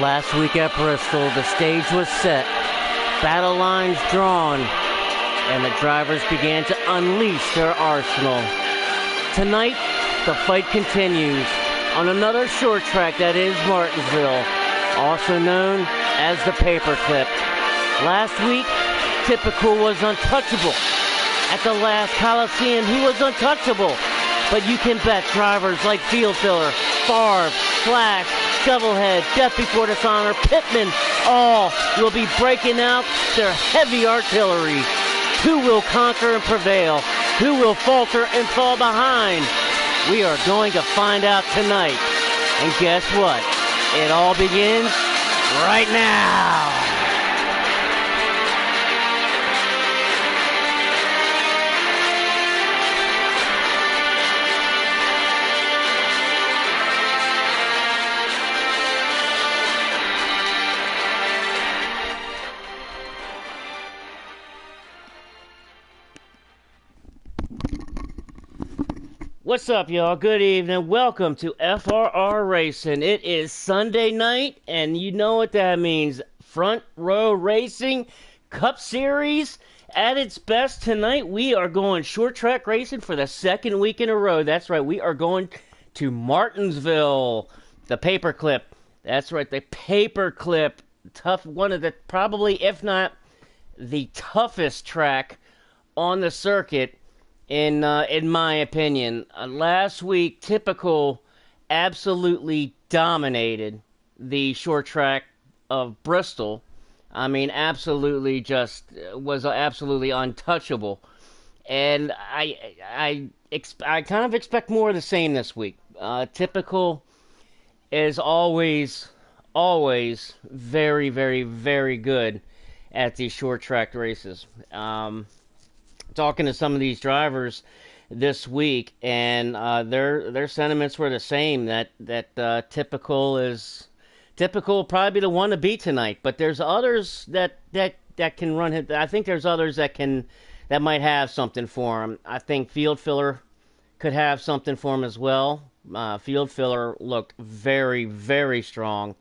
Last week at Bristol, the stage was set, battle lines drawn, and the drivers began to unleash their arsenal. Tonight, the fight continues on another short track that is Martinsville, also known as the Paperclip. Last week, Typical was untouchable. At the last Coliseum, he was untouchable. But you can bet drivers like Field Filler, Favre, Flash, Shovelhead, Death Before Dishonor, Pittman, all will be breaking out their heavy artillery. Who will conquer and prevail? Who will falter and fall behind? We are going to find out tonight. And guess what? It all begins right now. What's up, y'all? Good evening. Welcome to FRR Racing. It is Sunday night, and you know what that means. Front Row Racing Cup Series at its best tonight. We are going short track racing for the second week in a row. That's right. We are going to Martinsville, the Paperclip. That's right, the Paperclip. Tough, one of the, probably, if not the toughest track on the circuit. In my opinion, last week, Typical absolutely dominated the short track of Bristol. I mean, absolutely was absolutely untouchable. And I kind of expect more of the same this week. Typical is always very, very, very good at these short track races. Talking to some of these drivers this week, and their sentiments were the same. That Typical will probably be the one to beat tonight. But there's others that can run it. I think there's others that might have something for him. I think Field Filler could have something for him as well. Field Filler looked very, very strong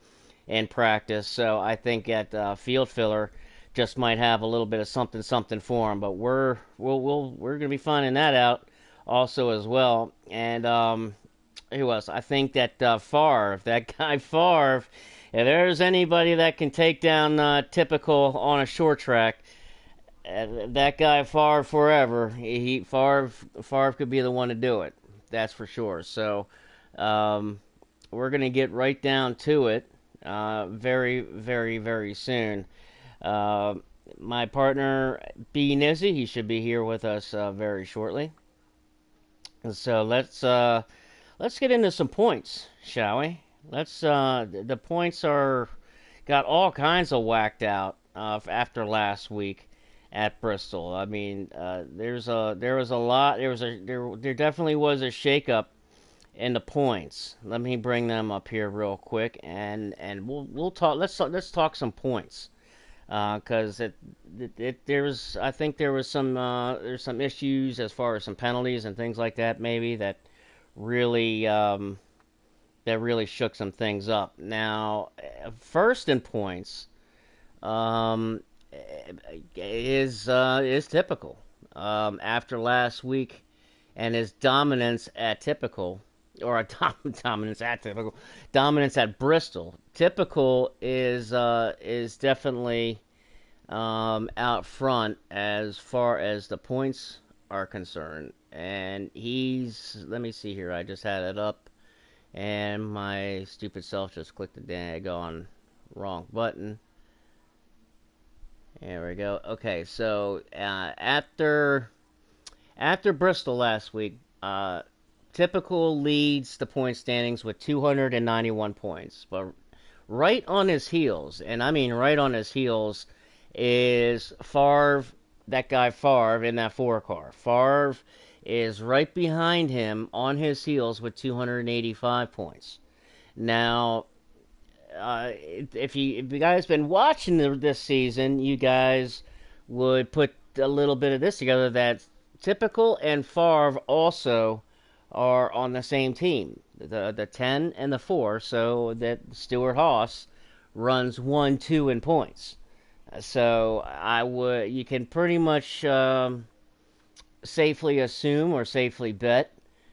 in practice, so I think that Field Filler just might have a little bit of something for him, but we're gonna be finding that out also as well. And who else? I think that Favre, that guy Favre, if there's anybody that can take down Typical on a short track, that guy Favre forever. Favre could be the one to do it. That's for sure. So we're gonna get right down to it very, very, very soon. My partner, B. Nizzy, he should be here with us very shortly. So let's get into some points, shall we? The points got all kinds of whacked out after last week at Bristol. I mean, there definitely was a shakeup in the points. Let me bring them up here real quick, and we'll talk. Let's talk some points. Because there's some issues as far as some penalties and things like that maybe that really shook some things up. Now, first in points is Typical. After last week and his dominance at Typical. Or dominance at Bristol. Typical is definitely out front as far as the points are concerned, and let me see here. I just had it up, and my stupid self just clicked the daggone wrong button. There we go. Okay, so after Bristol last week, Typical leads the point standings with 291 points. But right on his heels, and I mean right on his heels, is Favre, that guy Favre in that 4-car. Favre is right behind him on his heels with 285 points. Now, if you guys been watching this season, you guys would put a little bit of this together, that Typical and Favre also are on the same team, the 10 and the 4, so that Stewart-Haas runs 1, 2 in points. So you can pretty much safely assume or safely bet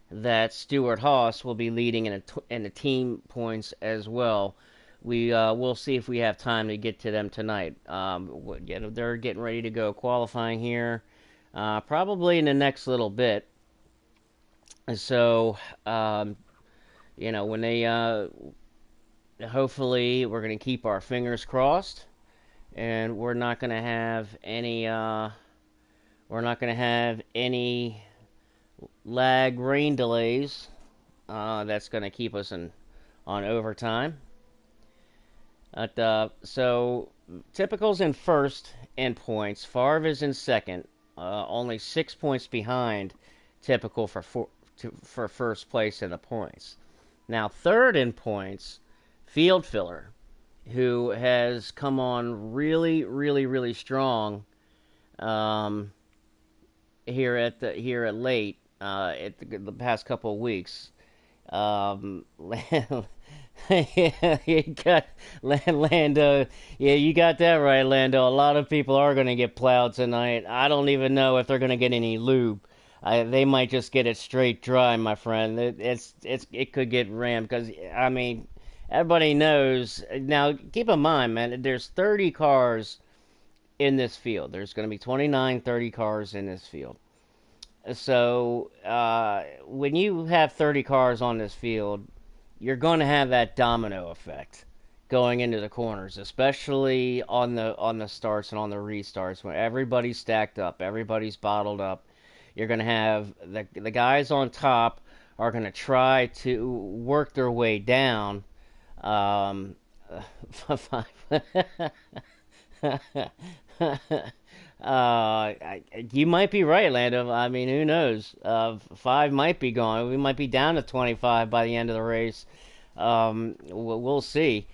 that Stuart Haas will be leading in the team points as well. We'll see if we have time to get to them tonight. They're getting ready to go qualifying here, probably in the next little bit. So, when they hopefully we're going to keep our fingers crossed, and we're not going to have any lag rain delays. That's going to keep us on overtime. So Typical's in first in points. Favre is in second, only 6 points behind Typical for first place in the points. Now third in points, Field Filler, who has come on really, really, really strong here at late at the past couple of weeks. Yeah, you got Lando. Yeah, you got that right, Lando. A lot of people are going to get plowed tonight. I don't even know if they're going to get any lube. They might just get it straight dry, my friend. It could get rammed because I mean, everybody knows. Now, keep in mind, man, there's 30 cars in this field. There's going to be 29, 30 cars in this field. So when you have 30 cars on this field, you're going to have that domino effect going into the corners, especially on the starts and on the restarts when everybody's stacked up, everybody's bottled up. You're going to have the guys on top are going to try to work their way down. You might be right, Lando. I mean, who knows? 5 might be gone. We might be down to 25 by the end of the race. We'll see.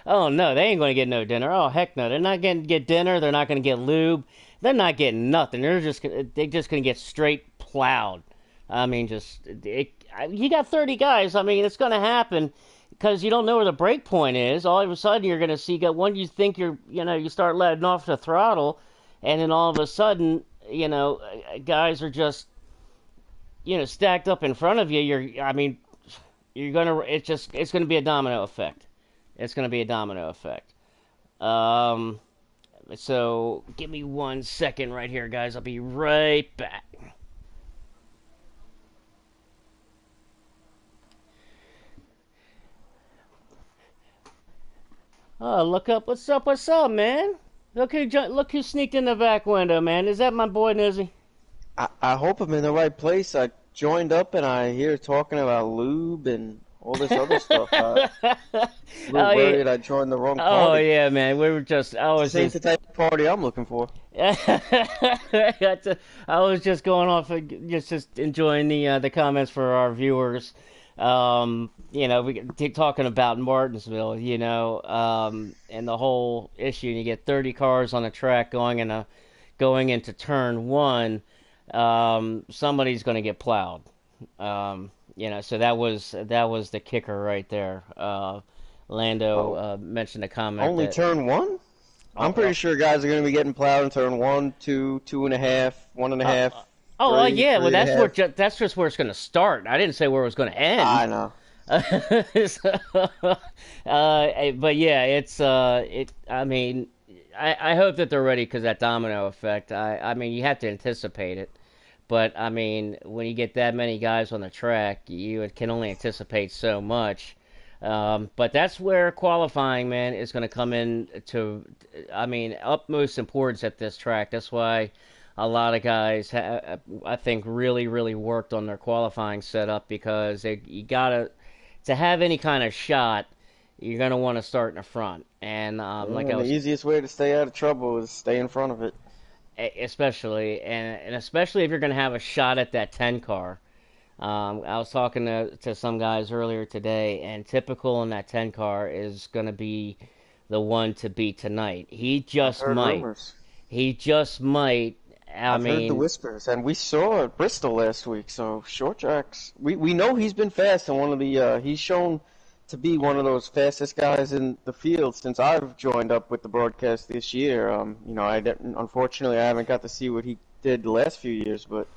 Oh no, they ain't going to get no dinner. Oh heck no, they're not going to get dinner. They're not going to get lube. They're not getting nothing. They're just going to get straight plowed. I mean, you got 30 guys. I mean, it's going to happen because you don't know where the break point is. All of a sudden, you're going to see when you think you start letting off the throttle, and then all of a sudden, guys are just, stacked up in front of you. It's gonna be a domino effect. It's gonna be a domino effect. So give me 1 second right here, guys. I'll be right back. Oh, look up! What's up? What's up, man? Look who sneaked in the back window, man. Is that my boy Nizzy? I hope I'm in the right place. I joined up and I hear talking about lube and all this other stuff. I was a little worried I joined the wrong Oh party. yeah, man. This ain't the type of party I'm looking for. I was just going off, just enjoying the comments for our viewers. We talking about Martinsville, and the whole issue. You get 30 cars on the track going into turn one. Somebody's going to get plowed. So that was the kicker right there. Lando mentioned a comment. Only turn one? I'm pretty sure guys are going to be getting plowed in turn 1, 2, 2.5, 1.5. Yeah. Well, that's just where it's going to start. I didn't say where it was going to end. I know. But yeah, I mean, I hope that they're ready because that domino effect. I mean, you have to anticipate it. But I mean, when you get that many guys on the track, you can only anticipate so much. But that's where qualifying, man, is going to come in to, I mean, utmost importance at this track. That's why a lot of guys, I think, really, really worked on their qualifying setup because you gotta, to have any kind of shot, you're going to want to start in the front. And the easiest way to stay out of trouble is stay in front of it. Especially if you're going to have a shot at that 10 car. I was talking to some guys earlier today, and Typical in that 10 car is going to be the one to beat tonight. He just might. Rumors. He just might I I've heard the mean, whispers, and we saw at Bristol last week. So short tracks, we know he's been fast, and one of the he's shown to be one of those fastest guys in the field since I've joined up with the broadcast this year. I didn't, unfortunately I haven't got to see what he did the last few years, but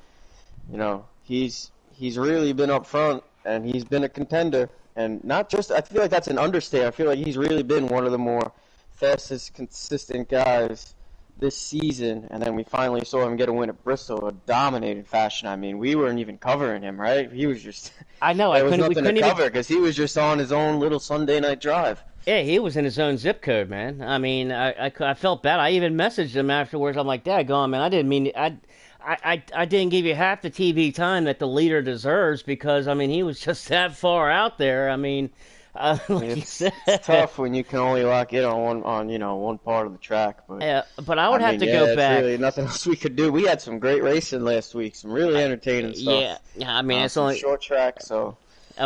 he's really been up front, and he's been a contender, and not just. I feel like that's an understatement. I feel like he's really been one of the more fastest, consistent guys this season, and then we finally saw him get a win at Bristol, a dominating fashion. I mean, we weren't even covering him, right? He was just I know I there was couldn't. We nothing to couldn't even. cover because he was just on his own little Sunday night drive. Yeah, he was in his own zip code, man. I mean, I felt bad. I even messaged him afterwards. I'm like, Dad, go on, man. I didn't mean I didn't give you half the TV time that the leader deserves because I mean he was just that far out there. I mean, like you said, It's tough when you can only lock in on one part of the track, but yeah. But I I would have mean, to yeah, go it's back. really nothing else we could do. We had some great racing last week, some really entertaining Yeah, stuff. yeah. I mean, it's Some only short track, so.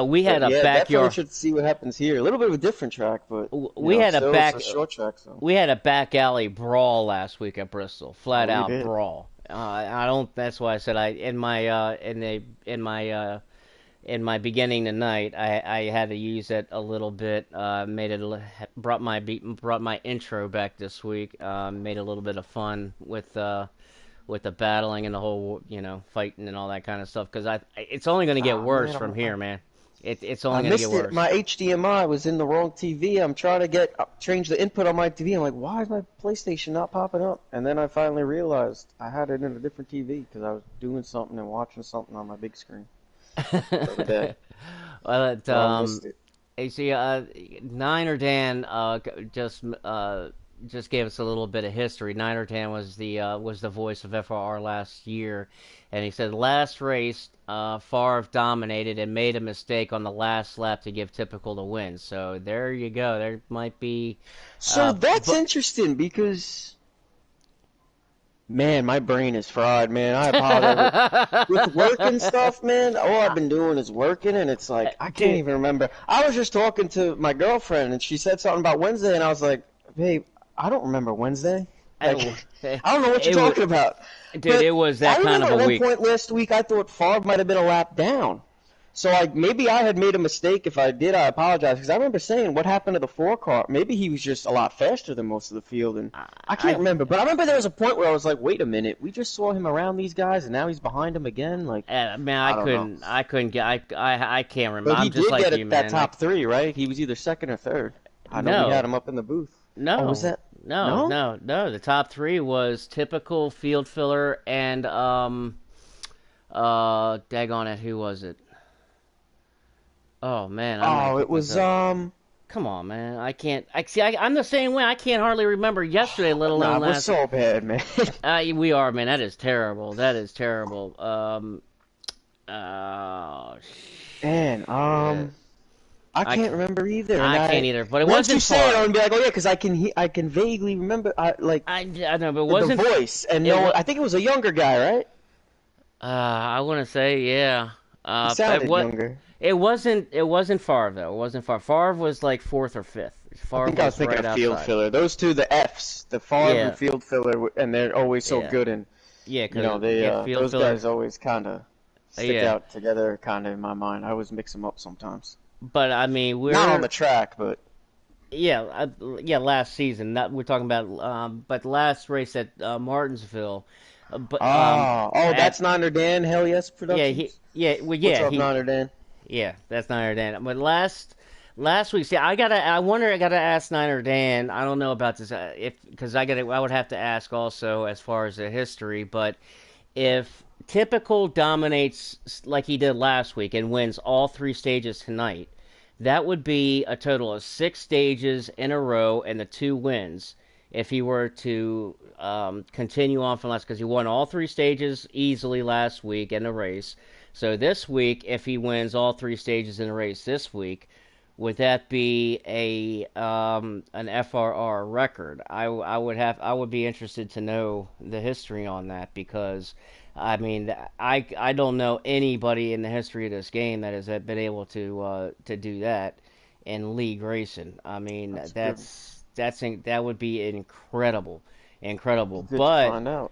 we had But a yeah, definitely backyard. should see what happens here. A little bit of a different track, but We had a still it's back. a short track. So We had a back alley brawl last week at Bristol. Flat we out did. brawl. I don't. That's why I said I in my in my beginning tonight, I had to use it a little bit. Brought my intro back this week. Made a little bit of fun with the battling and the whole fighting and all that kind of stuff. Because it's only going to get Ah worse man, from here, man. It's only I going to get missed it. worse. My HDMI was in the wrong TV. I'm trying to change the input on my TV. I'm like, why is my PlayStation not popping up? And then I finally realized I had it in a different TV because I was doing something and watching something on my big screen. So bad. Well, So I missed it. you see, Niner Dan just gave us a little bit of history. Niner Dan was the voice of FRR last year, and he said last race, Favre dominated and made a mistake on the last lap to give Typical the win. So there you go. There might be, So that's but interesting because, man, my brain is fried, man. I apologize. With work and stuff, man, all I've been doing is working, and it's like, I can't dude. even remember. I was just talking to my girlfriend, and she said something about Wednesday, and I was like, babe, I don't remember Wednesday. Like, I don't know what you're It was, talking about. dude. But It was I that kind remember of at a one week. point last week, I thought Favre might have been a lap down. So maybe I had made a mistake. If I did, I apologize because I remember saying what happened to the four car. Maybe he was just a lot faster than most of the field, and I can't I, remember. But I remember there was a point where I was like, wait a minute, we just saw him around these guys, and now he's behind them again. Like man, I don't know. I couldn't get, I can't remember. But he I'm just did like get you, that man. top three, right? He was either second or third. I know we had No, him up in the booth. Oh, was no, that no, no? no, no. The top three was Typical, Field Filler, and daggone it, who was it? Oh man, I'm gonna Oh, it kick was myself. Come on, man. I can't. I'm the same way. I can't hardly remember yesterday, let Nah, alone we're last. so bad, man. We are, man. That is terrible. That is terrible. Oh Man, shit. I I can't ca- remember either. And I can't either. But it once you wasn't say it, far. I'm gonna be like, oh yeah, because I can vaguely remember. I know, but it The wasn't. voice, and It no, was. I think it was a younger guy, right? I want to say, yeah. He But sounded what? younger. It wasn't. It wasn't Favre though. It wasn't Favre. Favre was like fourth or fifth. I Favre think I was was thinking right of field outside. filler. Those two, the Fs, the Favre and Yeah, field filler, and they're always so yeah, good. And yeah. they Yeah, field those filler. guys always kind of stick Yeah, out together, kind of in my mind. I always mix them up sometimes. but I mean, Not on the we're track, but yeah, yeah. Last season, not we're talking about, but last race at Martinsville, but at that's Niner Dan. Hell yes, yeah, Productions. well, What's yeah, up, Niner Dan? yeah. That's Niner Dan. But last week, see, I gotta ask Niner Dan. I don't know about this, if because I would have to ask also as far as the history, but if Typical dominates like he did last week and wins all three stages tonight, that would be a total of six stages in a row and the two wins if he were to continue on from last, because he won all three stages easily last week in the race. So this week, if he wins all three stages in a race this week, would that be an FRR record? I would be interested to know the history on that because I mean I don't know anybody in the history of this game that has been able to do that in league racing. I mean That's good. that would be incredible, incredible. Good to But find out.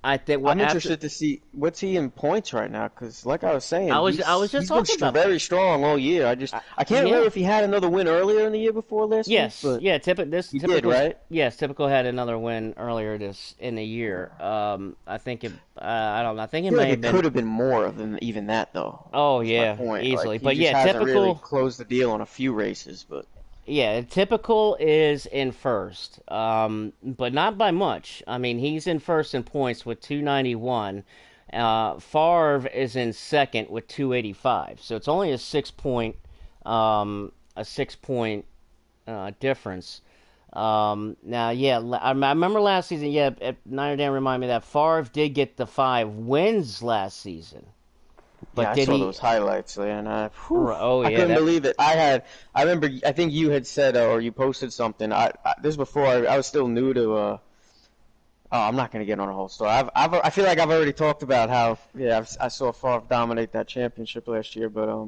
I think I'm after interested to see what's he in points right now, because like I was I saying, was I was just he's been talking about very that. strong all year. I can't remember Yeah. if he had another win earlier in the year before last week, Yes, but yeah. he did, Typical's right? yes. Typical had another win earlier this in the year. I think it. I don't know. I think I it feel may like have it been. could have been more than even that, though. Oh Is my yeah, point. easily. Like he But just yeah, hasn't really typical. closed the deal on a few races, but Yeah, typical is in first, but not by much. I mean, he's in first in points with 291. Favre is in second with 285. So it's only a 6 point difference. Now, yeah, I remember last season. Yeah, Niner Dan reminded me that Favre did get the 5 wins last season, yeah, but I did saw he? those highlights, man. Oh I yeah, couldn't that. believe it. I remember. I think you had said, or you posted something. This was before I was still new to. Oh, I'm not gonna get on a whole story. I feel like I've already talked about how, yeah, I saw Favre dominate that championship last year, but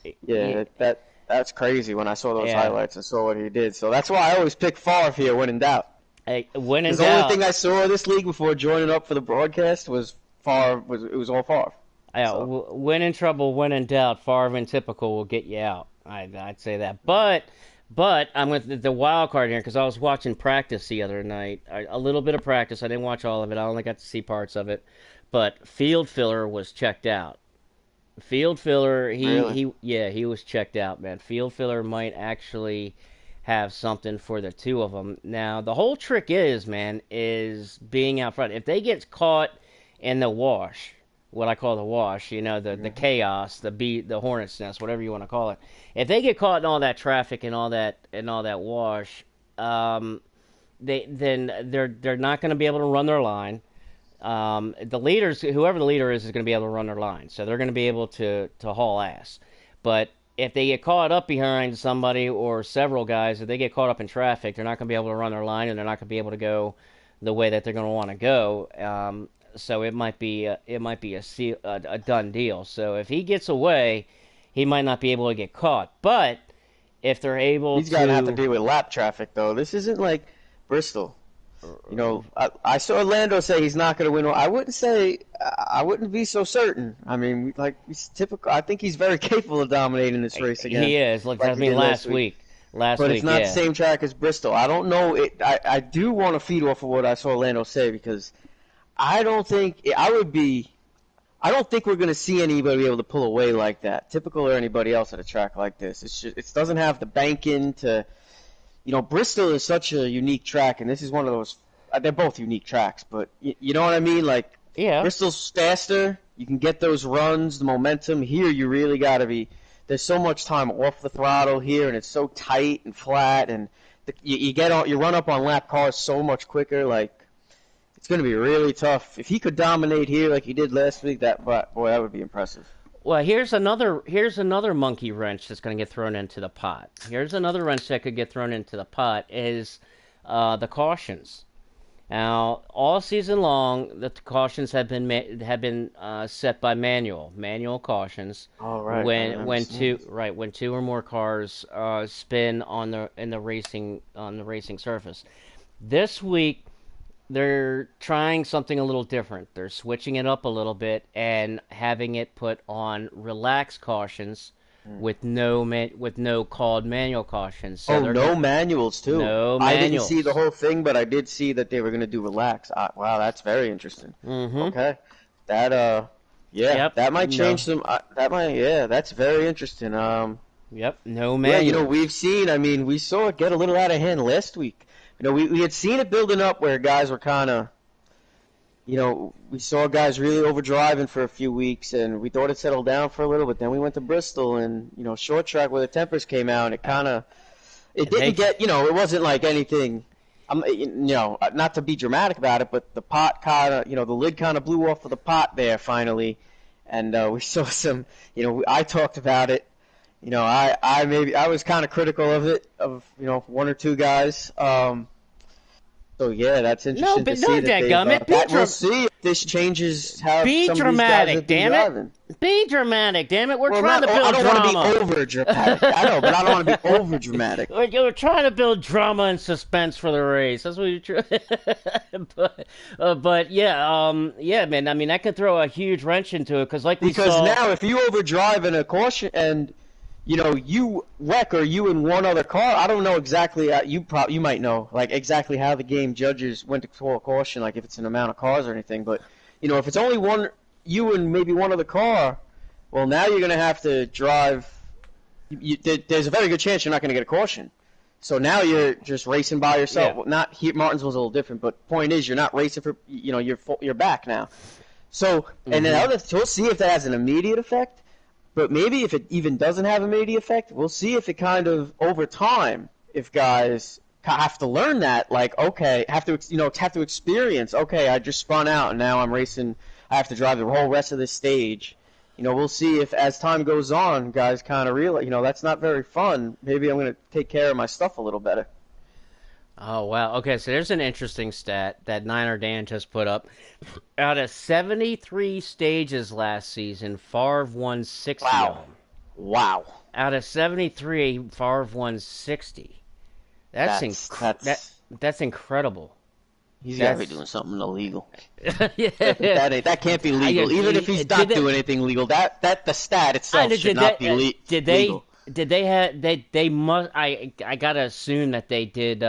yeah, Yeah, that's crazy when I saw those yeah. highlights and saw what he did. So that's why I always pick Favre here when in doubt. Hey, when in Because the only doubt, thing I saw of this league before joining up for the broadcast was Favre. It was all Favre. yeah, So when in trouble, when in doubt, Favre and typical will get you out. I'd say that. But I'm with the wild card here because I was watching practice the other night. A little bit of practice. I didn't watch all of it. I only got to see parts of it. But field filler was checked out. Field filler, really, he was checked out, man. Field filler might actually have something for the two of them. Now, the whole trick is, man, is being out front. If they get caught in the wash, what I call the wash, the chaos, the hornet's nest, whatever you want to call it. If they get caught in all that traffic and all that wash, they're not going to be able to run their line. The leaders, whoever the leader is going to be able to run their line, so they're going to be able to haul ass. But if they get caught up behind somebody or several guys, if they get caught up in traffic, they're not going to be able to run their line, and they're not going to be able to go the way that they're going to want to go. So it might be a done deal. So if he gets away, he might not be able to get caught. But if they're able he's gonna have to to, deal with lap traffic though. This isn't like Bristol. I saw Orlando say he's not going to win. I wouldn't say, I wouldn't be so certain. I mean, like he's typical. I think he's very capable of dominating this race again, he is. Like I like he mean, did last week. last But it's week, not the yeah. same track as Bristol. I don't know. I do want to feed off of what I saw Orlando say because I don't think I would be. I don't think we're going to see anybody be able to pull away like that, typical or anybody else at a track like this. It doesn't have the banking to. Bristol is such a unique track, and this is one of those. They're both unique tracks, but you know what I mean? Like, Yeah. Bristol's faster. You can get those runs, the momentum. Here, you really got to be. There's so much time off the throttle here, and it's so tight and flat, and you run up on lap cars so much quicker. Like, it's going to be really tough. If he could dominate here like he did last week, that would be impressive. Well, here's another monkey wrench that's going to get thrown into the pot. Here's another wrench that could get thrown into the pot is the cautions. Now, all season long, the cautions have been set by manual cautions. All right. When two or more cars spin on the racing surface. This week they're trying something a little different. They're switching it up a little bit and having it put on relaxed cautions with no called manual cautions. So Oh, no manuals too. no I didn't see the manuals. whole thing, but I did see that they were going to do relax. Wow, that's very interesting. Mm-hmm. Okay, that yeah, Yep. that might No. change some. Yeah, that's very interesting. Yep. No Yeah, manuals. we've seen. I mean, we saw it get a little out of hand last week. We had seen it building up where guys were kind of. We saw guys really overdriving for a few weeks, and we thought it settled down for a little, but then we went to Bristol, and, short track where the tempers came out, it kind of, it didn't get, it wasn't like anything, not to be dramatic about it, but the pot kind of, the lid kind of blew off of the pot there finally, and we saw some, I talked about it, I was kind of critical of it, of, one or two guys, So yeah, that's No, interesting to but see no, that they've. dadgummit, That we'll see if this changes how be some of these guys have dramatic, been damn it. driving. Be dramatic, damn it. We're Well, trying not. to I build don't want to be drama. over dramatic. I know, but I don't want to be over dramatic. We're trying to build drama and suspense for the race. That's what you're trying. But yeah, man. I mean, that could throw a huge wrench into it because, like we Because saw, now, if you overdrive in a caution and you wreck or you in one other car, I don't know exactly. You might know like exactly how the game judges when to call a caution, like if it's an amount of cars or anything. But if it's only one, you and maybe one other car, well, now you're gonna have to drive. There's a very good chance you're not gonna get a caution. So now you're just racing by yourself. Yeah. Not here, Martinsville's a little different, but point is you're not racing for you're back now. So and then we'll see if that has an immediate effect. But maybe if it even doesn't have an immediate effect, we'll see if it kind of over time, if guys have to learn that, like okay, have to experience. Okay, I just spun out and now I'm racing. I have to drive the whole rest of this stage. We'll see if as time goes on, guys kind of realize, that's not very fun. Maybe I'm going to take care of my stuff a little better. Oh, wow. Okay, so there's an interesting stat that Niner Dan just put up. Out of 73 stages last season, Favre won 60 of them. Wow. Out of 73, Favre won 60. That's incredible. He's got to be doing something illegal. Yeah. That can't be legal. Even if he's not doing anything legal, the stat itself should not be legal. They must. I gotta assume that they did.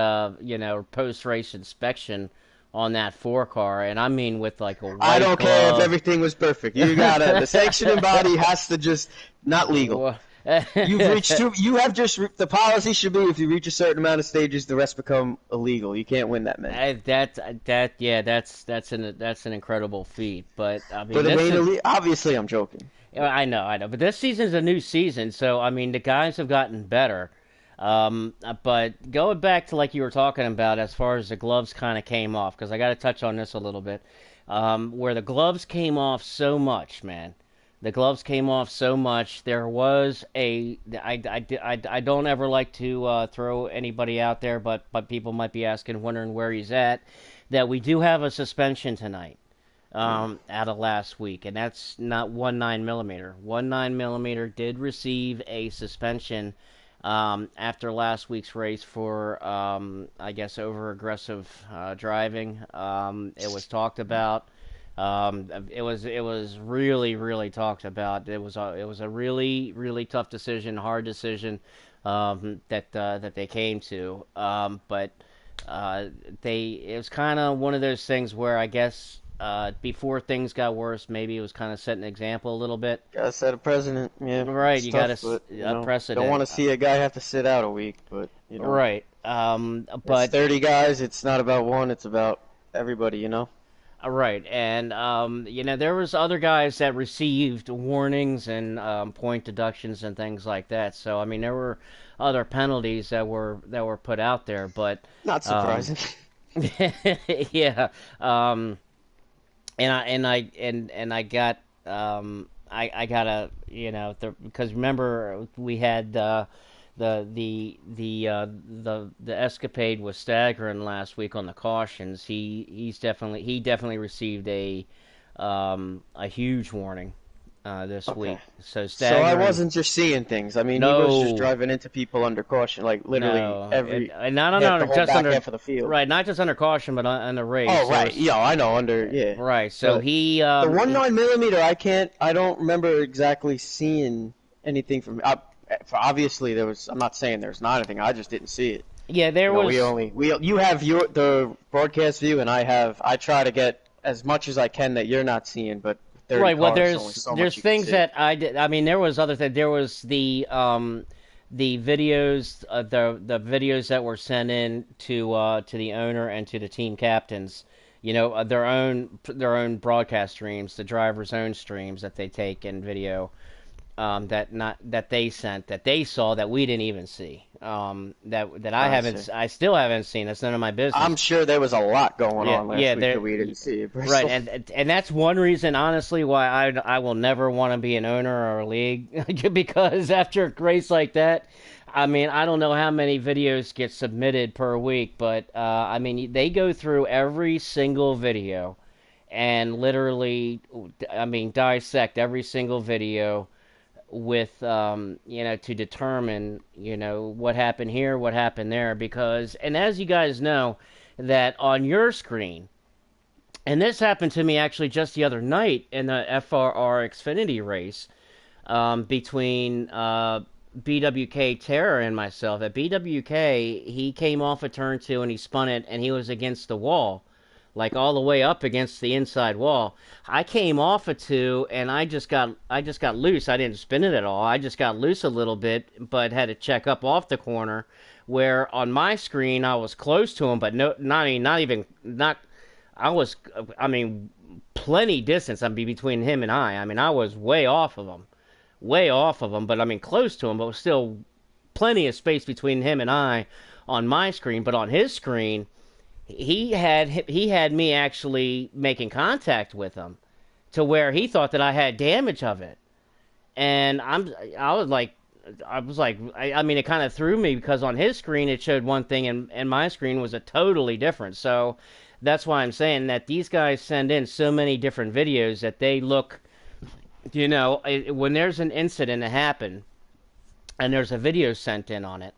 Post race inspection on that 4 car, and I mean with like a white I don't care if glove. everything was perfect. The sanctioning body has to just not legal. The policy should be if you reach a certain amount of stages, the rest become illegal. You can't win that many. That's an incredible feat. But I mean, obviously I'm joking. I know. But this season's a new season, so I mean the guys have gotten better. But going back to like you were talking about, as far as the gloves kind of came off, because I got to touch on this a little bit, where the gloves came off so much, man. The gloves came off so much. There was I don't ever like to throw anybody out there, but people might be wondering where he's at. That we do have a suspension tonight. Out of last week, and that's not 19mm. 19mm did receive a suspension after last week's race for, I guess, over-aggressive driving. It was talked about. It was really, really talked about. It was a really, really tough decision, hard decision that they came to. But it was kind of one of those things where I guess. Before things got worse, maybe it was kind of setting an example a little bit. Gotta set a precedent, yeah. Right, you gotta a precedent. Don't want to see a guy have to sit out a week, but Right, but it's 30 guys. It's not about one. It's about everybody, Right, and there was other guys that received warnings and point deductions and things like that. So I mean, there were other penalties that were put out there, but not surprising. Yeah. I got I gotta because remember we had the escapade with staggering last week on the cautions. He definitely received a huge warning this week. So I wasn't just seeing things. I mean, he was just driving into people under caution, like literally half of the field. Right, not just under caution, but on the race. Oh, right. I know Right. So the 19mm, I don't remember exactly seeing anything from. Obviously, there was. I'm not saying there's not anything. I just didn't see it. Yeah, there was. You have the broadcast view, and I try to get as much as I can that you're not seeing, but. Right. Well, there's things that I did. I mean, there was other things. There was the videos, the videos that were sent in to the owner and to the team captains. Their own broadcast streams, the driver's own streams that they take in video. That they sent, that they saw, that we didn't even see. I still haven't seen. That's none of my business. I'm sure there was a lot going on last week that we didn't see. Right, and that's one reason, honestly, why I will never want to be an owner or a league, because after a race like that, I mean, I don't know how many videos get submitted per week, but I mean, they go through every single video and literally, I mean, dissect every single video with, to determine, what happened here, what happened there, because, and as you guys know, that on your screen, and this happened to me actually just the other night in the FRR Xfinity race between BWK Terror and myself. At BWK, he came off of turn two and he spun it, and he was against the wall, like all the way up against the inside wall. I came off of two and I just got loose. I didn't spin it at all. I just got loose a little bit, but had to check up off the corner. Where on my screen I was close to him, but no, not even not. I was, I mean, plenty distance. I mean, between him and I. I mean, I was way off of him, but I mean close to him, but still plenty of space between him and I on my screen. But on his screen, he had me actually making contact with him to where he thought that I had damage of it, and I mean, it kind of threw me because on his screen it showed one thing and my screen was a totally different. So that's why I'm saying that these guys send in so many different videos that they look, when there's an incident that happened and there's a video sent in on it.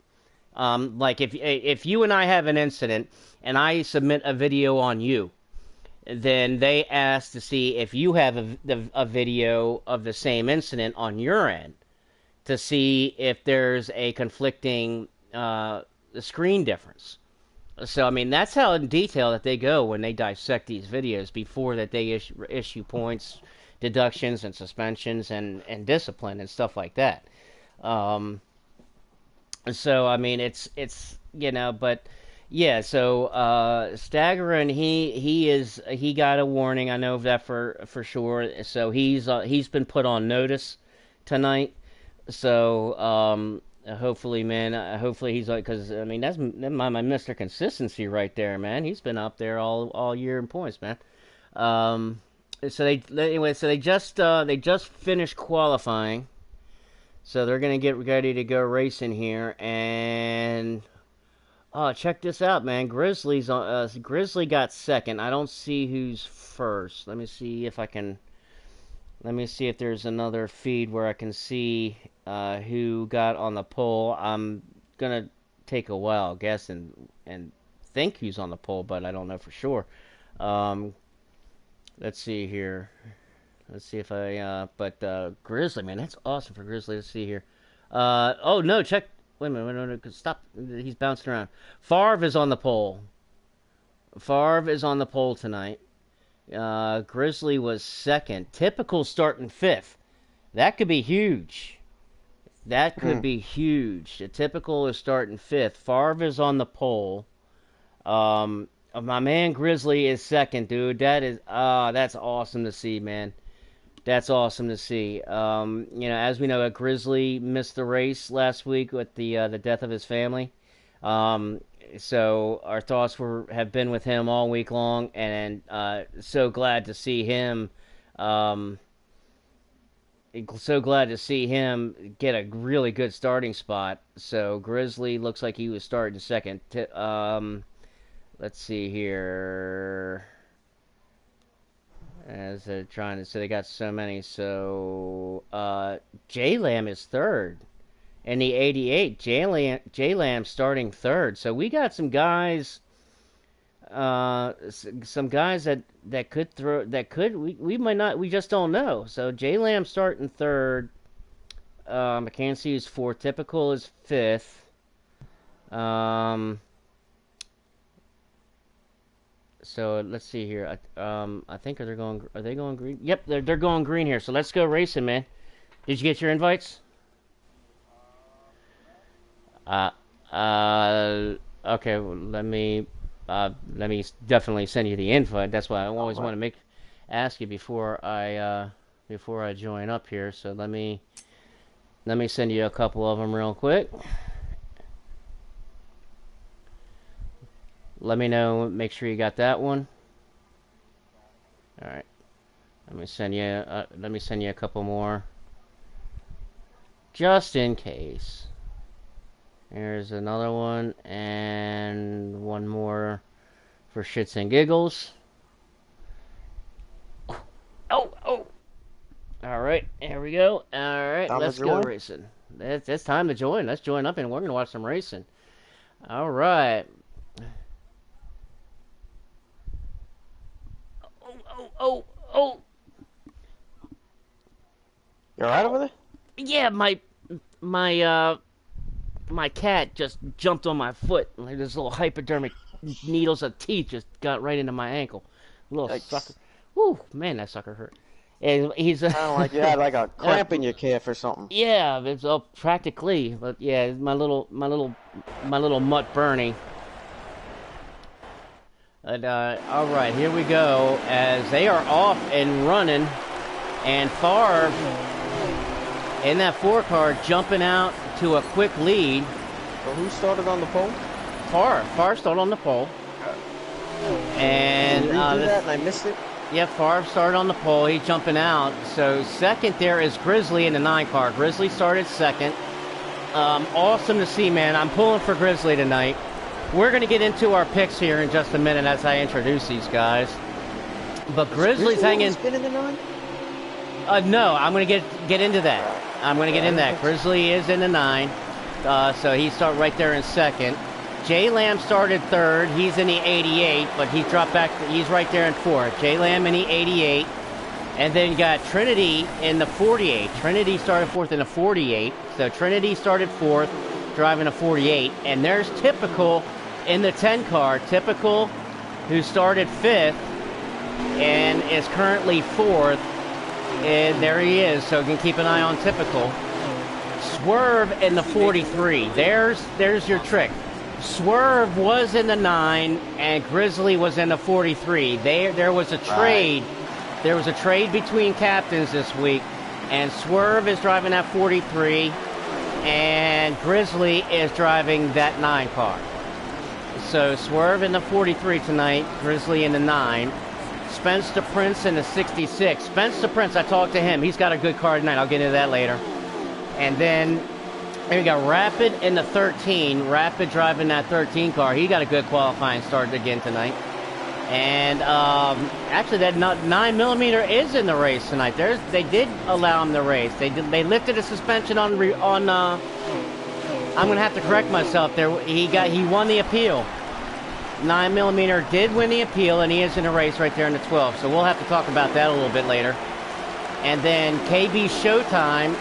Like if you and I have an incident and I submit a video on you, then they ask to see if you have a video of the same incident on your end to see if there's a conflicting screen difference. So I mean that's how in detail that they go when they dissect these videos before that they issue points, deductions, and suspensions and discipline and stuff like that. Um, so I mean but yeah. So Staggerin, he got a warning. I know that for sure. So he's been put on notice tonight. So hopefully, man. Hopefully he's like, because I mean that's my Mr. Consistency right there, man. He's been up there all year in points, man. Um, so anyway, so they just finished qualifying, so they're gonna get ready to go racing here. And oh, check this out, man. Grizzly got second. I don't see who's first. Let me see if there's another feed where I can see who got on the pole. I'm gonna take a while guess and think who's on the pole, but I don't know for sure. Um, let's see here. Let's see if I. But Grizzly, man, that's awesome for Grizzly. Let's see here. Oh no, check. Wait a minute, wait a minute, stop. He's bouncing around. Favre is on the pole. Favre is on the pole tonight. Grizzly was second. Typical starting fifth. That could be huge. That could be huge. The typical is starting fifth. Favre is on the pole. My man Grizzly is second, dude. That's awesome to see, man. That's awesome to see. As we know, Grizzly missed the race last week with the death of his family. Um, so our thoughts have been with him all week long, and so glad to see him. Um, so glad to see him get a really good starting spot. So Grizzly looks like he was starting second. Let's see here. As they're trying to, so they got so many. So J Lamb is third. In the 88, J Lamb starting third. So we got some guys, some guys that could throw, we might not, we just don't know. So J Lamb starting third. I can't see who's fourth. Typical is fifth. So let's see here. I think are they going green? Yep, they're going green here. So let's go racing, man. Did you get your invites? Uh, okay. Well, let me definitely send you the invite. That's why I always want to ask you before I join up here. So let me send you a couple of them real quick. Let me know. Make sure you got that one. All right. Let me send you a couple more, just in case. Here's another one, and one more for shits and giggles. Oh! All right, here we go. All right, let's go racing. It's time to join. Let's join up, and we're gonna watch some racing. All right. Oh! You all right over there? Yeah, my cat just jumped on my foot. Like this little hypodermic needles of teeth just got right into my ankle. Little sucker. Woo, man, that sucker hurt. And he's Sound like you had like a cramp in your calf or something. Yeah, it's practically. But yeah, my little mutt Bernie. But all right, here we go as they are off and running, and Favre in that 4 car jumping out to a quick lead. So who started on the pole? Favre started on the pole. And did you do that and I missed it? Yeah, Favre started on the pole. He's jumping out. So second there is Grizzly in the 9 car. Grizzly started second. Awesome to see, man. I'm pulling for Grizzly tonight. We're going to get into our picks here in just a minute as I introduce these guys. But Grizzly's hanging. Been in the 9? No, I'm going to get into that. I'm going to get in that. Grizzly is in the 9. So he started right there in second. J Lamb started third. He's in the 88, but he dropped back. He's right there in fourth. J Lamb in the 88. And then you got Trinity in the 48. Trinity started fourth in the 48. So Trinity started fourth, driving a 48. And there's Typical in the 10 car. Typical, who started fifth and is currently fourth. And there he is. So you can keep an eye on Typical. Swerve in the 43. There's your trick. Swerve was in the 9 and Grizzly was in the 43. There was a trade. There was a trade between captains this week, and Swerve is driving that 43 and Grizzly is driving that 9 car. So Swerve in the 43 tonight, Grizzly in the 9. Spencer Prince in the 66. Spencer Prince, I talked to him. He's got a good car tonight. I'll get into that later. And then here we got Rapid in the 13. Rapid driving that 13 car. He got a good qualifying start again tonight. And actually, that 9mm is in the race tonight. They did allow him to race. They lifted a suspension on. I'm going to have to correct myself there. He won the appeal. 9mm did win the appeal, and he is in a race right there in the 12. So we'll have to talk about that a little bit later. And then KB Showtime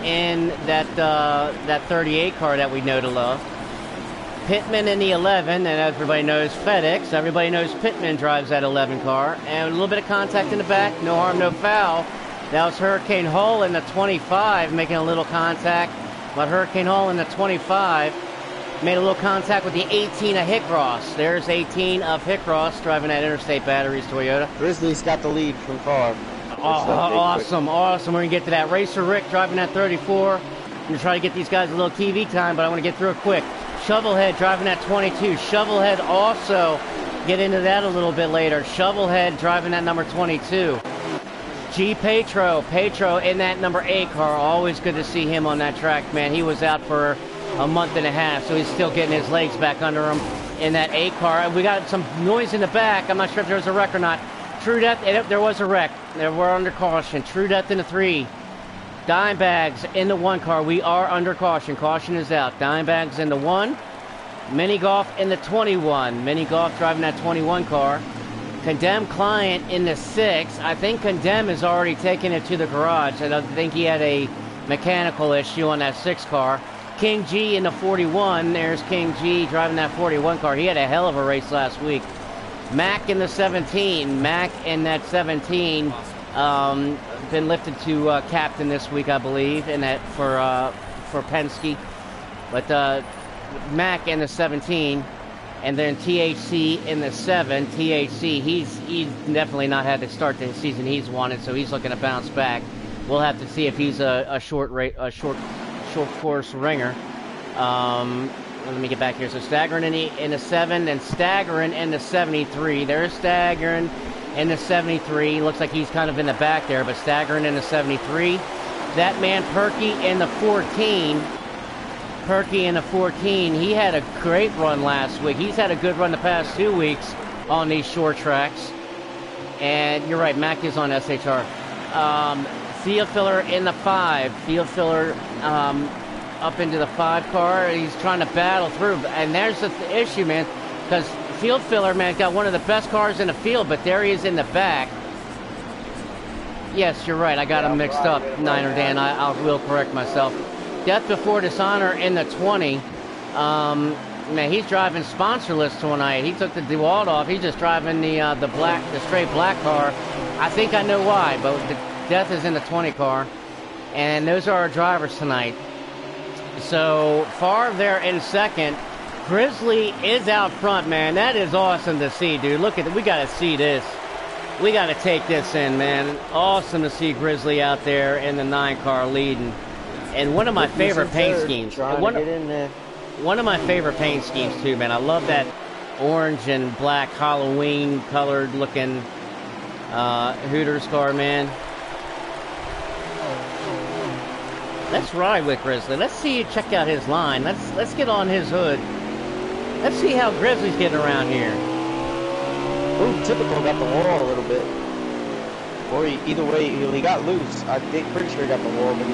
in that 38 car that we know to love. Pittman in the 11, and everybody knows FedEx. Everybody knows Pittman drives that 11 car. And a little bit of contact in the back, no harm, no foul. That was Hurricane Hall in the 25 making a little contact. But Hurricane Hall in the 25 made a little contact with the 18 of Hickross. There's 18 of Hickross driving that Interstate Batteries Toyota. Grizzly's got the lead from Favre. Awesome. We're going to get to that. Racer Rick driving that 34. I'm going to try to get these guys a little TV time, but I want to get through it quick. Shovelhead driving that 22. Shovelhead also, get into that a little bit later. Shovelhead driving that number 22. G. Petro in that number 8 car. Always good to see him on that track, man. He was out for a month and a half, so he's still getting his legs back under him in that 8 car. We got some noise in the back. I'm not sure if there was a wreck or not. True Death, there was a wreck. We're under caution. True Death in the 3. Dimebags in the 1 car. We are under caution. Caution is out. Dimebags in the 1. Mini Golf in the 21. Mini Golf driving that 21 car. Condemned Client in the 6. I think Condemn is already taking it to the garage. I don't think he had a mechanical issue on that 6 car. King G in the 41. There's King G driving that 41 car. He had a hell of a race last week. Mac in the 17. Mac in that 17. Been lifted to captain this week, I believe, in that for Penske. But Mac in the 17, and then THC in the 7. THC, he's definitely not had the start to the season he's wanted, so he's looking to bounce back. We'll have to see if he's a short course ringer. Let me get back here. So Staggering in the 7, and Staggering in the 73. There's Staggering in the 73. Looks like he's kind of in the back there, but Staggering in the 73. That man Perky in the 14. Perky in the 14. He had a great run last week. He's had a good run the past 2 weeks on these short tracks. And you're right, Mac is on SHR. Field filler in the 5. Field filler up into the 5 car. He's trying to battle through. And there's the issue, man, because field filler, man, got one of the best cars in the field, but there he is in the back. Yes, you're right. I got him mixed up, Niner Dan. I will correct myself. Death Before Dishonor in the 20. Man, he's driving sponsorless tonight. He took the DeWalt off. He's just driving the straight black car. I think I know why, but the Death is in the 20 car. And those are our drivers tonight. So, Favre there in second. Grizzly is out front, man. That is awesome to see, dude. Look at it. We got to see this. We got to take this in, man. Awesome to see Grizzly out there in the 9 car leading. And one of my favorite paint schemes. One of my favorite paint schemes, too, man. I love that orange and black Halloween colored looking Hooters car, man. Let's ride with Grizzly. Let's see, check out his line. Let's get on his hood. Let's see how Grizzly's getting around here. Ooh, typical got the wall a little bit. Or either way, he got loose. I think pretty sure he got the wall, but he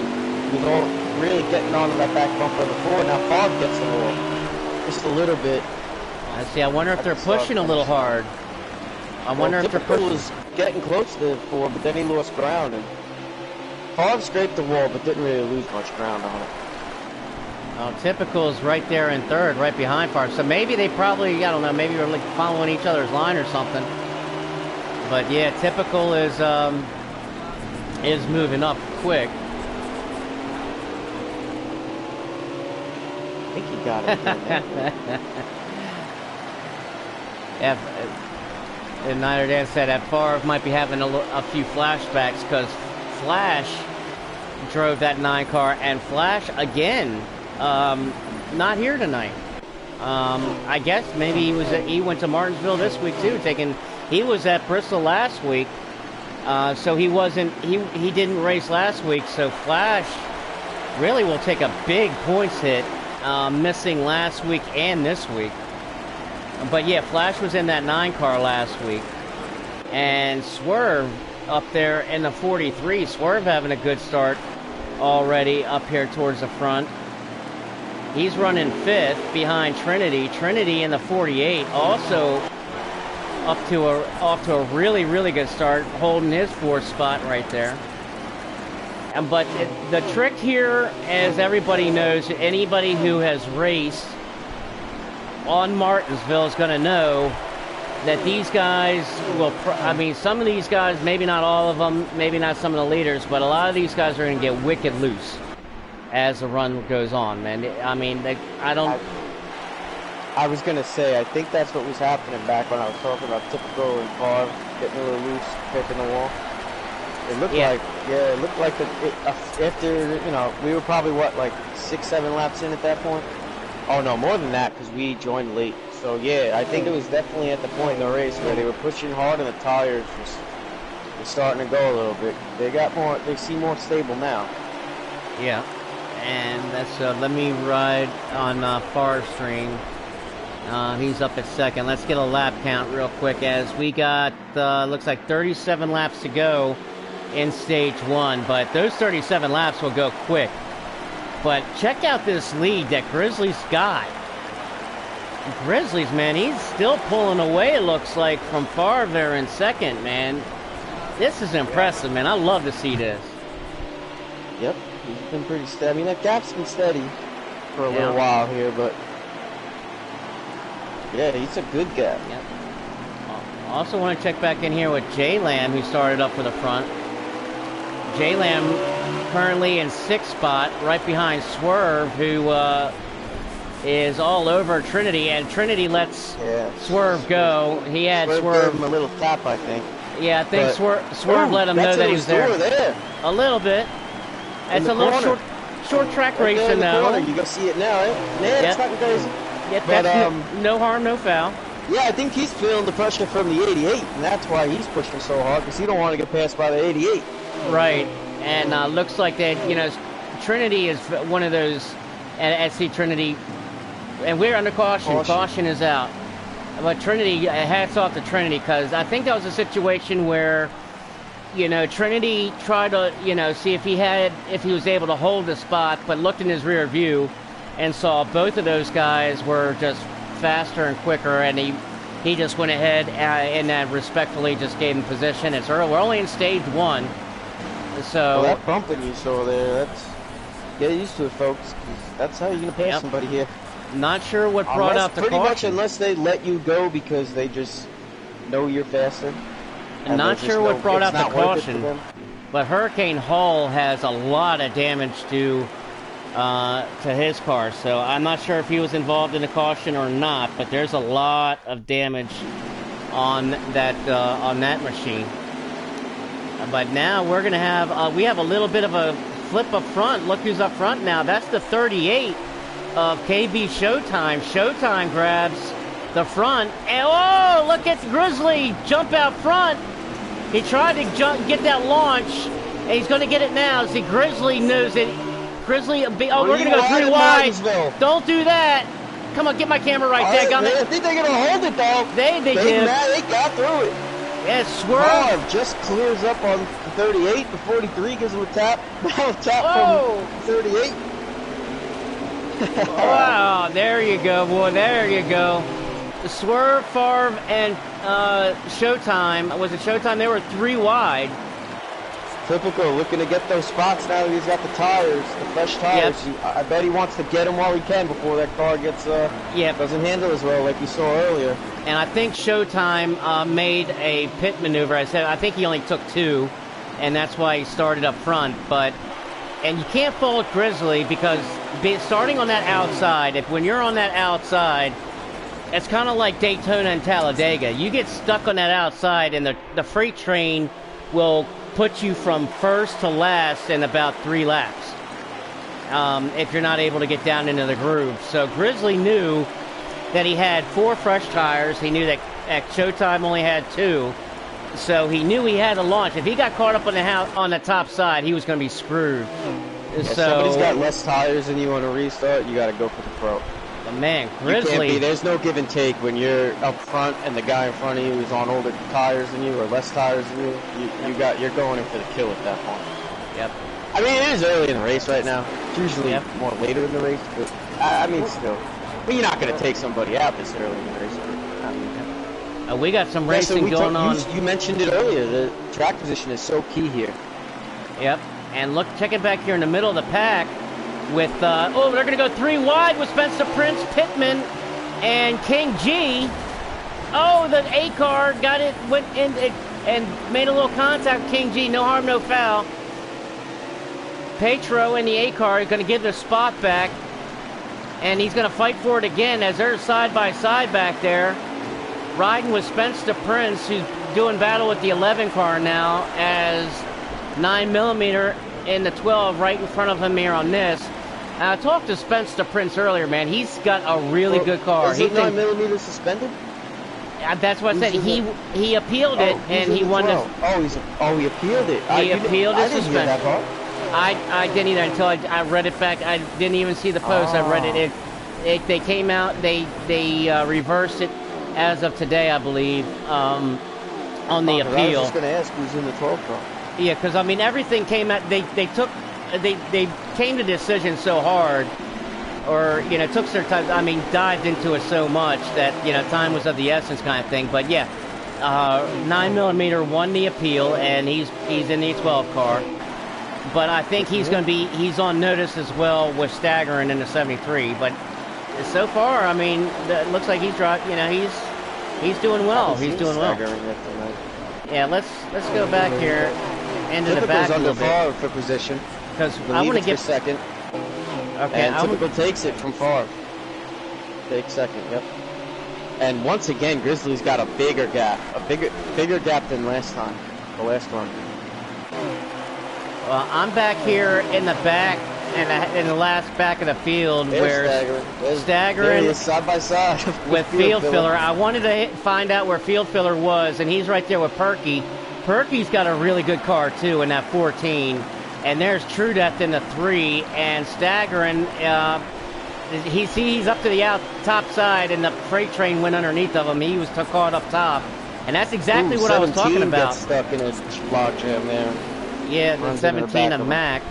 was all really getting onto that back bumper before. Now Favre gets the wall. Just a little bit. I see. I wonder if they're pushing a little hard. I wonder if they're pushing. Was getting close to Ford, but then he lost ground. And Favre scraped the wall, but didn't really lose much ground on it. Typical is right there in third, right behind Favre. So maybe they probably, I don't know, maybe they're like following each other's line or something. But yeah, Typical is moving up quick. I think he got it. And Niner Dan said that Favre might be having a few flashbacks because Flash drove that 9 car, and Flash again not here tonight. I guess maybe he went to Martinsville this week too. He was at Bristol last week, so he didn't race last week. So Flash really will take a big points hit, missing last week and this week. But yeah, Flash was in that 9 car last week, and Swerve up there in the 43. Swerve having a good start already up here towards the front. He's running 5th behind Trinity. Trinity in the 48 also off to a really, really good start, holding his 4th spot right there. But the trick here, as everybody knows, anybody who has raced on Martinsville is going to know that these guys will, some of these guys, maybe not all of them, maybe not some of the leaders, but a lot of these guys are going to get wicked loose as the run goes on, man. I was going to say, I think that's what was happening back when I was talking about Typical and Favre getting a little loose, picking the wall. It looked like after, we were probably, like 6-7 laps in at that point? Oh, no, more than that, because we joined late. So, yeah, I think it was definitely at the point in the race where they were pushing hard and the tires were starting to go a little bit. They seem more stable now. Yeah, and that's, let me ride on Farstring. He's up at second. Let's get a lap count real quick as we got, looks like 37 laps to go in stage 1, but those 37 laps will go quick. But check out this lead that Grizzly's got. Grizzlies, man, he's still pulling away, it looks like, from Favre there in second, man. This is impressive, man. I love to see this. Yep, he's been pretty steady. I mean, that gap's been steady for a little while here, but yeah, he's a good gap. Yep. Also want to check back in here with J-Lam, who started up for the front. J-Lam currently in 6th spot, right behind Swerve, who is all over Trinity, and Trinity lets Swerve go. He had Swerve gave him a little tap, I think. Yeah, I think Swerve let him know that he was there. A little bit. It's a little short track racing now. You can see it now, eh? Yeah, it's fucking crazy. Yeah, that's no harm, no foul. Yeah, I think he's feeling the pressure from the 88, and that's why he's pushing so hard, because he don't want to get passed by the 88. Right, and looks like that, Trinity is one of those at SC Trinity, and we're under caution. Caution is out. But Trinity, hats off to Trinity, because I think that was a situation where, you know, Trinity tried to, you know, see if he was able to hold the spot, but looked in his rear view and saw both of those guys were just faster and quicker, and he just went ahead and respectfully just gave him position. It's early. We're only in stage 1, so. Well, that bumping you saw there, that's, get used to it, folks. 'Cause that's how you're gonna pass somebody here. Not sure what brought out the pretty caution. much unless they let you go because they just know you're faster. Not sure what brought out the caution, but Hurricane Hall has a lot of damage to his car, so I'm not sure if he was involved in the caution or not. But there's a lot of damage on that machine. But now we're gonna have we have a little bit of a flip up front. Look who's up front now. That's the 38 of KB Showtime. Showtime grabs the front, and oh, look at Grizzly jump out front. He tried to get that launch, and he's going to get it now. See, Grizzly knows it. Grizzly, we're going to go 3 wide. Don't do that. Come on, get my camera right there. I think they're going to hold it, though. They did. They got through it. Yeah, swerve. Just clears up on the 38. The 43 gives him a tap. Tap from 38. Wow, there you go, boy. There you go. The Swerve, Favre, and Showtime. Was it Showtime? They were 3 wide. Typical, looking to get those spots now that he's got the tires, the fresh tires. Yep. I bet he wants to get them while he can before that car gets doesn't handle as well like we saw earlier. And I think Showtime made a pit maneuver. I think he only took 2, and that's why he started up front. And you can't fault Grizzly because starting on that outside, when you're on that outside, it's kind of like Daytona and Talladega. You get stuck on that outside, and the freight train will put you from first to last in about 3 laps if you're not able to get down into the groove. So Grizzly knew that he had 4 fresh tires. He knew that Showtime only had 2. So he knew he had to launch. If he got caught up on the top side, he was going to be screwed. If somebody's got less tires than you on a restart, you got to go for the pro. But man, Grizzly. There's no give and take when you're up front and the guy in front of you is on older tires than you or less tires than you. You're going in for the kill at that point. Yep. I mean, it is early in the race right now. It's usually more later in the race, but I mean, still. But you're not going to take somebody out this early in the race. We got some racing going on. You mentioned it earlier. The track position is so key here. Yep. And look, check it back here in the middle of the pack with, they're going to go 3 wide with Spencer Prince, Pittman, and King G. Oh, the A car went in and made a little contact with King G. No harm, no foul. Petro in the A car is going to give the spot back, and he's going to fight for it again as they're side by side back there. Riding with Spencer Prince, who's doing battle with the 11 car now, as 9mm in the 12 right in front of him here on this. I talked to Spencer Prince earlier, man. He's got a really good car. Is it 9mm suspended? That's what I said. He appealed it, and he won this. He appealed it. He appealed his suspension. Hear that part. I didn't either until I read it back. I didn't even see the post. I read it. They came out. They reversed it as of today, I believe, on the appeal. I was just going to ask who's in the 12 car. Yeah, because I mean everything came out. They came to decision so hard, or took their time. I mean, dived into it so much that time was of the essence, kind of thing. But yeah, 9mm won the appeal, and he's in the 12 car. But I think he's on notice as well with staggering in the 73. But so far, I mean, it looks like he's doing well. He's doing well. Yeah, let's go back here into the back a little bit. For position. Because I want to get second. Okay, and Typical takes it from far. Takes second. Yep. And once again, Grizzly's got a bigger gap, bigger gap than last time. The last one. Well, I'm back here in the back, in the last back of the field, where staggering side by side with field filler. I wanted to find out where field filler was, and he's right there with Perky. Perky's got a really good car too in that 14, and there's True Death in the 3, and staggering he's up to the top side, and the freight train went underneath of him. He was caught up top, and that's exactly what I was talking about. Gets stuck in a log jam there. Yeah, the 17 of Mac.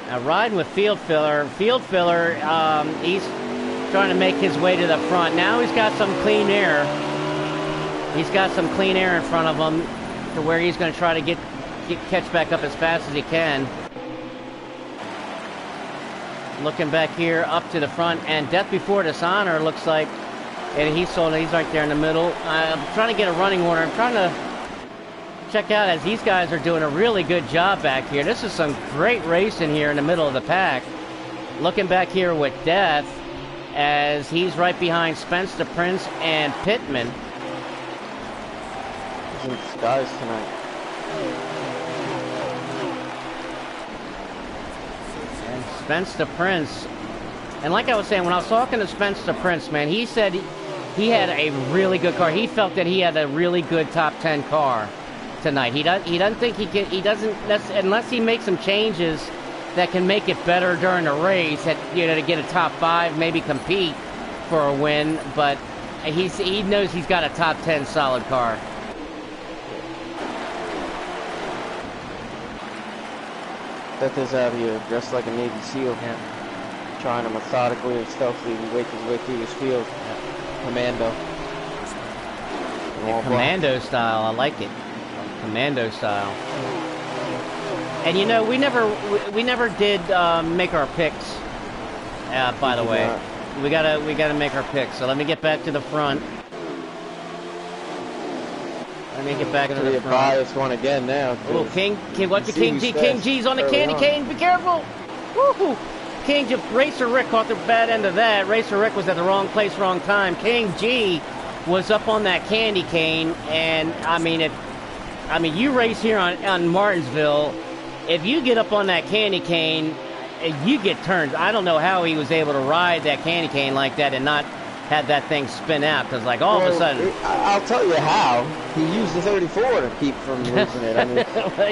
Now riding with Field Filler. Field Filler, he's trying to make his way to the front. Now he's got some clean air. He's got some clean air in front of him to where he's going to try to catch back up as fast as he can. Looking back here up to the front, and Death Before Dishonor looks like, and he's right there in the middle. I'm trying to get a running order. I'm trying to check out as these guys are doing a really good job back here. This is some great racing here in the middle of the pack. Looking back here with Death, as he's right behind Spence the Prince and Pittman. He's in skies tonight. And Spence the Prince. And like I was saying, when I was talking to Spence the Prince, man, he said he had a really good car. He felt that he had a really good top 10 car tonight. He doesn't think he can. He doesn't, unless he makes some changes that can make it better during the race. To get a top 5, maybe compete for a win. But he knows he's got a top 10 solid car. Death is out here dressed like a Navy SEAL. Yeah. Trying to methodically and stealthily wake his way through this field. Yeah. Commando. Yeah, commando style, I like it. Commando style. And we never did make our picks. By the way, we gotta make our picks. So let me get back to the front. Let me get back to the front. Biased one again now. Oh, King, what's your King G? King G's on the candy cane. Be careful. Woohoo! King G, Racer Rick caught the bad end of that. Racer Rick was at the wrong place, wrong time. King G was up on that candy cane, and I mean, you race here on Martinsville. If you get up on that candy cane, you get turned. I don't know how he was able to ride that candy cane like that and not have that thing spin out, because like all of a sudden... I'll tell you how. He used the 34 to keep from losing it. I mean,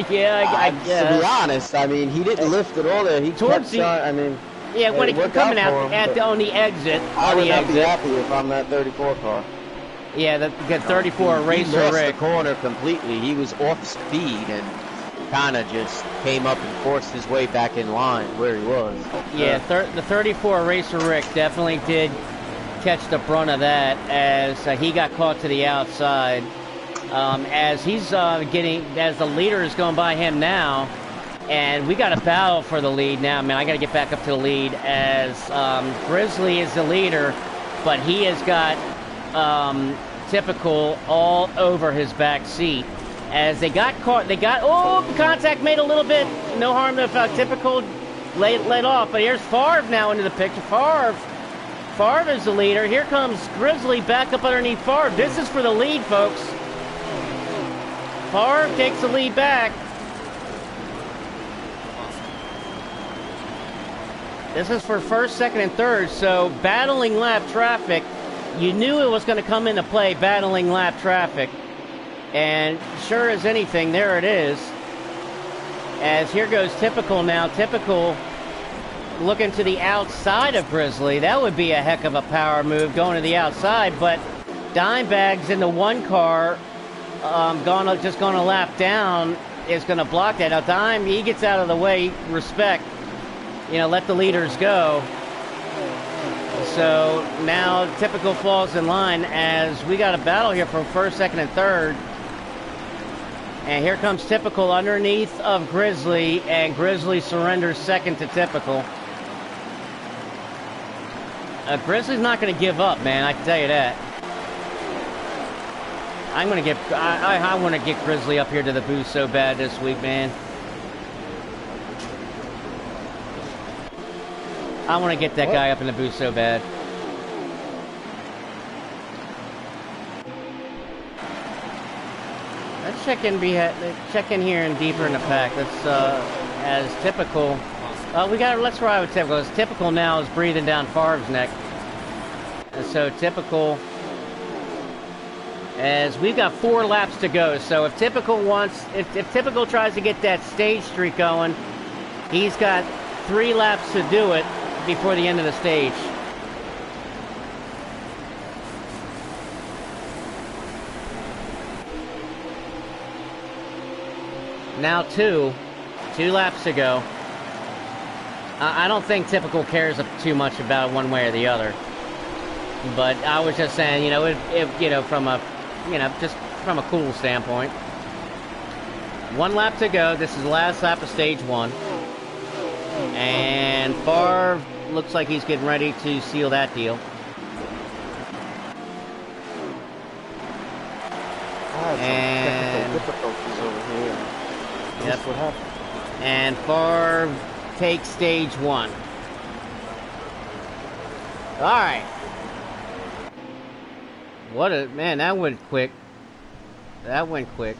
yeah, I guess. To be honest, I mean, he didn't lift it all there. He kept trying, I mean... Yeah, when it coming out on the exit. I would not be happy if I'm that 34 car. Yeah, the 34 Racer He lost Rick. the corner completely. He was off speed and kind of just came up and forced his way back in line where he was. Yeah, the 34 Racer Rick definitely did catch the brunt of that, as he got caught to the outside. As he's as the leader is going by him now, and we got a battle for the lead now. Man, I got to get back up to the lead, as Grizzly is the leader, but he has got Typical all over his back seat. As they got caught, contact made a little bit. No harm to Typical laid off, but here's Favre now into the picture. Favre is the leader. Here comes Grizzly back up underneath Favre. This is for the lead, folks. Favre takes the lead back. This is for first, second, and third, so battling lap traffic. You knew it was going to come into play, battling lap traffic. And sure as anything, there it is. As here goes Typical now. Typical looking to the outside of Grizzly. That would be a heck of a power move, going to the outside, but Dimebag's in the one car, just going to lap down, is going to block that. Now Dime, he gets out of the way, respect. Let the leaders go. So now Typical falls in line, as we got a battle here for first, second, and third. And here comes Typical underneath of Grizzly, and Grizzly surrenders second to Typical. Grizzly's not going to give up, man. I can tell you that. I want to get Grizzly up here to the booth so bad this week, man. I want to get that guy up in the booth so bad. Let's check in here and deeper in the pack. Let's as Typical. Let's ride with Typical. As Typical now is breathing down Favre's neck. And so Typical, as we've got 4 laps to go. So if Typical if Typical tries to get that stage streak going, he's got 3 laps to do it. before the end of the stage. Now two laps to go. I don't think Typical cares too much about one way or the other. But I was just saying, you know, if you know, from a, you know, just from a cool standpoint. 1 lap to go. This is the last lap of stage 1. And FRR looks like he's getting ready to seal that deal. And difficulties over here. Yep. That's what happened. And FRR takes stage 1. All right. What a man! That went quick. That went quick.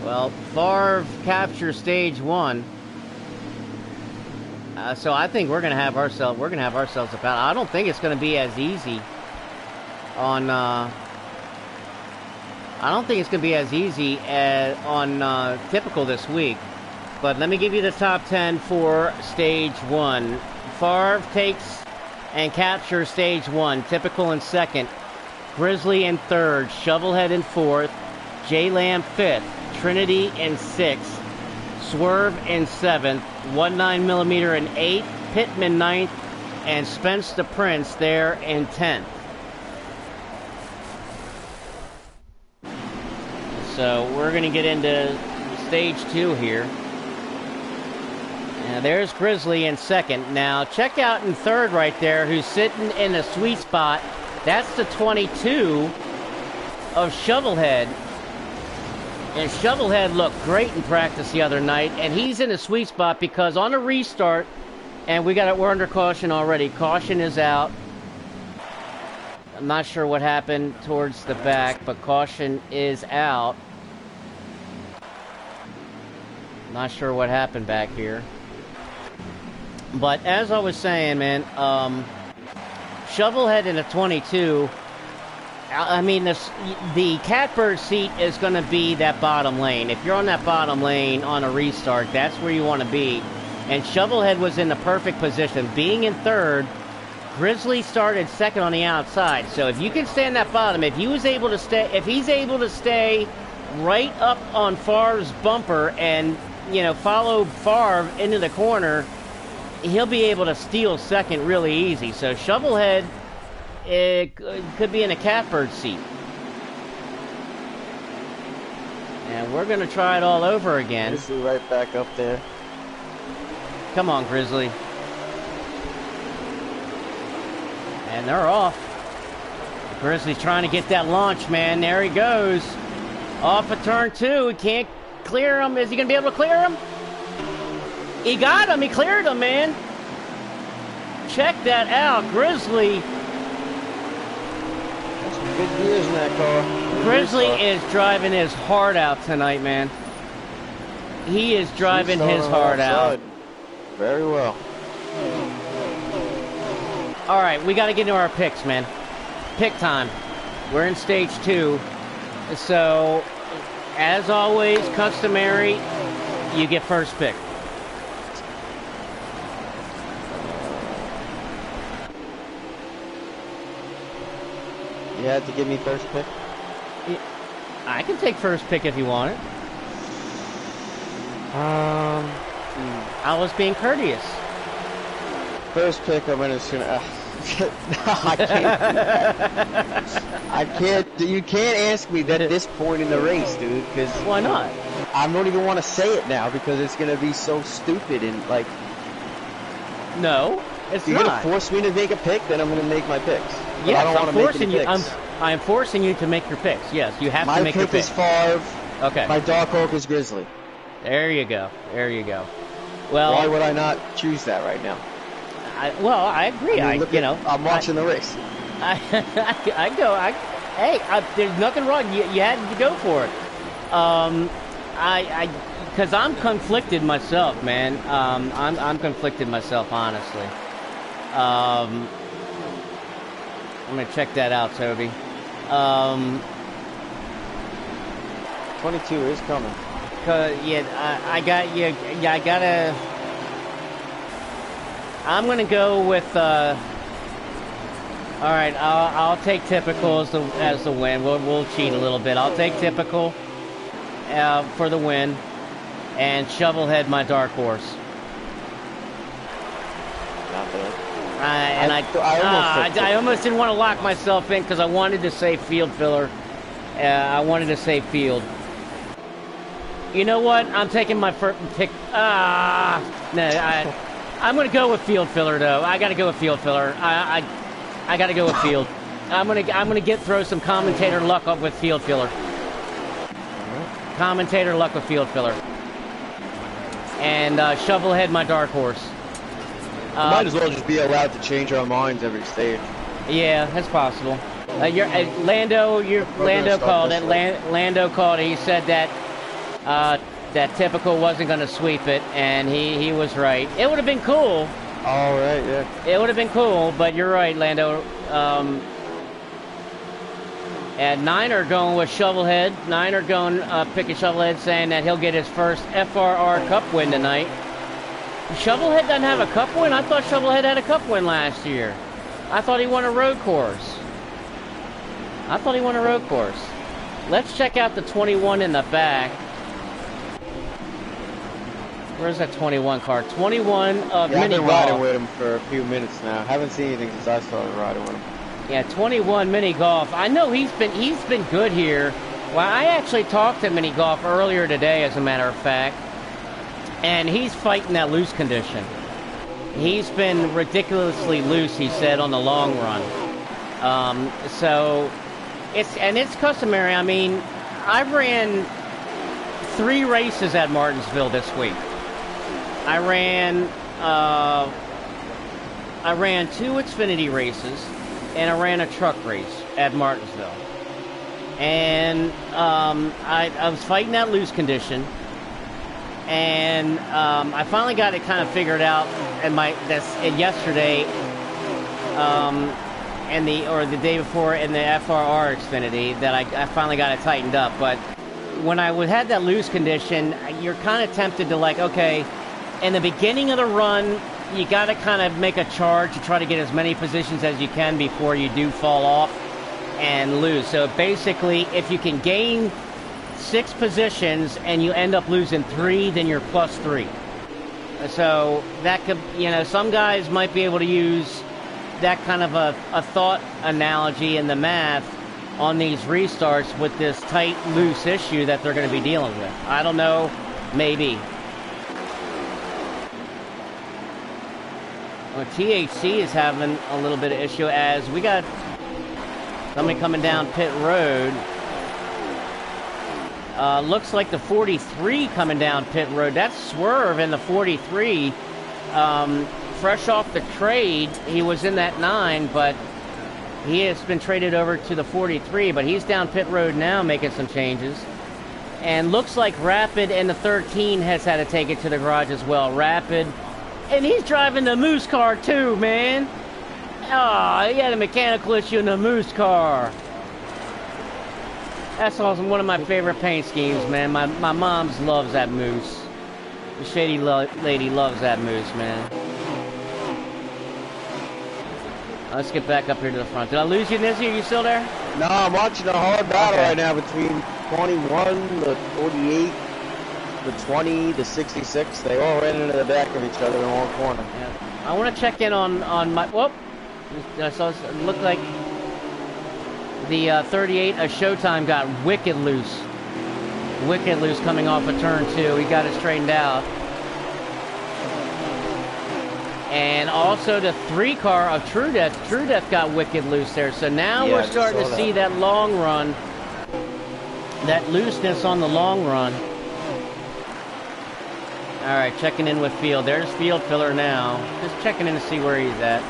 Well, FRR captures stage 1. So I think we're gonna have ourselves a battle. I don't think it's gonna be as easy on. I don't think it's gonna be as easy as on Typical this week. But let me give you the top 10 for stage 1. FRR takes and captures stage 1. Typical in 2nd. Grizzly in 3rd. Shovelhead in 4th. J-Lamb 5th. Trinity in 6th. Swerve in 7th. 19mm in 8th. Pittman 9th. And Spence the Prince there in 10th. So we're going to get into stage 2 here. Now there's Grizzly in 2nd. Now check out in 3rd right there, who's sitting in a sweet spot. That's the 22 of Shovelhead. And Shovelhead looked great in practice the other night, and he's in a sweet spot because on a restart, and we're under caution already. Caution is out. I'm not sure what happened towards the back, but caution is out. Not sure what happened back here. But as I was saying, man, Shovelhead in a 22. I mean, the catbird seat is going to be that bottom lane. If you're on that bottom lane on a restart, that's where you want to be. And Shovelhead was in the perfect position, being in 3rd. Grizzly started 2nd on the outside. So if you can stay in that bottom, if he's able to stay right up on FRR's bumper and, you know, follow FRR into the corner, he'll be able to steal 2nd really easy. So Shovelhead, it could be in a catbird seat. And we're going to try it all over again. Grizzly right back up there. Come on, Grizzly. And they're off. Grizzly's trying to get that launch, man. There he goes. Off of turn 2. He can't clear him. Is he going to be able to clear him? He got him. He cleared him, man. Check that out. Grizzly. That's some good gears in that car. Grizzly is driving his heart out tonight, man. He is driving his heart out. Very well. All right, we got to get into our picks, man. Pick time. We're in stage 2. So, as always, customary, you get first pick. You had to give me first pick? I can take first pick if you want it. I was being courteous. First pick, I'm just gonna. I can't. I can't. You can't ask me that at this point in the race, dude. Because why not? I don't even want to say it now because it's gonna be so stupid and like. No, it's You're not. gonna force me to make a pick, then I'm gonna make my picks. Yes, I'm forcing you. I'm forcing you to make your picks. Yes, you have to make your picks. My pick is FRR. Okay. My dark horse is Grizzly. There you go. There you go. Well, why would I not choose that right now? I agree. I'm watching the race. There's nothing wrong. You had to go for it. Because I'm conflicted myself, man. I'm conflicted myself, honestly. I'm gonna check that out, Toby. 22 is coming. I got you. Yeah, I gotta. I'm gonna go with. All right, I'll take typical as the win. We'll cheat a little bit. I'll take typical for the win, and Shovelhead my dark horse. Not bad. I almost didn't want to lock myself in because I wanted to say field filler. I wanted to say field. You know what? I'm taking my first pick. No, I'm going to go with field filler though. I got to go with field filler. I got to go with field. I'm gonna throw some commentator luck up with field filler. Commentator luck with field filler. And Shovelhead my dark horse. Might as well just be allowed to change our minds every stage. Yeah, that's possible. Lando called it. Lando called it. He said that that typical wasn't going to sweep it, and he was right. It would have been cool. All right, yeah. It would have been cool, but you're right, Lando. And Niner going with Shovelhead. Niner going picking Shovelhead, saying that he'll get his first FRR Cup win tonight. Shovelhead doesn't have a cup win? I thought Shovelhead had a cup win last year. I thought he won a road course. Let's check out the 21 in the back. Where's that 21 car? 21 of I've mini been riding golf. with him for a few minutes now. Haven't seen anything since I started riding with him. Yeah, 21 mini golf. I know he's been good here. Well, I actually talked to mini golf earlier today, as a matter of fact. And he's fighting that loose condition. He's been ridiculously loose, he said, on the long run. So it's customary. I mean, I ran 3 races at Martinsville this week. I ran 2 Xfinity races, and I ran a truck race at Martinsville. And I was fighting that loose condition. And I finally got it kind of figured out yesterday, the day before in the FRR Xfinity, that I finally got it tightened up. But when I had that loose condition, you're kind of tempted to, like, okay, in the beginning of the run, you got to kind of make a charge to try to get as many positions as you can before you do fall off and lose. So basically, if you can gain 6 positions and you end up losing 3, then you're plus 3. So that could, some guys might be able to use that kind of a thought analogy in the math on these restarts with this tight, loose issue that they're going to be dealing with. I don't know, maybe. Well, THC is having a little bit of issue as we got somebody coming down pit road. Looks like the 43 coming down pit road. That's Swerve in the 43. Fresh off the trade, he was in that 9, but he has been traded over to the 43. But he's down pit road now making some changes. And looks like Rapid in the 13 has had to take it to the garage as well. Rapid. And he's driving the Moose car too, man. Oh, he had a mechanical issue in the Moose car. That's awesome. One of my favorite paint schemes, man. My mom's loves that Moose. The shady lady loves that Moose, man. Let's get back up here to the front. Did I lose you, Nizzy? Are you still there? No, I'm watching a hard battle right now between 21, the 48, the 20, the 66. They all ran into the back of each other in one corner. Yeah. I want to check in on my... Whoop! I saw it looked like the 38 of Showtime got wicked loose. Wicked loose coming off of turn 2. He got it straightened out. And also the 3 car of True Death. True Death got wicked loose there. So now we're starting to see that long run. That looseness on the long run. Alright, checking in with Field. There's Field Filler now. Just checking in to see where he's at.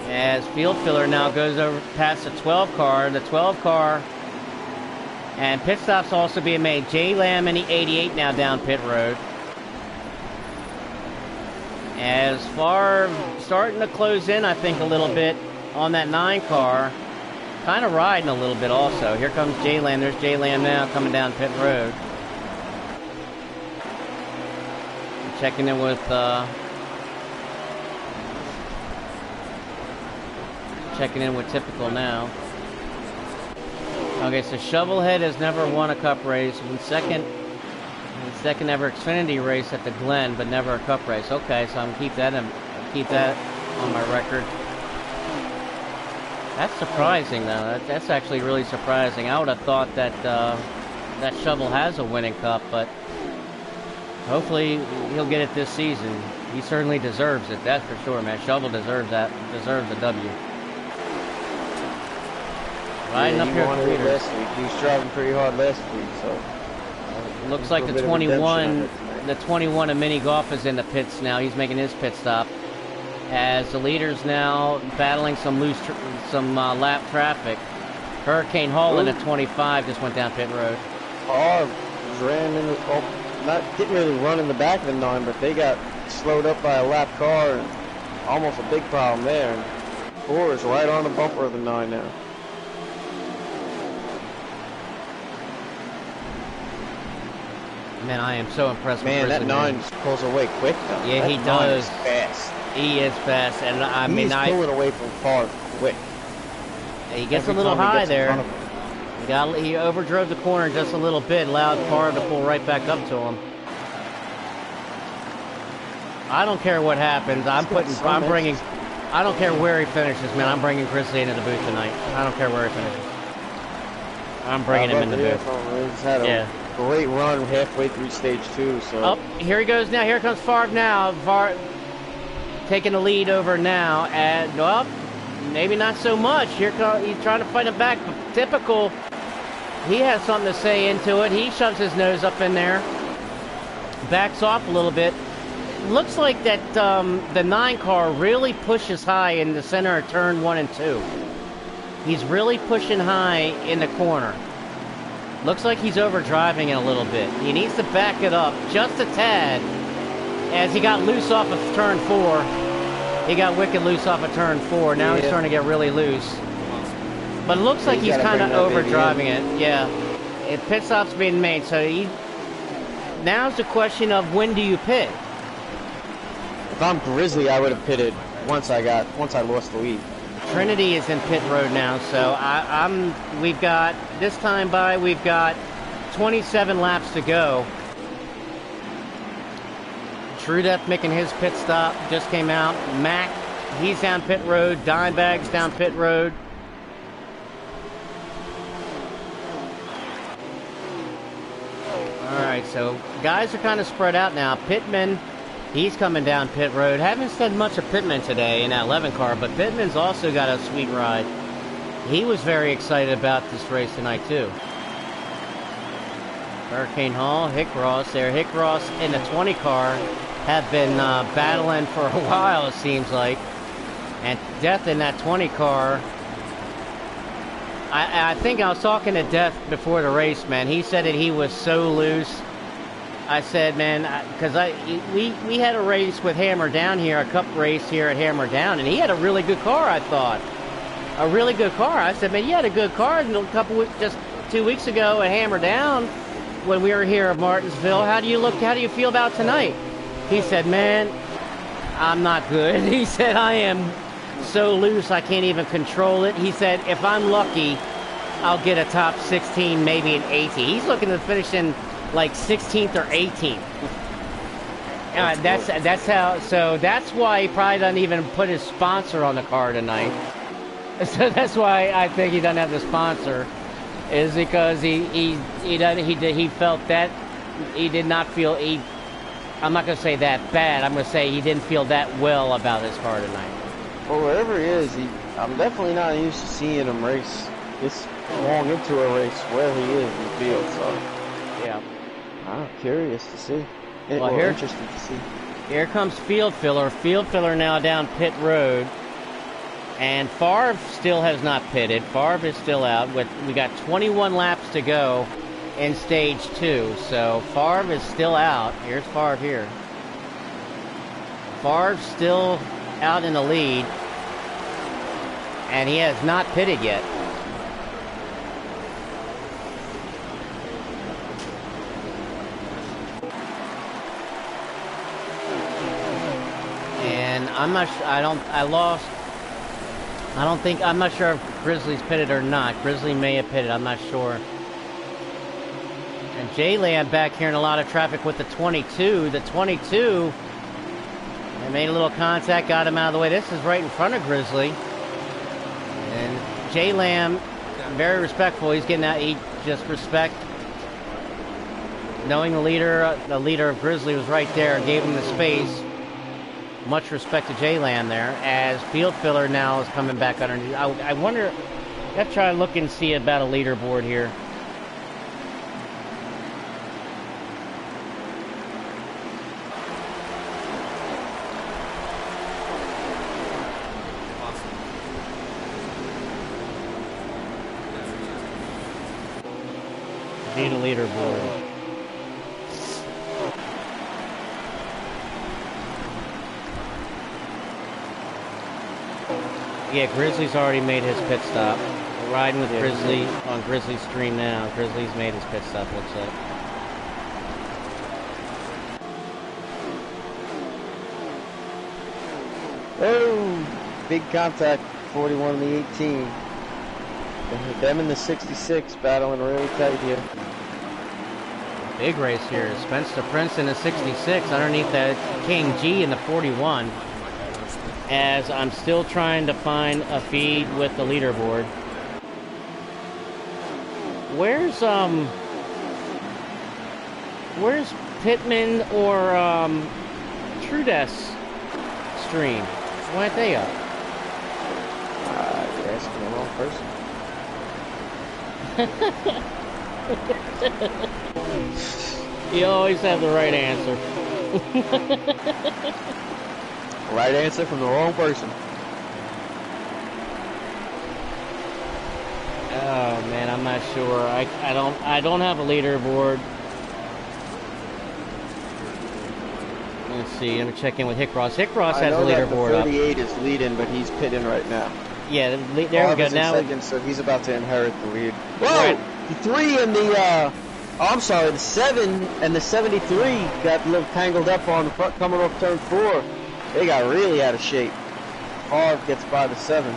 As Field Filler now goes over past the 12 car. The 12 car. And pit stops also being made. J Lamb and the 88 now down pit road. As far starting to close in, I think, a little bit on that 9 car. kind of riding a little bit also. Here comes J-Lam. There's J-Lam now coming down pit road. Checking in with Typical now. Okay, so Shovelhead has never won a Cup race. Second ever Xfinity race at the Glen, but never a Cup race. Okay, so I'm gonna keep that on my record. That's surprising, though. That's actually really surprising. I would have thought that that Shovel has a winning Cup, but hopefully he'll get it this season. He certainly deserves it. That's for sure, man. Shovel deserves that. Deserves a W. Riding up here at the leader. Last week. He was driving pretty hard last week, so. Looks like the 21 of mini golf is in the pits now. He's making his pit stop. As the leader's now battling some lap traffic. Hurricane Hall in a 25 just went down pit road. Didn't really run in the back of the 9, but they got slowed up by a lap car and almost a big problem there. And 4 is right on the bumper of the 9 now. Man, I am so impressed with that 9 pulls away quick though. Yeah, that he 9 does. Is fast. He is fast, and He's pulling away from far quick. He gets a little high there. He overdrove the corner just a little bit, allowed Parr to pull right back up to him. I don't care what happens. I don't care where he finishes, man. I'm bringing Chrisley into the booth tonight. I don't care where he finishes. I'm bringing him in the booth. He's had a great run halfway through stage 2. So. Oh, here he goes now. Here comes Favre now. Favre taking the lead over now. And, well, maybe not so much. He's trying to fight him back. But Typical, he has something to say into it. He shoves his nose up in there. Backs off a little bit. Looks like that the 9 car really pushes high in the center of turn 1 and 2. He's really pushing high in the corner. Looks like he's overdriving it a little bit. He needs to back it up just a tad. As he got loose off of turn 4. He got wicked loose off of turn 4. Now he's starting to get really loose. But it looks like he's kind of overdriving it. Yeah. Pit stop's being made. So now's the question of when do you pit? If I'm Grizzly, I would have pitted once I lost the lead. Trinity is in pit road now, so we've got 27 laps to go. True Death making his pit stop, just came out. Mac, he's down pit road. Dimebag's down pit road. Alright, so guys are kind of spread out now. Pittman, he's coming down pit road. Haven't said much of Pittman today in that 11 car, but Pittman's also got a sweet ride. He was very excited about this race tonight, too. Hurricane Hall, Hickross there. Hickross in the 20 car have been battling for a while, it seems like. And Death in that 20 car. I think I was talking to Death before the race, man. He said that he was so loose. I said, man, because we had a race with Hammer Down here, a cup race here at Hammer Down, and he had a really good car, I thought. A really good car. I said, man, you had a good car just 2 weeks ago at Hammer Down when we were here at Martinsville. How do you feel about tonight? He said, man, I'm not good. He said, I am so loose I can't even control it. He said, if I'm lucky, I'll get a top 16, maybe an 18. He's looking to finish in like 16th or 18th. That's why he probably doesn't even put his sponsor on the car tonight. So that's why I think he doesn't have the sponsor, is because he felt that he did not feel I'm not going to say that bad. I'm going to say he didn't feel that well about his car tonight. Well, wherever he is, I'm definitely not used to seeing him race this long into a race where he is in the field. So yeah, I'm curious to see. Interesting to see. Here comes Field Filler. Field Filler now down pit road. And Favre still has not pitted. Favre is still out. We got 21 laps to go in stage 2. So Favre is still out. Here's Favre here. Favre's still out in the lead. And he has not pitted yet. and I'm not. I lost. I'm not sure if Grizzly's pitted or not. Grizzly may have pitted. I'm not sure. And J-Land back here in a lot of traffic with the 22. The 22. They made a little contact, got him out of the way. This is right in front of Grizzly. And J-Lamb, very respectful. He's getting that. He just respect. Knowing the leader of Grizzly was right there, gave him the space. Much respect to J-Lamb there. As field filler now is coming back underneath. I wonder. Let's try to look and see about a leaderboard here. Need a leaderboard. Yeah, Grizzly's already made his pit stop. We're riding with Grizzly on Grizzly's stream now. Grizzly's made his pit stop, looks like. Oh, big contact, 41 in the 18. Them in the 66 battling really tight here. Big race here. Spencer Prince in the 66 underneath that King G in the 41. As I'm still trying to find a feed with the leaderboard. Where's Pittman or Trudess stream? Why aren't they up? You're asking the wrong person. You always have the right answer. Right answer from the wrong person. Oh man, I'm not sure. I don't have a leaderboard. Let's see. Let me check in with Hickross. Hickross has a leaderboard up. up. 38 is leading, but he's pitting right now. Yeah, there we go. Now second, so he's about to inherit the lead. Whoa! Right. The 3 and the I'm sorry, the 7 and the 73 got a little tangled up on the front coming off turn 4. They got really out of shape. Favre gets by the 7.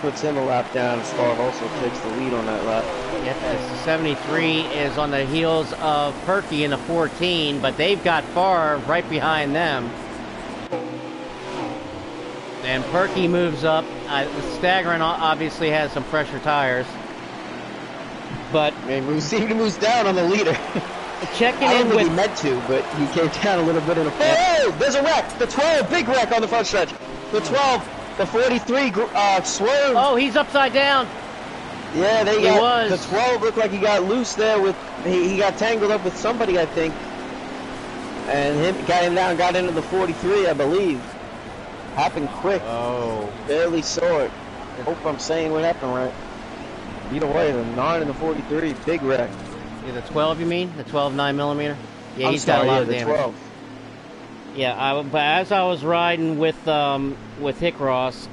Puts him a lap down, and Favre also takes the lead on that lap. Yep, the 73 is on the heels of Perky in the 14, but they've got Favre right behind them. And Perky moves up. Staggering obviously has some pressure tires. But he seemed to move down on the leader. Checking I in don't think with he meant to, but he came down a little bit in the front. Oh, there's a wreck. The 12, big wreck on the front stretch. The 12, the 43 swerve. Oh, he's upside down. Yeah, He was. The 12 looked like he got loose there with he got tangled up with somebody, I think, and got him down, got into the 43, I believe. Happened quick. Oh, barely saw it. Hope I'm saying what happened right. Either way, the 9 and the 43, big wreck. Yeah, the 12, you mean? The 12 9mm? Yeah, He's got a lot of damage. 12. Yeah, but as I was riding with Hickross,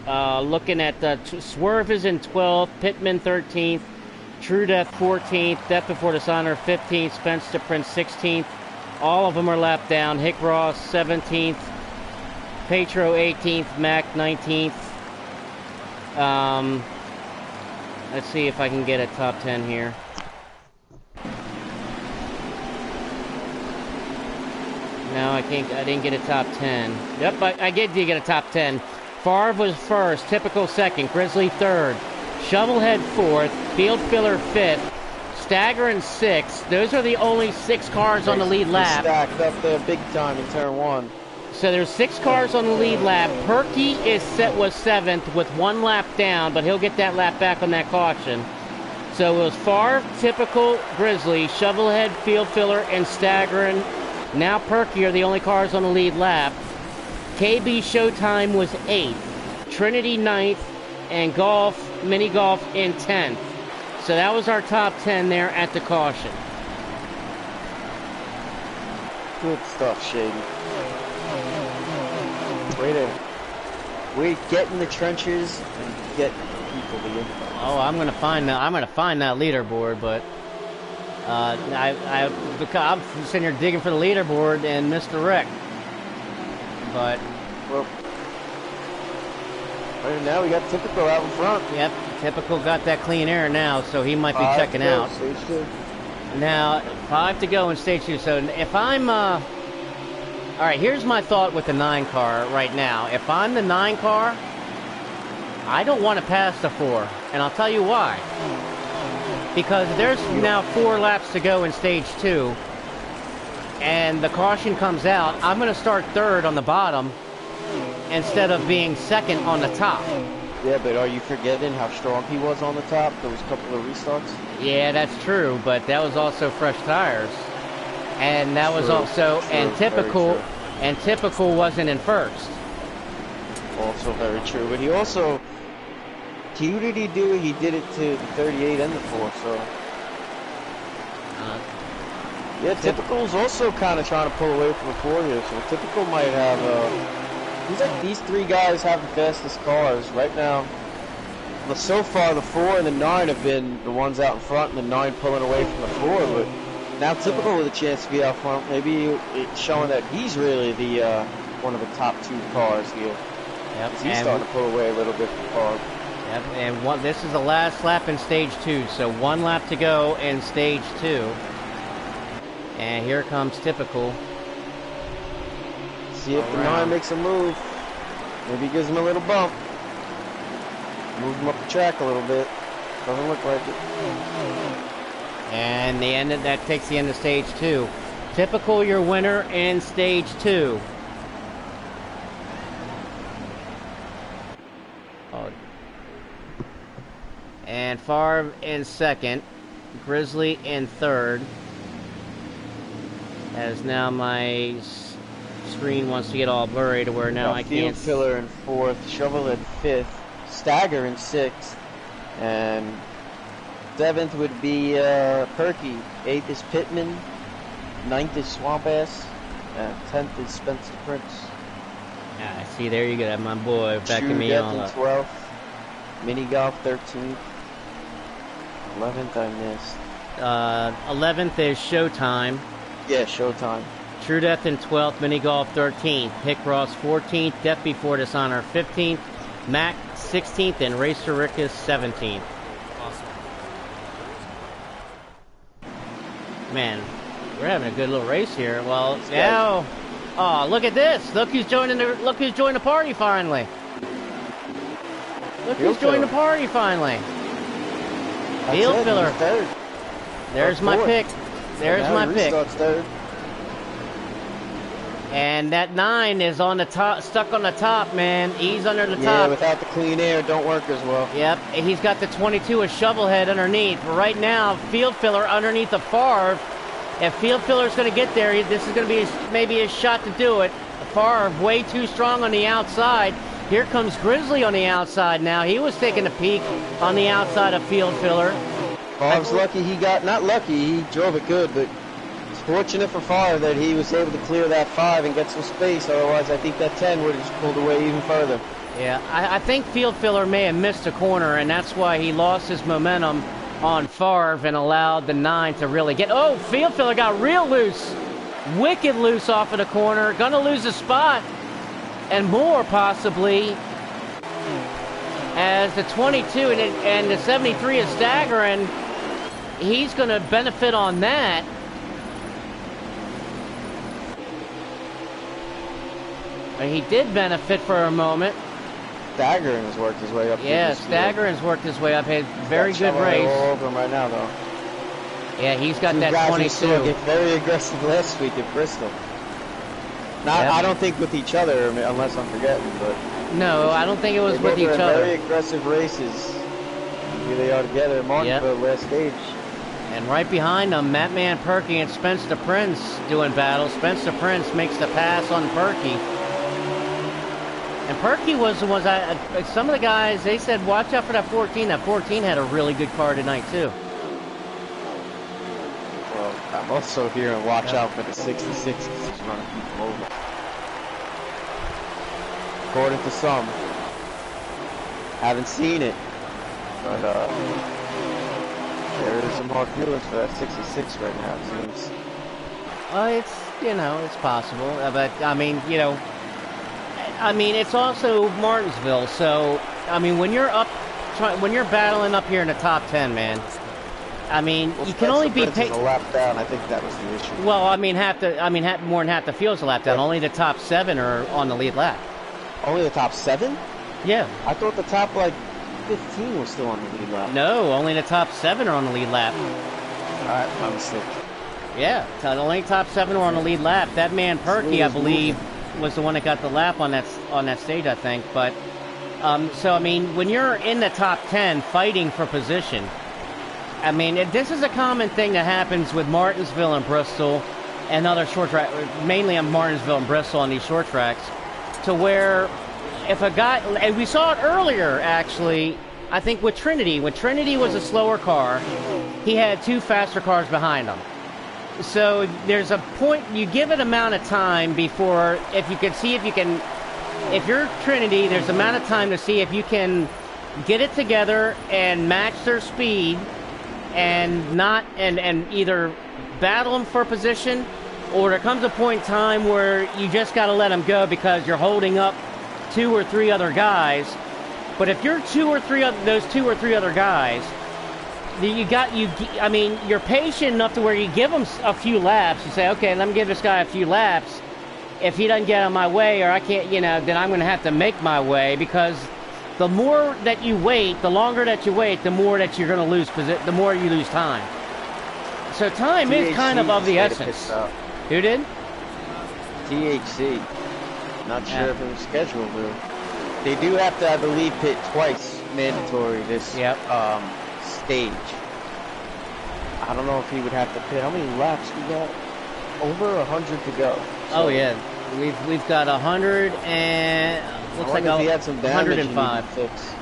looking at the Swerve is in 12th, Pittman 13th, True Death 14th, Death Before Dishonor 15th, Spencer Prince 16th. All of them are lapped down. Hickross 17th, Petro 18th, Mac 19th. Let's see if I can get a top 10 here. No, I can't. I didn't get a top 10. Yep, I did get a top 10. Favre was first, Typical second, Grizzly third, Shovelhead fourth, Field Filler fifth, Staggering sixth. Those are the only 6 cars on the lead lap. Stacked up there big time in turn 1. So there's 6 cars on the lead lap. Perky was 7th with 1 lap down, but he'll get that lap back on that caution. So it was Favre, Typical, Grizzly, Shovelhead, Field Filler, and Staggering. Now Perky are the only cars on the lead lap. KB Showtime was 8th, Trinity 9th, and Mini Golf in 10th. So that was our top 10 there at the caution. Good stuff, Shady. We get in the trenches and get people to you. Oh, I'm gonna find that leaderboard, but I'm sitting here digging for the leaderboard and missed the wreck. But Well, right now we got Typical out in front. Yep, Typical got that clean air now, so he might be 5 checking to go, out. Stage 2. Now, 5 to go in stage 2. So if I'm, all right, here's my thought with the 9 car right now. If I'm the 9 car, I don't want to pass the 4, and I'll tell you why. Because there's now 4 laps to go in stage 2, and the caution comes out. I'm going to start 3rd on the bottom instead of being 2nd on the top. Yeah, but are you forgetting how strong he was on the top? Those couple of restarts? Yeah, that's true, but that was also fresh tires. And that was True, also, true, and Typical wasn't in 1st. Also very true. But he also, who did he do? He did it to the 38 and the 4, so. Yeah, Typical's also kind of trying to pull away from the 4 here, so Typical might have, seems like these 3 guys have the fastest cars right now. Well, so far, the 4 and the 9 have been the ones out in front, and the 9 pulling away from the 4. But now Typical with a chance to be out front. Maybe it's showing that he's really the one of the top 2 cars here. Yep, He's starting to pull away a little bit from Favre. Yep, and this is the last lap in stage 2, so 1 lap to go in stage 2. And here comes Typical. See if the 9 makes a move. Maybe gives him a little bump. Move him up the track a little bit. Doesn't look like it. And that takes the end of stage 2. Typical your winner in stage 2. Oh. And Favre in 2nd. Grizzly in 3rd. As now my screen wants to get all blurry to where now I can't. Filler in 4th, Shovel in 5th, Stagger in 6th, and 7th would be Perky. 8th is Pittman, 9th is Swamp Ass, and 10th is Spencer Prince. Ah, see, there you go, my boy backing me all up. 12th, Mini Golf 13th, 11th I missed. 11th is Showtime. Yeah, Showtime. True Death in 12th, Mini Golf 13th, Pick Ross 14th, Death Before Dishonor 15th, Mac 16th, and Racer Rickus 17th. Awesome. Man, we're having a good little race here. Well, now, oh, look at this! Look who's joining the party finally. Look who's joined the party finally. Field filler. There's my pick. There's my pick. And that 9 is on the top, stuck on the top, man. He's under the top. Yeah, without the clean air, it don't work as well. Yep, he's got the 22 with Shovelhead underneath. But right now, Field Filler underneath the Favre. If Field Filler's going to get there, this is going to be maybe his shot to do it. Favre way too strong on the outside. Here comes Grizzly on the outside now. He was taking a peek on the outside of Field Filler. Favre's lucky he got, not lucky, he drove it good, but it's fortunate for Favre that he was able to clear that 5 and get some space. Otherwise, I think that 10 would have just pulled away even further. Yeah, I think Field Filler may have missed a corner, and that's why he lost his momentum on Favre and allowed the 9 to really get... Oh, Field Filler got real loose. Wicked loose off of the corner. Gonna lose a spot. And more, possibly. As the 22 and the 73 is staggering. He's gonna benefit on that. And he did benefit for a moment. Staggering has worked his way up. Yeah, Staggering's worked his way up. Had very good race. All over him right now, though. Yeah, he's got that 22. Get very aggressive last week at Bristol. Not, I don't think with each other, unless I'm forgetting, but no, I don't think it was with each other. Very aggressive races. Here they are together in Martinsville, last stage. And right behind them, Mattman Perky and Spencer Prince doing battle. Spencer Prince makes the pass on Perky. And Perky was some of the guys, they said, watch out for that 14. That 14 had a really good car tonight, too. Well, I'm also here and watch out for the 66 because he's running people over. According to some. Haven't seen it. But, there is some hard feelings for that 66 right now, it seems. It's, it's possible. But, I mean, I mean, it's also Martinsville, so I mean, when you're battling up here in the top 10, man. I mean, Well, you can only be Prince is a lap down. I think that was the issue. Well, I mean, more than half the field's a lap down. Only the top 7 are on the lead lap. Only the top 7? Yeah. I thought the top 15 was still on the lead lap. No, only the top 7 are on the lead lap. All right, my mistake. Yeah, only top 7 were on the lead lap. That man Perky, I believe, was the one that got the lap on that stage, I think. But so I mean, when you're in the top 10 fighting for position, I mean, this is a common thing that happens with Martinsville and Bristol and other short track, mainly on Martinsville and Bristol on these short tracks, to where if a guy, and we saw it earlier actually, I think with Trinity, when Trinity was a slower car, he had 2 faster cars behind him. So there's a point, you give it amount of time before, if you're Trinity, there's amount of time to see if you can get it together and match their speed and either battle them for position, or there comes a point in time where you just got to let them go because you're holding up 2 or 3 other guys. But if you're those 2 or 3 other guys, you're patient enough to where you give them a few laps. You say, okay, let me give this guy a few laps. If he doesn't get out of my way, or I can't, then I'm going to have to make my way, because the more that you wait, the longer that you wait, the more that you're going to lose the more you lose time. So time is kind of the essence. Who did? THC. Not sure if it was scheduled, though. They do have to, I believe, pit twice mandatory this stage. I don't know if he would have to pit. How many laps we got? Over 100 to go. So. Oh yeah, we've got 100 and looks like if he had some damage 105. Fix.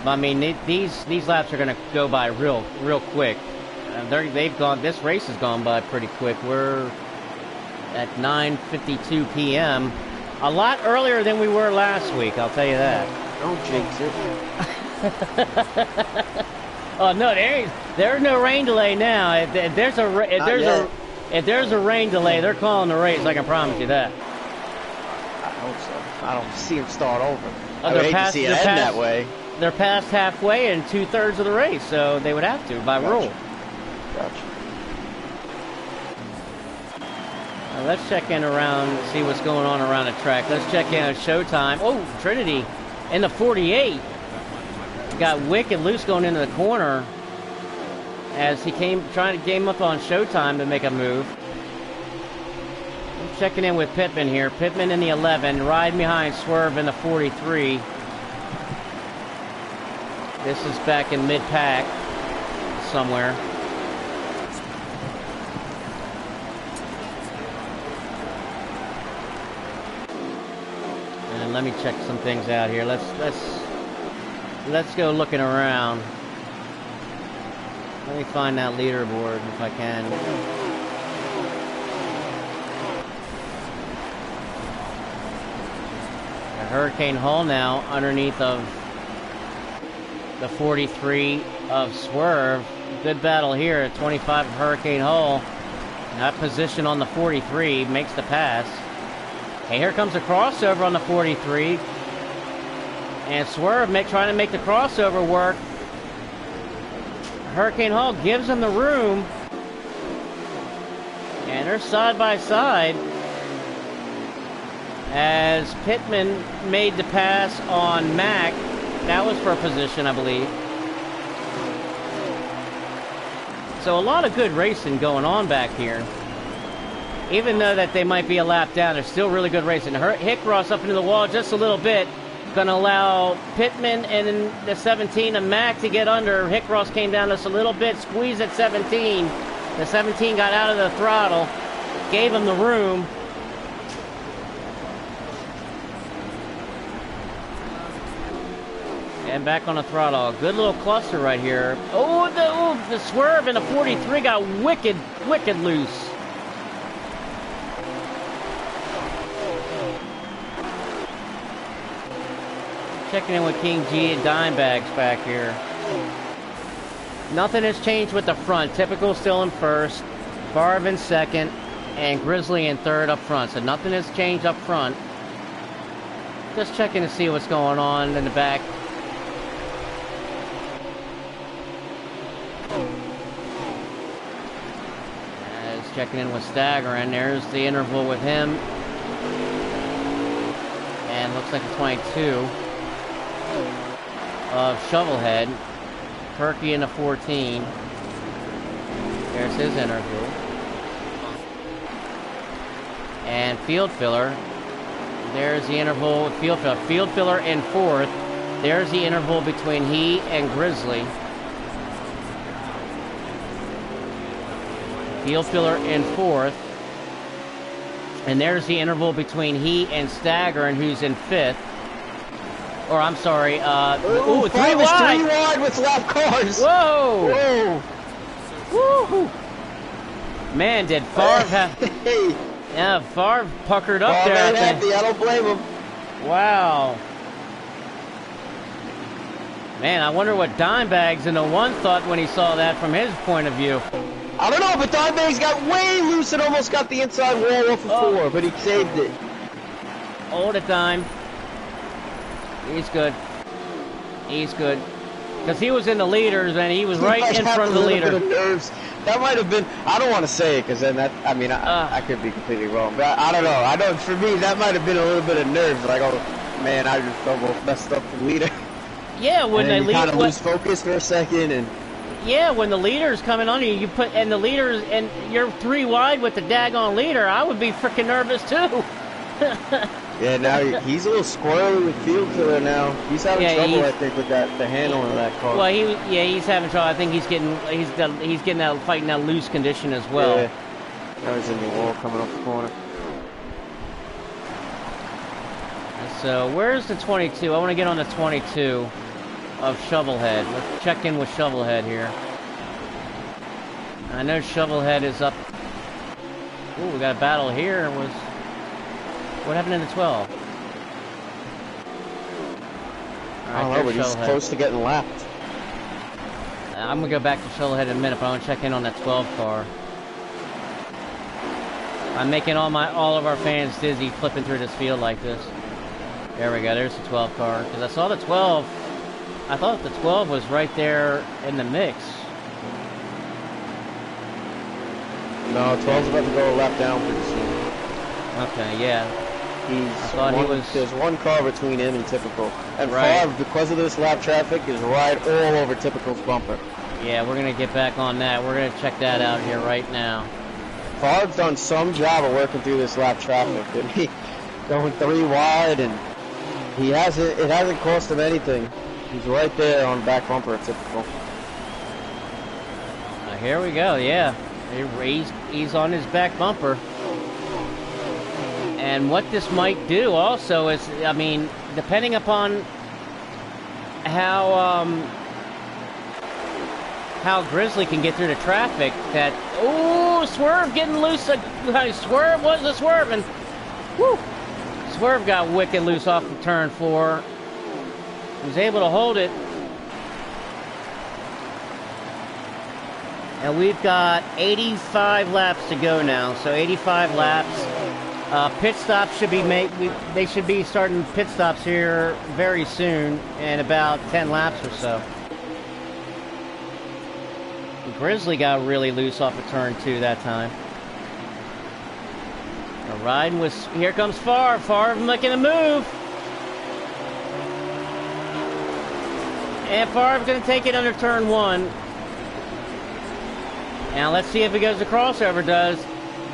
I mean, these laps are going to go by real quick. They've gone. This race has gone by pretty quick. We're at 9:52 p.m. A lot earlier than we were last week. I'll tell you that. Don't jinx it. Oh no, there's no rain delay now. If there's a rain delay, they're calling the race. I can promise you that. I hope so. I don't see him start over. I would hate to see it end that way. They're past halfway and 2/3 of the race, so they would have to by rule. Gotcha. Let's check in around, see what's going on around the track. Let's check in at Showtime. Oh, Trinity in the 48. Got wicked loose going into the corner as he trying to game up on Showtime to make a move. I'm checking in with Pittman here. Pittman in the 11, riding behind Swerve in the 43. This is back in mid-pack somewhere. And let me check some things out here. Let's go looking around. Let me find that leaderboard if I can. A Hurricane Hull now underneath of the 43 of Swerve. Good battle here at 25 of Hurricane Hull. That position on the 43 makes the pass. And here comes a crossover on the 43. And Swerve trying to make the crossover work. Hurricane Hull gives him the room. And they're side by side. As Pittman made the pass on Mack. That was for a position, I believe. So a lot of good racing going on back here. Even though that they might be a lap down, there's still really good racing. Hickross up into the wall just a little bit. Going to allow Pittman and the 17 of Mack to get under. Hickross came down just a little bit, squeezed at 17. The 17 got out of the throttle, gave him the room. And back on the throttle. Good little cluster right here. Oh, the Swerve in the 43 got wicked loose. Checking in with King G and Dimebags back here. Nothing has changed with the front. Typical still in first, Barb in second, and Grizzly in third up front. So nothing has changed up front. Just checking to see what's going on in the back. Just checking in with Staggering. There's the interval with him. And looks like a 22 of Shovelhead. Perky in a 14. There's his interval. And Field Filler. There's the interval with Field Filler. Field Filler in 4th. There's the interval between he and Grizzly. Field Filler in 4th. And there's the interval between he and Staggering, who's in 5th. Or, I'm sorry, ooh, 3 wide! 3 wide with lap cars! Whoa! Whoa! Woo! Man, did Favre have... Hey. Yeah, Favre puckered up there. I don't blame him. Wow. Man, I wonder what Dimebag's in the 1 thought when he saw that from his point of view. I don't know, but Dimebag's got way loose and almost got the inside wall off of 4, but he saved it. Hold it, Dime. He's good. He's good. Because he was in the leaders, and he was right in front of the leader. Nerves. That might have been, I don't want to say it, because then that, I mean, I could be completely wrong, but I don't know. I know, for me, that might have been a little bit of nerves. Like, oh, man, I just almost messed up the leader. Yeah, when they kind of lose focus for a second, and... Yeah, when the leader's coming on you, and the leader's, and you're 3 wide with the daggone leader, I would be freaking nervous, too. Yeah, now he's a little squirrely with Field Filler now. He's having trouble, I think, with the handling of that car. Well, he's having trouble. I think he's getting that fighting that loose condition as well. Yeah. Now he's in the wall coming up the corner. So where's the 22? I want to get on the 22 of Shovelhead. Let's check in with Shovelhead here. I know Shovelhead is up. Ooh, we got a battle here. What happened in the 12? I don't know, but he's close to getting lapped. I'm going to go back to Shovelhead in a minute, but I want to check in on that 12 car. I'm making all of our fans dizzy flipping through this field like this. There we go, there's the 12 car. Because I saw the 12, I thought the 12 was right there in the mix. No, 12's about to go a lap down pretty soon. Okay, yeah. There's 1 car between him and Typical. And right. Favre, because of this lap traffic, is right all over Typical's bumper. Yeah, we're going to get back on that. We're going to check that out here right now. Favre's done some job of working through this lap traffic. He going 3 wide, and it hasn't cost him anything. He's right there on the back bumper at Typical. Here we go, yeah. He's on his back bumper. And what this might do also is, I mean, depending upon how Grizzly can get through the traffic, that, ooh, Swerve getting loose. Swerve was a swerving. Woo! Swerve got wicked loose off of turn 4. He was able to hold it. And we've got 85 laps to go now. So 85 laps. Pit stops should be made. They should be starting pit stops here very soon, in about 10 laps or so. Grizzly got really loose off of turn 2 that time. Riding with, here comes Favre. Favre making a move. And Favre's going to take it under turn 1. Now let's see if he goes to crossover.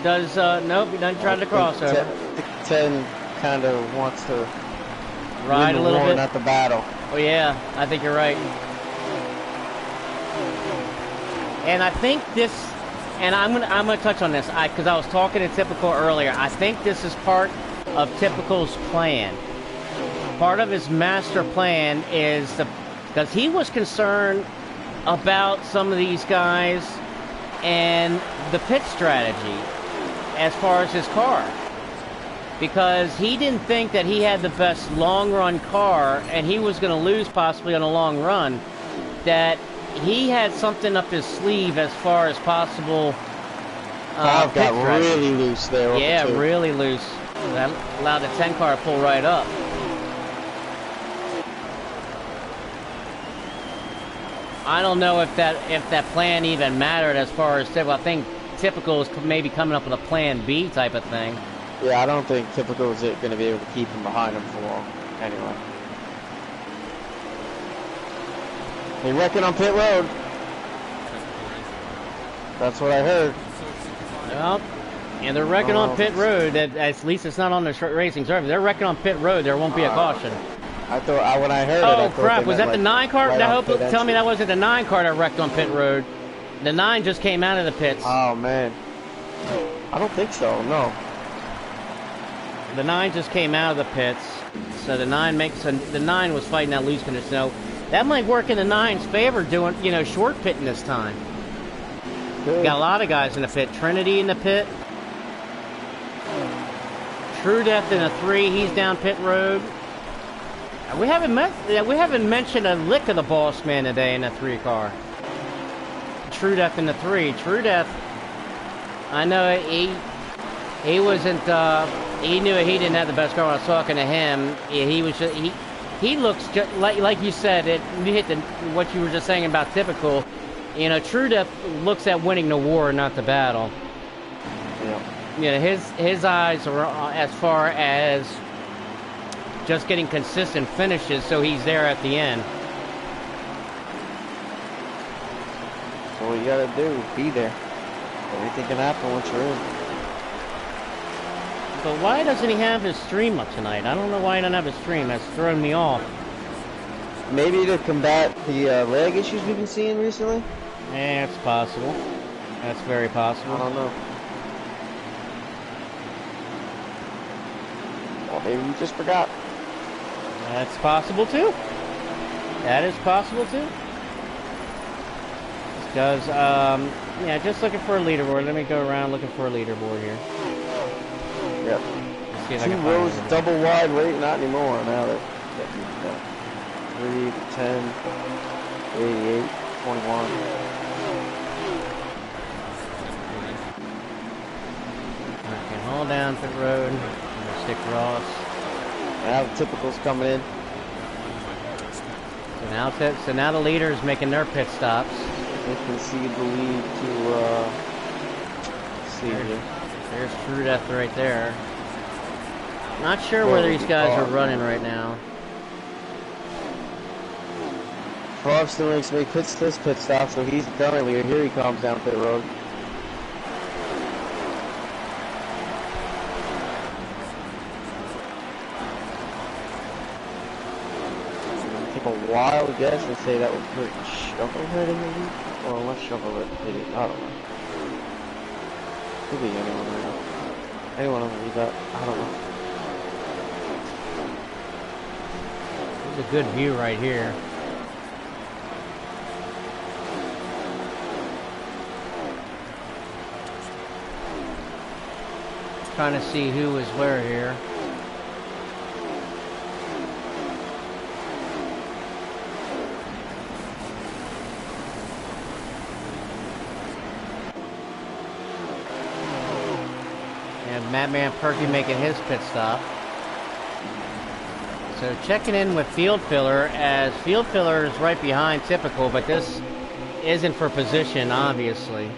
Nope, he doesn't try to crossover. 10 kind of wants to ride a little bit. Not the battle. Oh yeah, I think you're right. And I think this, and I'm gonna touch on this, because I was talking to Typical earlier. I think this is part of Typical's plan. Part of his master plan is because he was concerned about some of these guys and the pit strategy as far as his car, because he didn't think that he had the best long run car and he was going to lose possibly on a long run, that he had something up his sleeve as far as possible got really loose there. Yeah, really loose. That allowed the 10 car to pull right up. I don't know if that plan even mattered as far as typical. I think typical is maybe coming up with a plan B type of thing. Yeah, I don't think typical is going to be able to keep him behind him for long. Anyway. They wrecking on pit road. That's what I heard. Well, and they're wrecking on pit road. At least it's not on the racing service. They're wrecking on pit road. There won't be a caution. I thought when I heard it. Oh crap! Was that the 9 car? Right Tell me that wasn't the 9 car that wrecked on pit road. The 9 just came out of the pits. Oh man. I don't think so. No. The 9 just came out of the pits, so the 9 was fighting that loose condition. So that might work in the 9's favor, doing short pitting this time. Good. Got a lot of guys in the pit. Trinity in the pit. True Death in a 3. He's down pit road. We haven't mentioned a lick of the boss man today in the 3 car. True Death in the 3. True Death. I know he wasn't. He knew he didn't have the best car. When I was talking to him, he was just, he looks just like you said. You hit what you were just saying about typical. True Death looks at winning the war, not the battle. Yeah. His eyes are as far as just getting consistent finishes, so he's there at the end. So what you gotta do, be there. Everything can happen once you're in. But why doesn't he have his stream up tonight? I don't know why he doesn't have his stream. That's throwing me off. Maybe to combat the lag issues we've been seeing recently? Yeah, it's possible. That's very possible. I don't know. Or maybe you just forgot. That's possible too. That is possible too. Because, yeah, just looking for a leaderboard. Let me go around looking for a leaderboard here. Yep. Let's see if I 2 can rows find it. double wide rate, not anymore. Now that 3, 10, 88, 21. Okay, hold down pit road. Stick Ross. Now the typical's coming in. So now the leader is making their pit stops. They can see the lead to see here. There's True Death right there. Not sure where these guys are running right now. Frog still makes me pit stop, so he's currently leader. Here he comes down pit road. Take a wild guess and say that would put Shovelhead in the lead, or unless Shovelhead hit it. I don't know. Could be anyone right now. Anyone on the lead that? I don't know. There's a good view right here. Trying to see who is where here. And Madman Perky making his pit stop. So checking in with Field Filler, as Field Filler is right behind Typical, but this isn't for position, obviously.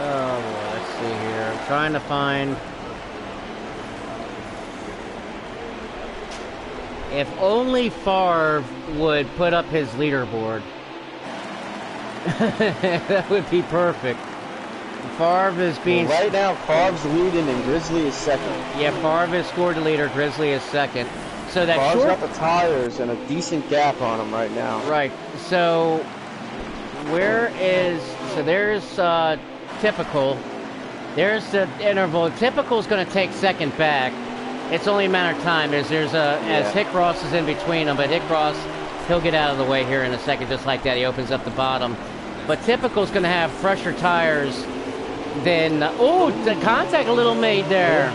Oh boy, let's see here. I'm trying to find... If only Favre would put up his leaderboard. That would be perfect. Favre is being... Well, right now, Favre's leading and Grizzly is second. Yeah, Favre has scored the leader, Grizzly is second. So that Favre's short... got the tires and a decent gap on him right now. Right, so... Where is... So there's Typical. There's the interval. Typical's going to take second back. It's only a matter of time. As Hick Ross is in between them, but Hick Ross, he'll get out of the way here in a second, just like that. He opens up the bottom. But Typical's going to have fresher tires than... oh, the contact a little made there.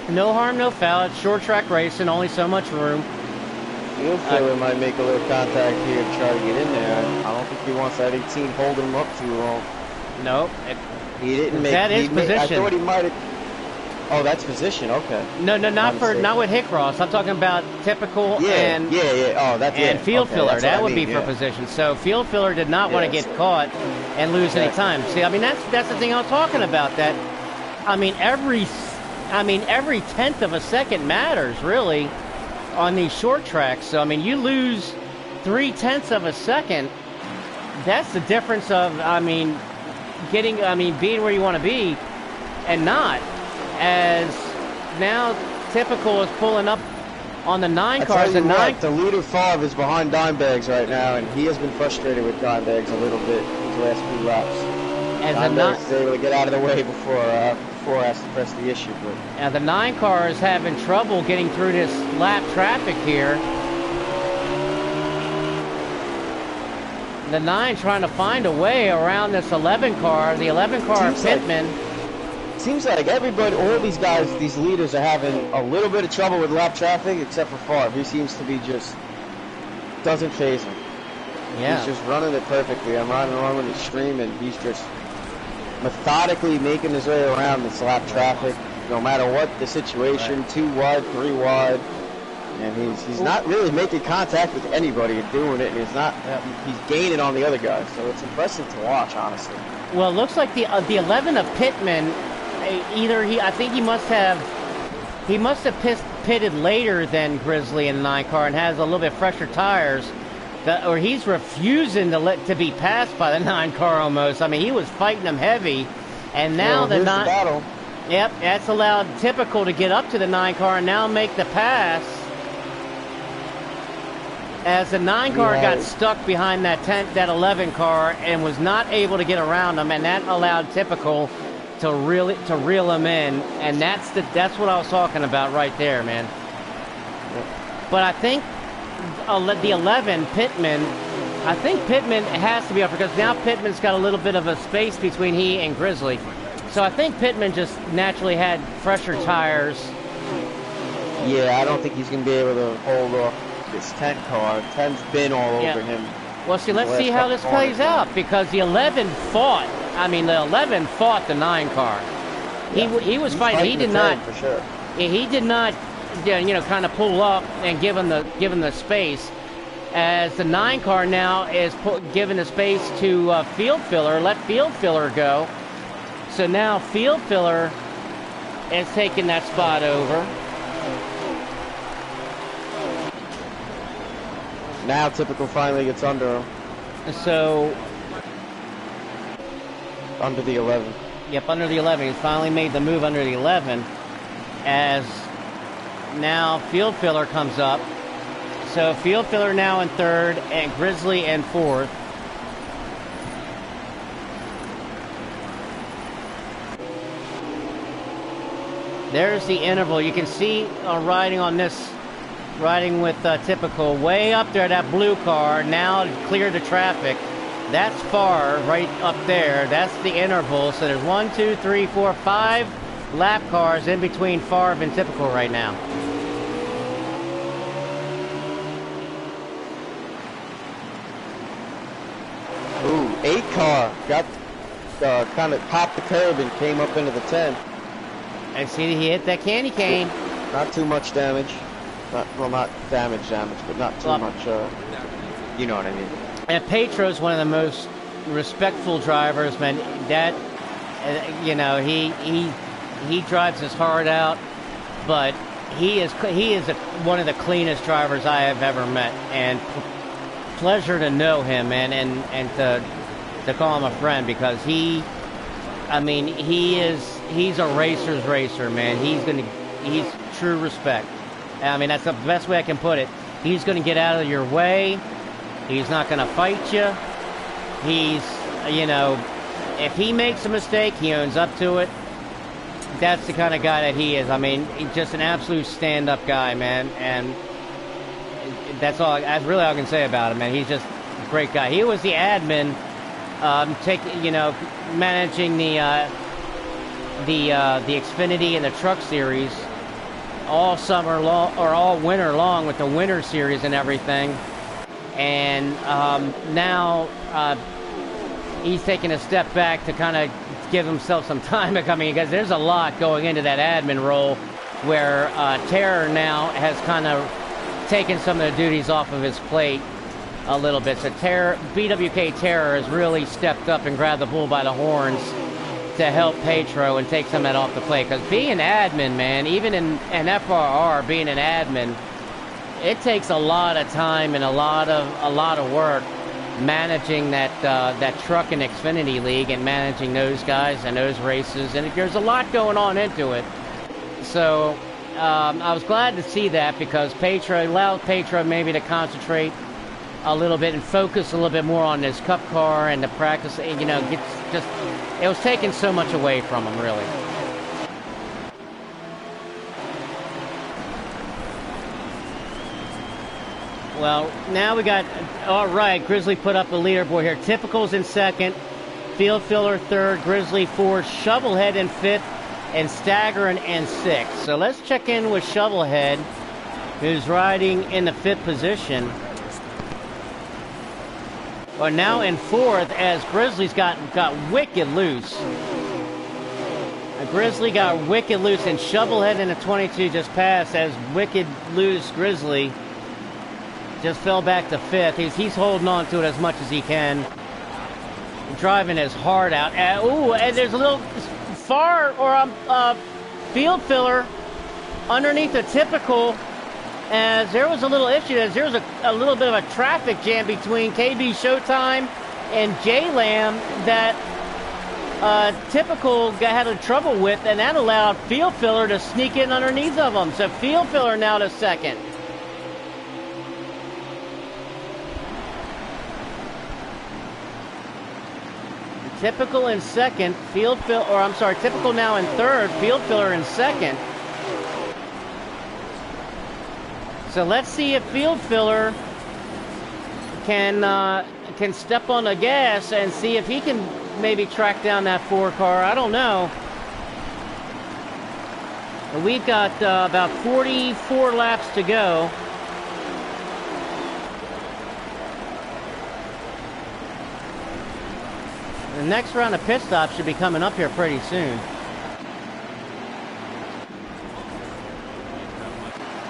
No harm, no foul. It's short track racing, only so much room. Field Filler might make a little contact here to try to get in there. I don't think he wants that 18 holding him up too long. Nope. He didn't make... That is position. I thought he might have... Oh, that's position. Okay. No, My not mistake. with Hickross. I'm talking about typical Yeah, and yeah. Oh, that's and it. field Okay, filler. that's what That I would be mean, for yeah. position. So field filler did not want to Yes. get caught and lose any Exactly. time. See, I mean that's the thing I'm talking about. That every tenth of a second matters really on these short tracks. So I mean you lose 0.3 of a second. That's the difference of being where you want to be and not. As now typical is pulling up on the 9 cars. The And the leader Favre is behind Dimebags right now, and he has been frustrated with Dimebags a little bit these last few laps. as a Dimebags is able to get out of the way before I has to press the issue. But the 9 car is having trouble getting through this lap traffic here. The 9 trying to find a way around this 11 car. The 11 car Pittman. Seems like everybody, all these guys, these leaders are having a little bit of trouble with lap traffic, except for Favre. He seems to be doesn't phase him. Yeah. He's just running it perfectly. I'm riding along with the stream, and he's just methodically making his way around this lap traffic, no matter what the situation, 2 wide, 3 wide. And he's not really making contact with anybody and doing it, and he's gaining on the other guys. So it's impressive to watch, honestly. Well, it looks like the 11 of Pittman, I think he must have pitted later than Grizzly in the 9 car and has a little bit fresher tires, or he's refusing to be passed by the 9 car almost. I mean, he was fighting them heavy, and now the 9. Battle. Yep, that's allowed Typical to get up to the 9 car and now make the pass. As the 9 car got stuck behind that 11 car and was not able to get around them, and that allowed Typical to reel him in, and that's what I was talking about right there, man. But I think the 11 Pittman, I think Pittman has to be up because now Pittman's got a little bit of a space between he and Grizzly, so I think Pittman just naturally had fresher tires. Yeah, I don't think he's gonna be able to hold off this 10 car. 10's been all over him. Well, see, let's see how this plays out, because the 11 fought. I mean, the 11 fought the 9 car. Yeah. He was fighting. He did not. For sure. He did not, kind of pull up and give him the space. As the 9 car now is giving the space to field filler. Let field filler go. So now field filler is taking that spot over. Now Typical finally gets under him. So, under the 11. Yep, under the 11. He's finally made the move under the 11. As now field filler comes up. So field filler now in 3rd and Grizzly in 4th. There's the interval. You can see riding with Typical way up there, that blue car now cleared the traffic. That's far right up there. That's the interval. So there's 1, 2, 3, 4, 5 lap cars in between Favre and Typical right now. Ooh, 8 car got kind of popped the curb and came up into the 10. I see he hit that candy cane. Not too much damage. Not damage, but not too much. You know what I mean. And Petro's one of the most respectful drivers, man. That, he drives his heart out, but he is one of the cleanest drivers I have ever met, and pleasure to know him, man, and to call him a friend, because he's a racer's racer, man. He's true respect. I mean, that's the best way I can put it. He's going to get out of your way. He's not going to fight you. He's, if he makes a mistake, he owns up to it. That's the kind of guy that he is. I mean, he's just an absolute stand-up guy, man. And that's really all I can say about him, man. He's just a great guy. He was the admin, managing the Xfinity and the Truck Series all summer long, or all winter long, with the Winter Series and everything. And now he's taking a step back to kind of give himself some time to come in, because there's a lot going into that admin role where Terror now has kind of taken some of the duties off of his plate a little bit. So BWK Terror has really stepped up and grabbed the bull by the horns to help Petro and take some of that off the plate. Because being an admin, man, even in an FRR, being an admin, it takes a lot of time and a lot of work managing that truck in Xfinity League and managing those guys and those races. And there's a lot going on into it. So I was glad to see that, because allowed Petro maybe to concentrate a little bit and focus a little bit more on his cup car and the practice. You know, it was taking so much away from him, really. Well, now we got, all right, Grizzly put up a leaderboard here. Typical's in second, Field Filler third, Grizzly fourth, Shovelhead in fifth, and Staggering in sixth. So let's check in with Shovelhead, who's riding in the fifth position. Well, now in fourth, as Grizzly's got wicked loose. Grizzly got wicked loose, and Shovelhead in the 22 just passed as wicked loose Grizzly just fell back to fifth. He's holding on to it as much as he can, driving his heart out. And there's a little Field Filler underneath the Typical, as there was a little issue. As there was a little bit of a traffic jam between KB Showtime and J-Lam that Typical had a trouble with, and that allowed Field Filler to sneak in underneath of them. So Field Filler now to second. Typical in second, Typical now in third, Field Filler in second. So let's see if Field Filler can step on the gas and see if he can maybe track down that 4 car. I don't know. We've got about 44 laps to go. The next round of pit stops should be coming up here pretty soon.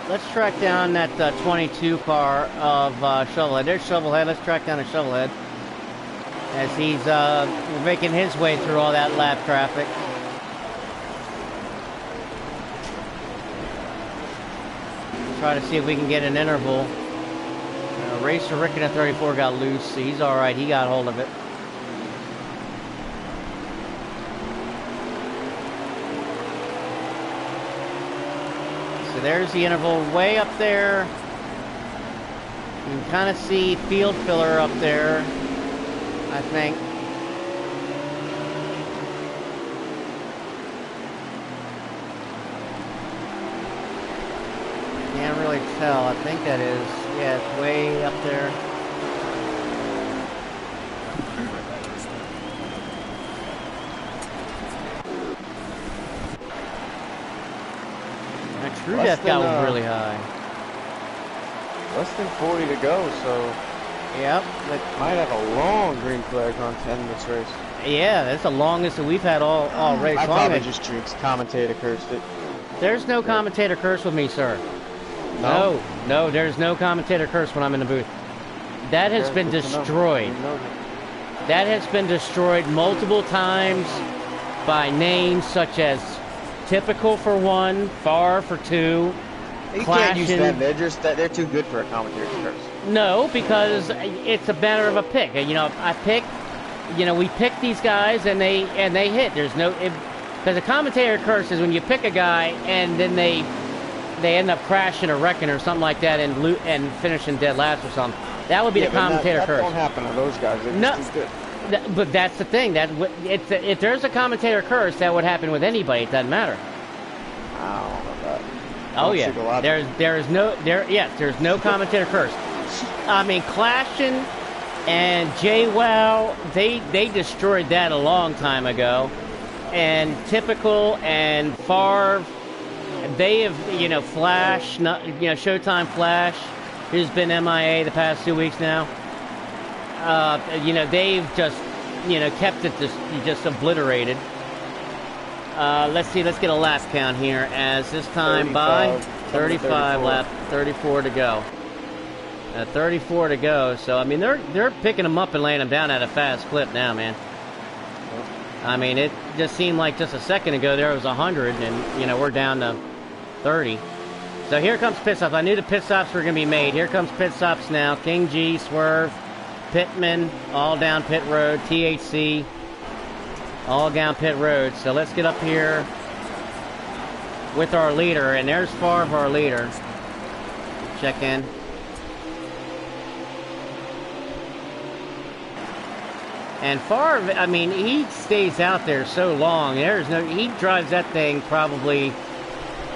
Let's track down that 22 car of Shovelhead. There's Shovelhead. Let's track down the Shovelhead as he's making his way through all that lap traffic. Try to see if we can get an interval. Racer Rick in the 34 got loose. He's all right. He got hold of it. So there's the interval way up there. You can kind of see Field Filler up there, I think. Can't really tell. I think that is, yeah, it's way up there. True Death got really high. Less than 40 to go, so yep. That might have a long green flag on 10 in this race. Yeah, that's the longest that we've had all race I long. probably just jinxed commentator cursed it. There's no commentator curse with me, sir. No, there's no commentator curse when I'm in the booth. That has been destroyed. That has been destroyed multiple times by names such as Typical for one, Far for two. You can't use them. They're too good for a commentator's curse. No, because it's a matter of a pick. You know, we pick these guys and they hit. There's no, because a commentator curse is when you pick a guy and then they end up crashing or wrecking or something like that and finishing dead last or something. That would be the commentator curse. That won't happen to those guys. They're just too good. But that's the thing. If there's a commentator curse, that would happen with anybody. It doesn't matter. I don't know about that. Oh yeah, there's no commentator curse. I mean, Clashin and JWoww, they destroyed that a long time ago. And Typical and Favre, they have, Flash, Showtime Flash, who's been MIA the past 2 weeks now. They've just kept it just obliterated. Let's see. Let's get a lap count here. As this time by 35 lap, 34 to go. 34 to go. So I mean, they're picking them up and laying them down at a fast clip now, man. I mean, it just seemed like just a second ago there was 100, and we're down to 30. So here comes pit stops. I knew the pit stops were going to be made. Here comes pit stops now. King G, Swerve, Pittman, all down pit road. THC, all down pit road. So let's get up here with our leader, and there's Favre, our leader. Check in. And Favre, I mean, he stays out there so long. He drives that thing probably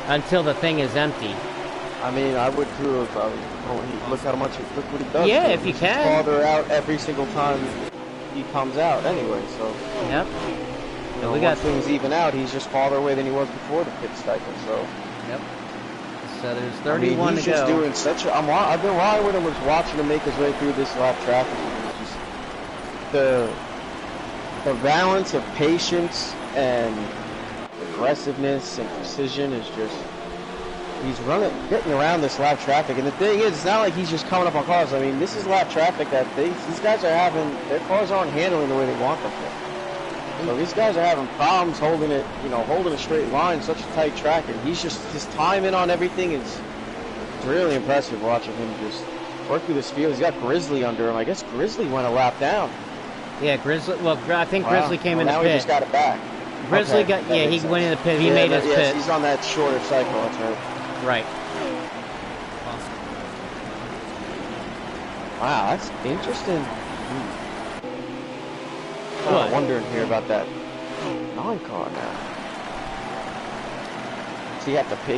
until the thing is empty. I mean, I would too if look what he does. Yeah, if you can. He's farther out every single time he comes out anyway, so. Yep. We got things even out. He's just farther away than he was before the pit cycle, so. Yep. So there's 31 he's to go. just doing such a. I've been while I was watching him make his way through this lap traffic. The balance of patience and aggressiveness and precision is just, he's getting around this lap traffic. And the thing is, it's not like he's just coming up on cars. I mean, this is lap traffic that these guys are having, their cars aren't handling the way they want them to. So these guys are having problems holding a straight line, such a tight track, and his timing on everything is really impressive watching him just work through this field. He's got Grizzly under him. I guess Grizzly went a lap down. Yeah, Grizzly. Well, I think Grizzly came in the pit. Now he just got it back. Grizzly he went in the pit. He made his pit. He's on that shorter cycle. That's right. Right. Wow, that's interesting. I'm wondering here about that non-car now. So he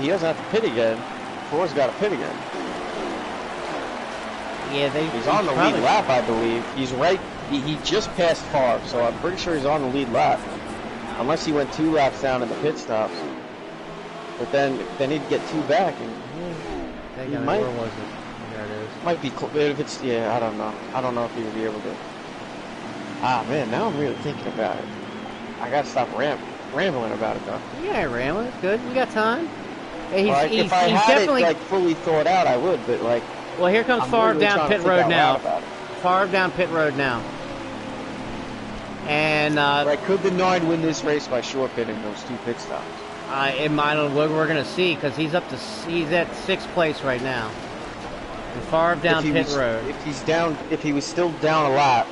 doesn't have to pit again. Ford's got to pit again. Yeah, he's on the lead lap, I believe. He's right. He just passed Favre, so I'm pretty sure he's on the lead lap. Unless he went 2 laps down in the pit stops. But then he'd get 2 back, and he might. Where was it? There it is. Might be if it's I don't know. I don't know if he would be able to. Ah man, now I'm really thinking about it. I gotta stop rambling about it though. Yeah, rambling. It's good. You got time. He's if I had definitely it fully thought out, I would. But well, here comes Favre down pit road now. Favre down pit road now. And could the 9 win this race by short pitting those 2 pit stops? It might. We're gonna see because he's at 6th place right now. And Favre down pit road. If he was still down a lap,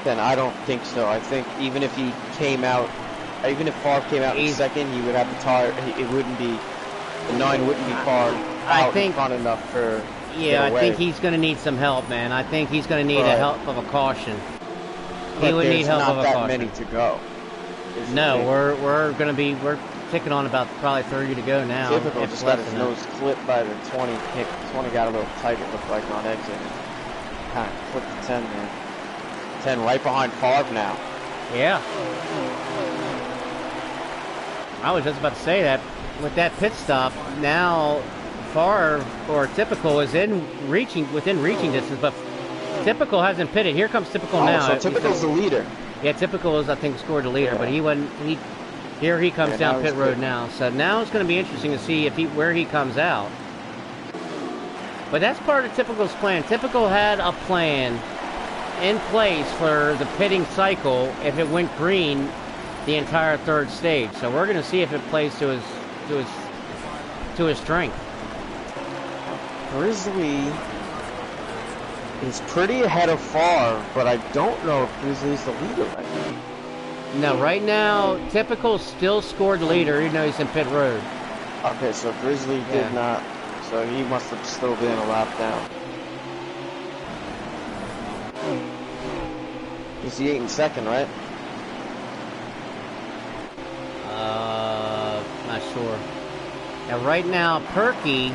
then I don't think so. I think even if he came out, even if Favre came out in second, he would have the tire. It wouldn't be. The 9 wouldn't be far out in front enough for. Yeah, I think he's going to need some help, man. I think he's going to need a help of a caution. He would need help of a caution. Not that many to go. No, we're ticking on about probably 30 to go now. Typical just got his nose clipped by the 20. 20 got a little tight, it looked like, on exit. Kind of clipped the 10 there. 10 right behind Favre now. Yeah. I was just about to say that with that pit stop, now Favre or Typical is within reaching distance, but Typical hasn't pitted. Here comes Typical now. So Typical's the leader. Yeah, Typical is, I think, scored the leader, but here he comes down pit road now. So now it's going to be interesting to see where he comes out. But that's part of Typical's plan. Typical had a plan in place for the pitting cycle if it went green the entire 3rd stage. So we're going to see if it plays to his strength. Grizzly is pretty ahead of Favre, but I don't know if Grizzly's the leader right now. No, right now, Typical still scored the leader, even though he's in pit road. Okay, so Grizzly did not, so he must have still been a lap down. Is he 8 in second, right? Not sure. Now, right now, Perky.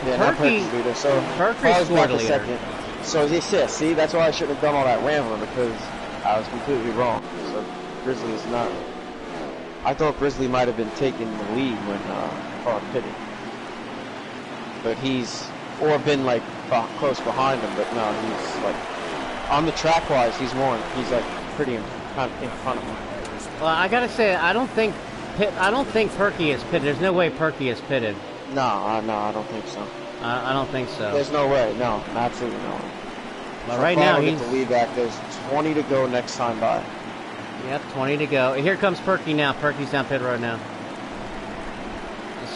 Perky's leader. So Perky's scored the leader. Second. So see, that's why I shouldn't have done all that rambling, because I was completely wrong. So Grizzly is not. I thought Grizzly might have been taking the lead when Favre pitted, but he's or been like close behind him. But no, he's like on the track wise, he's like pretty in front of him. Well, I gotta say, I don't think Perky is pitted. There's no way Perky is pitted. No, I don't think so. I don't think so. There's no way. No, absolutely no way. But so right now he's the lead back. There's 20 to go next time by. Yep, 20 to go. Here comes Perky now. Perky's down pit road now.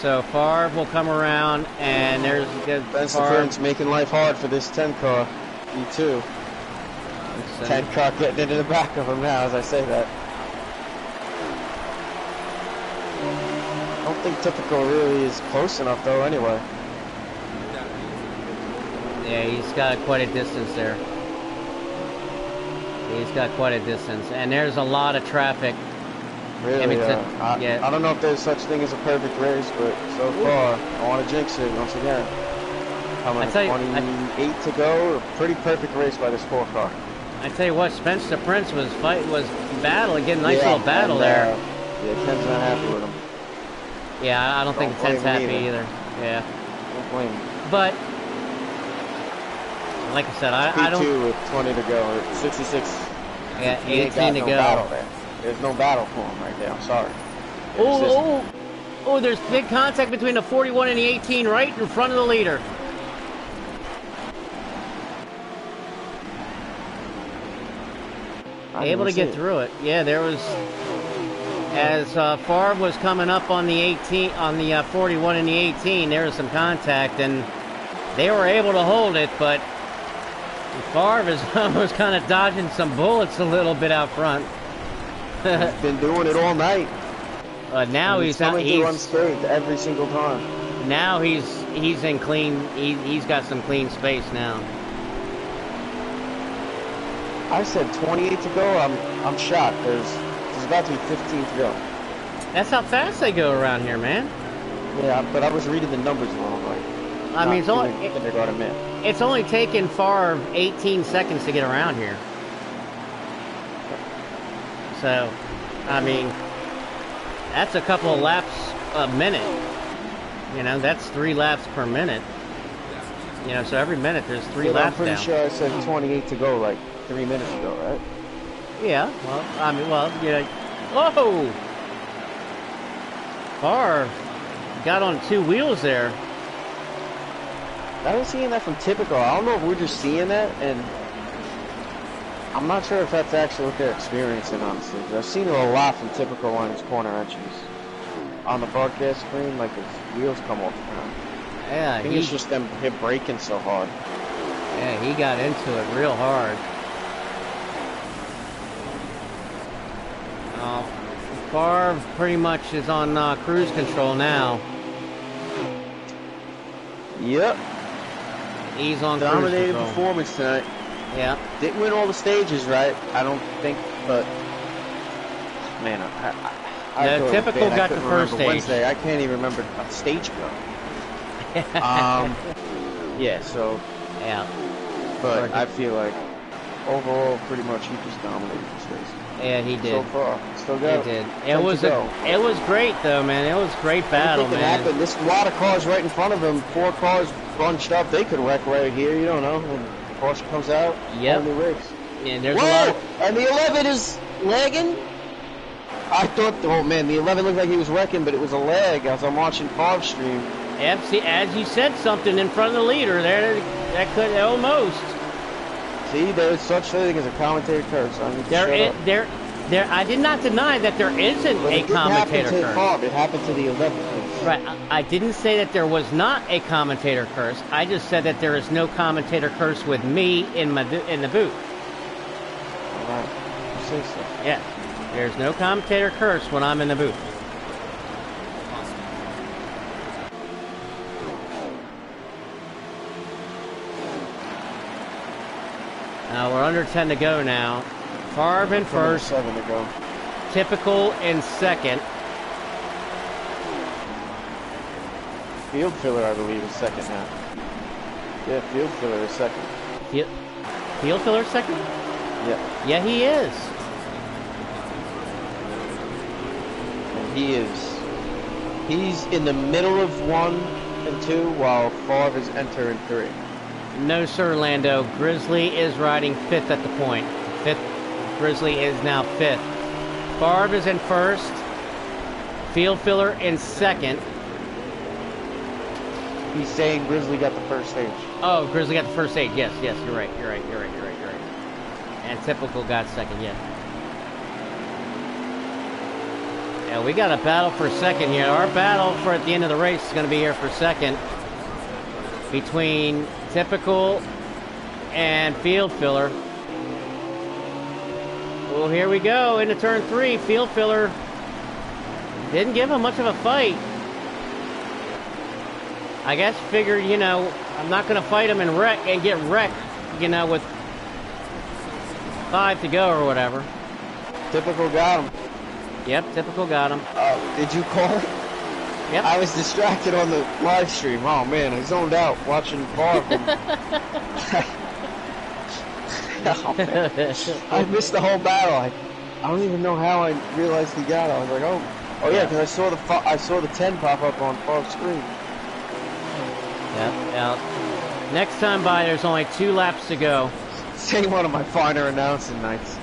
So Favre will come around, and there's Ben's making life hard for this 10 car. E2. 10 car getting into the back of him now as I say that. I don't think typical really is close enough though anyway. Yeah, he's got quite a distance there. He's got quite a distance, and there's a lot of traffic. Really, yeah. I don't know if there's such thing as a perfect race, but so far, I want to jinx it once again. Coming 28 to go, a pretty perfect race by this 4 car. I tell you what, Spencer Prince was battling, getting a nice little battle there. Yeah, Ken's not happy with him. Yeah, I don't think Ken's happy either. Yeah. Don't blame him. But like I said, I don't. P2 with 20 to go, 66. Yeah, 18 to go. Battle there. There's no battle for him right there. I'm sorry. Oh! There's big contact between the 41 and the 18 right in front of the leader. Able to get through it. Yeah, there was. As Favre was coming up on the 18, on the 41 and the 18, there was some contact, and they were able to hold it, but Favre was kind of dodging some bullets a little bit out front. He's been doing it all night. Now he's unscathed every single time. Now he's in clean. He's got some clean space now. I said 28 to go. I'm shocked. There's about to be 15 to go. That's how fast they go around here, man. Yeah, but I was reading the numbers wrong. Like, I mean, it's only taken Favre 18 seconds to get around here. So, I mean, that's a couple of laps a minute. You know, that's 3 laps per minute. You know, so every minute there's 3 laps down. I'm pretty sure I said 28 to go like 3 minutes ago, right? Yeah, well, I mean, you know, whoa! Favre got on 2 wheels there. I was seeing that from typical. I don't know if we're just seeing that, and I'm not sure if that's actually what they're experiencing, honestly. I've seen it a lot from typical on his corner entries. On the broadcast screen, like his wheels come off the ground. Yeah, I think it's just him braking so hard. Yeah, he got into it real hard. Favre pretty much is on cruise control now. Yep. He's on dominated cruise control. Performance tonight. Yeah. Didn't win all the stages, right? I don't think, but man, I typical got the first stage. Wednesday. I can't even remember a stage ago. Yeah. So. Yeah. But I feel like overall, pretty much he just dominated the stage. Yeah, he did. So far, still got. He did. It was great though, man. It was a great battle, man. There's a lot of cars right in front of him. 4 cars bunched up. They could wreck right here. You don't know. When the caution comes out. Yep. Only race. Yeah, there's a lot. And the 11 is lagging. I thought, oh man, the 11 looked like he was wrecking, but it was a lag as I'm watching Favre stream. See, as you said something in front of the leader there, that could almost. See, there's such thing as a commentator curse. I did not deny that there isn't a commentator curse. It happened to the 11. Right. I didn't say that there was not a commentator curse. I just said that there is no commentator curse with me in the booth. All right. You say so. Yeah. There's no commentator curse when I'm in the booth. We're under 10 to go now. Favre in first. 7 to go. Typical in second. Field filler, I believe, is second now. Yeah, field filler is second. Field filler second? Yeah. Yeah, he is. And he's in the middle of one, and 2, while Favre is enter in 3. No, sir, Lando. Grizzly is riding 5th at the point. 5th. Grizzly is now 5th. Favre is in 1st. Field filler in 2nd. He's saying Grizzly got the first stage. Oh, Grizzly got the first stage. Yes, you're right. You're right. And Typical got 2nd, yeah. Yeah, we got a battle for 2nd here. Our battle for at the end of the race is going to be here for 2nd. Between Typical and Field Filler. Well, here we go into turn 3. Field Filler didn't give him much of a fight. I guess figured, you know, I'm not going to fight him and get wrecked, you know, with 5 to go or whatever. Typical got him. Yep, Typical got him. Did you call it? Yep. I was distracted on the live stream. Oh man, I zoned out watching Favre. Oh, I missed the whole battle. I don't even know how I realized he got it. I was like, oh yeah, because I saw the 10 pop up on Favre's screen. Yep. Next time by, there's only 2 laps to go. Say one of my finer announcing nights.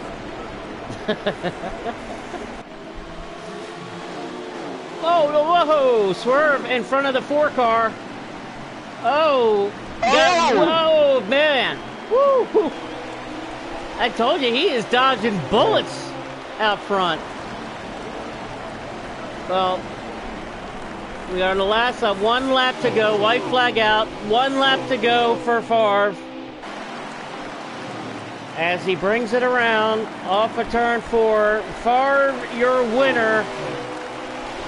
Whoa! Swerve in front of the 4 car. Oh, man! Woo! I told you he is dodging bullets out front. Well, we are on the last lap. 1 lap to go. White flag out. 1 lap to go for Favre. As he brings it around off of turn 4. Favre, your winner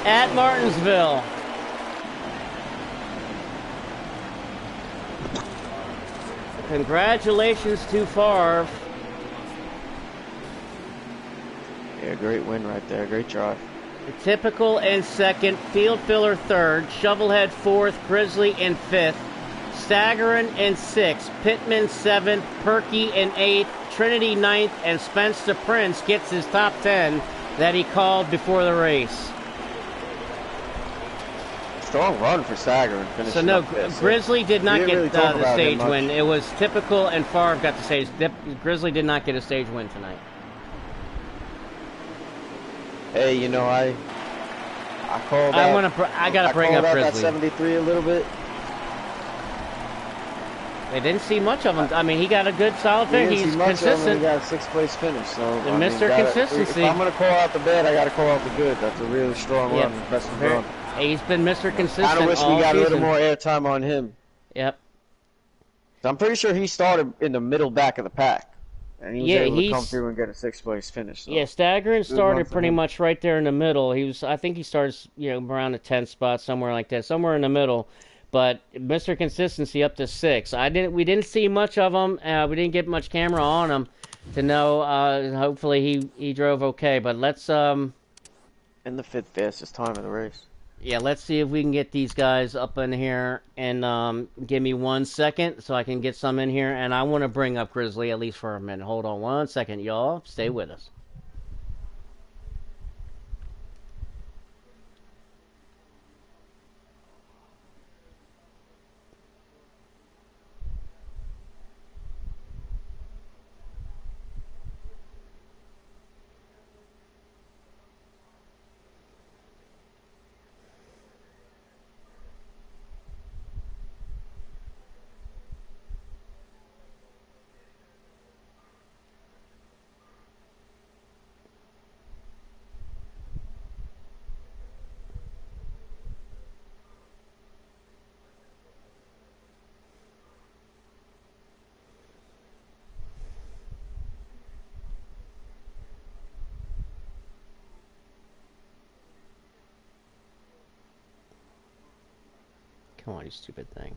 at Martinsville. Congratulations to Favre. Yeah, great win right there. Great drive. Typical in 2nd, Field Filler 3rd, Shovelhead 4th, Grizzly in 5th, Staggering in 6th, Pittman 7th, Perky in 8th, Trinity 9th, and Spencer Prince gets his top 10 that he called before the race. Strong run for Staggering. So no, Grizzly did not get the stage win. It was Typical and Favre got the stage. Grizzly did not get a stage win tonight. Hey, you know, I called out. I gotta bring up Grizzly. That 73 a little bit. They didn't see much of him. I mean, he got a good solid finish. He's consistent. He got a 6th place finish. So Mr. Consistency. If I'm gonna call out the bad, I gotta call out the good. That's a really strong run. Impressive run. He's been Mr. Consistent. I wish we got season. a little more airtime on him. Yep. I'm pretty sure he started in the middle back of the pack. And he was able to come through and get a 6th place finish. So. Yeah, Staggering started pretty much right there in the middle. I think he starts, you know, around the 10th spot, somewhere like that, somewhere in the middle. But Mr. Consistency up to 6. We didn't see much of him. We didn't get much camera on him to know. Hopefully he drove okay. But let's in the 5th fastest time of the race. Yeah, let's see if we can get these guys up in here and give me 1 second so I can get some in here. And I want to bring up Grizzly at least for a minute. Hold on 1 second, y'all. Stay with us. Come on, you stupid thing.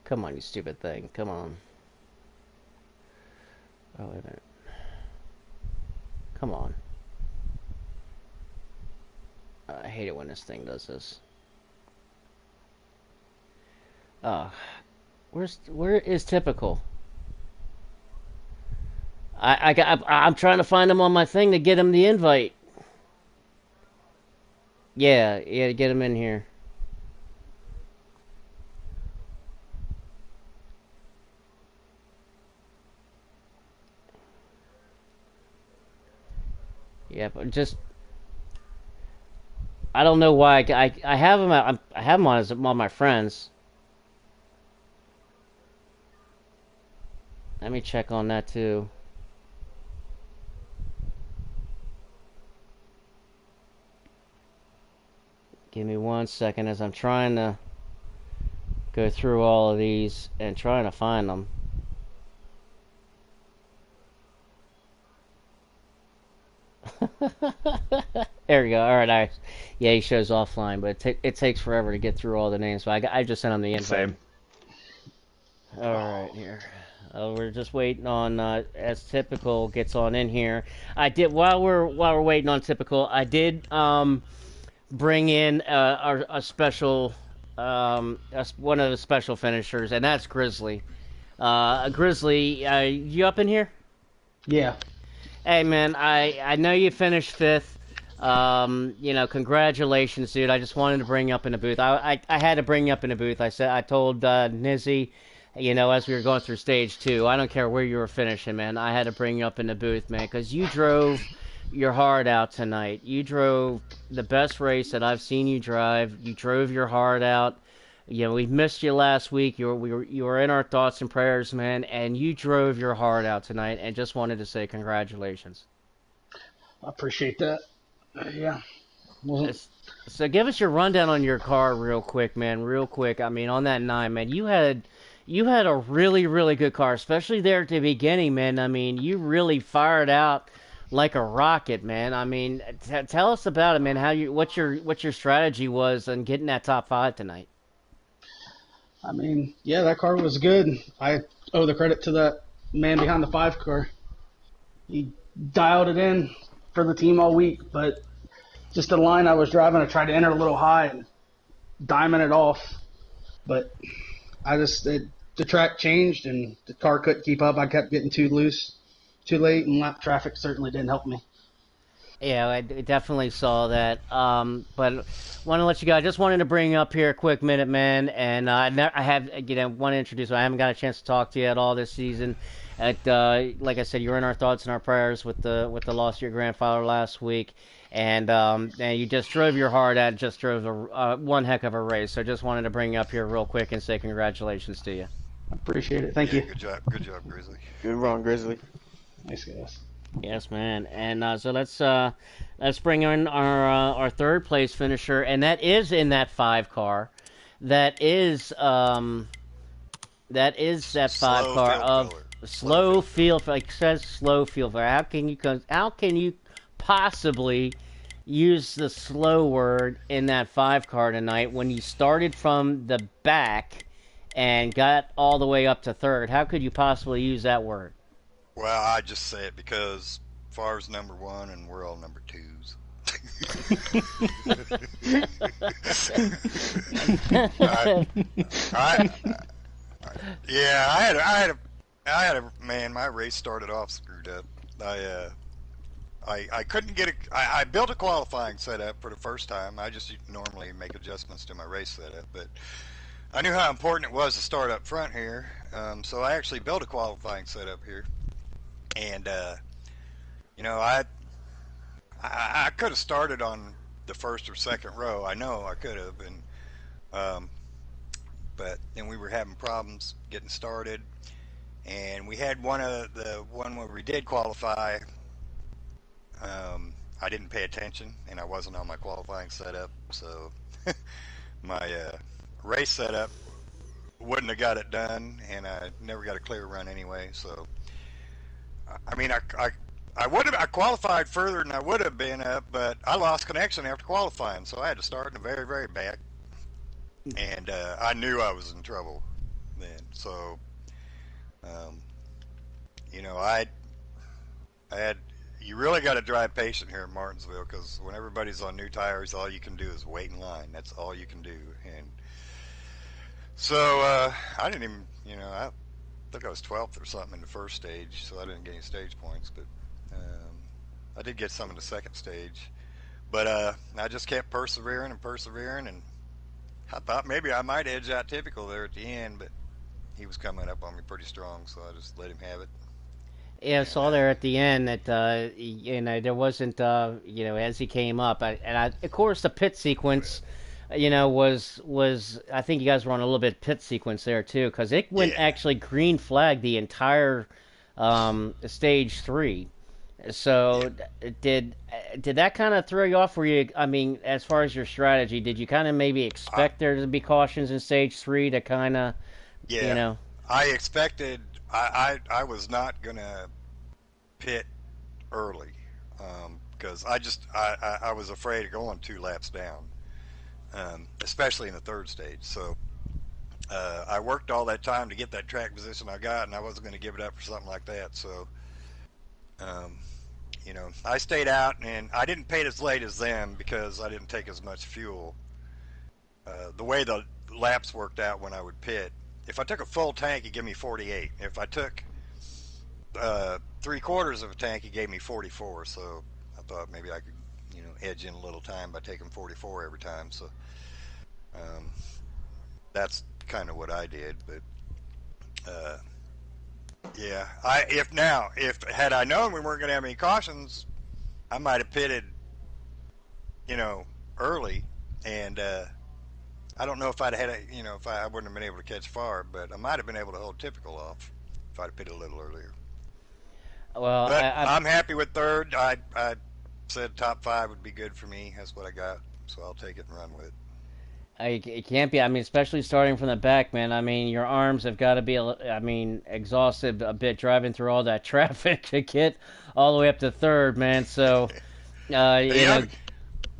Come on, you stupid thing. Come on. Oh, wait a minute. Come on. I hate it when this thing does this. Where is Typical? I'm trying to find him on my thing to get him the invite. Yeah, yeah, get him in here. Yeah, but just I don't know why I have him. I have him on as one of my friends. Let me check on that too. Give me 1 second as I'm trying to go through all of these and trying to find them. There we go. All right, yeah, he shows offline, but it takes forever to get through all the names. So I just sent him the invite. Same. All right, here. We're just waiting on as typical gets on in here. I did while we're waiting on typical. I did bring in a special one of the special finishers, and that's Grizzly. Grizzly, you up in here? Yeah. Hey man, I know you finished fifth. Congratulations, dude. I just wanted to bring you up in the booth. I had to bring you up in the booth. I told Nizzy, as we were going through stage two, I don't care where you were finishing, man. I had to bring you up in the booth, man, because you drove your heart out tonight. You drove the best race that I've seen you drive. You drove your heart out. We missed you last week. You were in our thoughts and prayers, man, and you drove your heart out tonight. And just wanted to say congratulations. I appreciate that. Yeah. Wasn't So give us your rundown on your car real quick, man. Real quick. I mean, on that nine, man, you had a really, really good car, especially there at the beginning, man. I mean, you really fired out like a rocket, man. I mean, tell us about it, man. What your strategy was on getting that top five tonight. yeah, that car was good. I owe the credit to that man behind the five car. He dialed it in for the team all week, but just the line I was driving, I tried to enter a little high and diamond it off. But the track changed and the car couldn't keep up. I kept getting too loose, too late, and lap traffic certainly didn't help me. Yeah, I definitely saw that. But want to let you go. I just wanted to bring up here a quick minute, man. And I have, want to introduce you. I haven't got a chance to talk to you at all this season. Like I said, you were in our thoughts and our prayers with the loss of your grandfather last week, and you just drove your heart out. Just drove one heck of a race. So just wanted to bring you up here real quick and say congratulations to you. I appreciate it. Thank you. Good job, Grizzly. Good run, Grizzly. Nice guys. Yes, man. And so let's bring in our third place finisher, and that is in that five car. That is that five Slow car field of filler. slow field. Like it says slow field filler. How can you possibly use the slow word in that five car tonight when you started from the back and got all the way up to third? How could you possibly use that word? Well, I just say it because FAR's number one and we're all number twos. I, I, yeah, man. My race started off screwed up. I couldn't get I built a qualifying setup for the first time. I just normally make adjustments to my race setup, but I knew how important it was to start up front here. So I actually built a qualifying setup here. And I could have started on the first or second row. I know I could have, but then we were having problems getting started, and we had one where we did qualify. I didn't pay attention, and I wasn't on my qualifying setup, so my race setup wouldn't have got it done, and I never got a clear run anyway. So I qualified further than I would have been up, but I lost connection after qualifying, so I had to start in the very, very back, and I knew I was in trouble then. So, I had you really got to drive patient here in Martinsville because when everybody's on new tires, all you can do is wait in line. That's all you can do, and so I didn't even, I think I was 12th or something in the first stage, so I didn't get any stage points, but I did get some in the second stage. But I just kept persevering and persevering, and I thought maybe I might edge out Typical there at the end, but he was coming up on me pretty strong, so I just let him have it. Yeah, I And saw there at the end that there wasn't as he came up, of course the pit sequence, was I think you guys were on a little bit pit sequence there too, because it went yeah, actually green flag the entire stage three. yeah. So did that kind of throw you off? Were you, I mean, as far as your strategy, did you kind of maybe I, expect there to be cautions in stage three to kind of, you yeah, know? I expected. I was not gonna pit early because I was afraid of going 2 laps down, especially in the third stage. So I worked all that time to get that track position I got, and I wasn't going to give it up for something like that. So um, I stayed out, and I didn't pit as late as them because I didn't take as much fuel. The way the laps worked out when I would pit, if I took a full tank, it gave me 48. If I took 3/4 of a tank, it gave me 44. So I thought maybe I could, edge in a little time by taking 44 every time. So um, that's kind of what I did. But uh, yeah, if had I known we weren't going to have any cautions, I might have pitted, you know, early, and I don't know if I'd had if I wouldn't have been able to catch far, but I might have been able to hold Typical off if I'd pitted a little earlier. Well, But I I'm happy with third. I said top 5 would be good for me. That's what I got, so I'll take it and run with it. it can't be. I mean, especially starting from the back, man. I mean, your arms have got to be, I mean, exhausted a bit driving through all that traffic to get all the way up to third, man. So, you Yeah,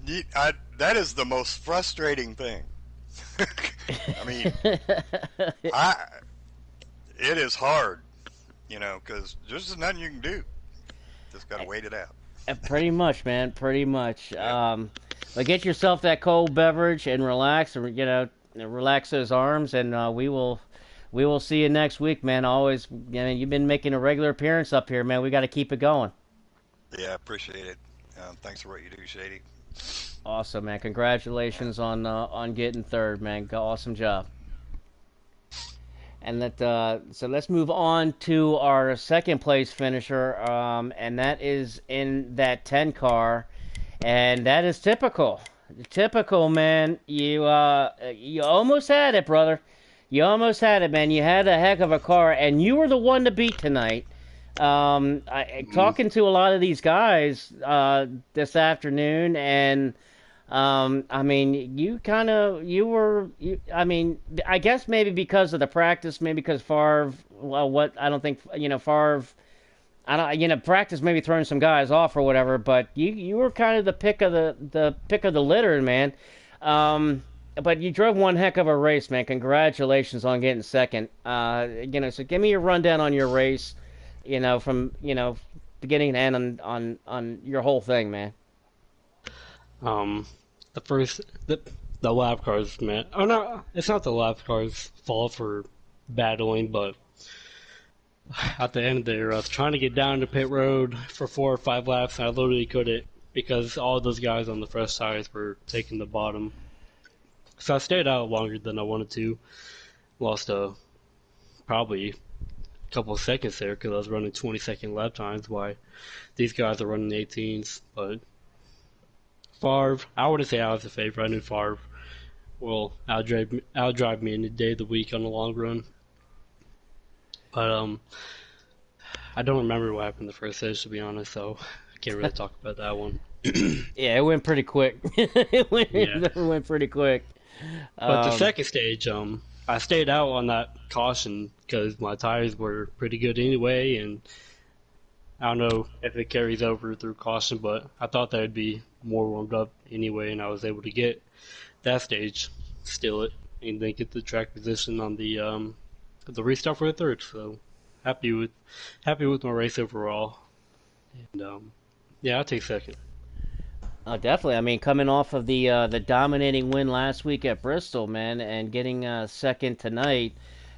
know, that is the most frustrating thing. I mean, I it is hard, because there's nothing you can do. Just got to wait it out. pretty much, man. Pretty much. Yeah. But get yourself that cold beverage and relax, and relax those arms, and we will see you next week, man. Always, you've been making a regular appearance up here, man. We got to keep it going. Yeah, I appreciate it. Thanks for what you do, Shady. Awesome, man. Congratulations on getting third, man. Awesome job. And so let's move on to our second place finisher, and that is in that 10 car, and that is Typical. Typical, man. You almost had it, brother. You almost had it, man. You had a heck of a car, and you were the one to beat tonight. Talking to a lot of these guys this afternoon, and I mean, I mean, I guess maybe because of the practice, maybe because Favre, well, what, I don't think, Favre, I don't, practice maybe throwing some guys off or whatever, but you were kind of the pick of the litter, man. But you drove one heck of a race, man. Congratulations on getting second. So give me your rundown on your race, from, beginning to end on your whole thing, man. Um, the first the lap cars, man. Oh no, it's not the lap cars' fault for battling, but at the end there, I was trying to get down to pit road for 4 or 5 laps, and I literally couldn't because all those guys on the fresh tires were taking the bottom. So I stayed out longer than I wanted to. Lost probably a couple of seconds there because I was running 20-second lap times while these guys are running 18s, but. Favre, I wouldn't say I was the favorite. I knew Favre will outdrive me any day of the week on the long run. But I don't remember what happened the first stage, to be honest, so I can't really talk about that one. Yeah, it went pretty quick. it went pretty quick. But the second stage, I stayed out on that caution because my tires were pretty good anyway, and I don't know if it carries over through caution, but I thought that would be more warmed up anyway, and I was able to get that stage, steal it, and then get the track position on the restart for the third. So happy with my race overall, and yeah, I'll take second. Oh, definitely. I mean, coming off of the dominating win last week at Bristol, man, and getting second tonight.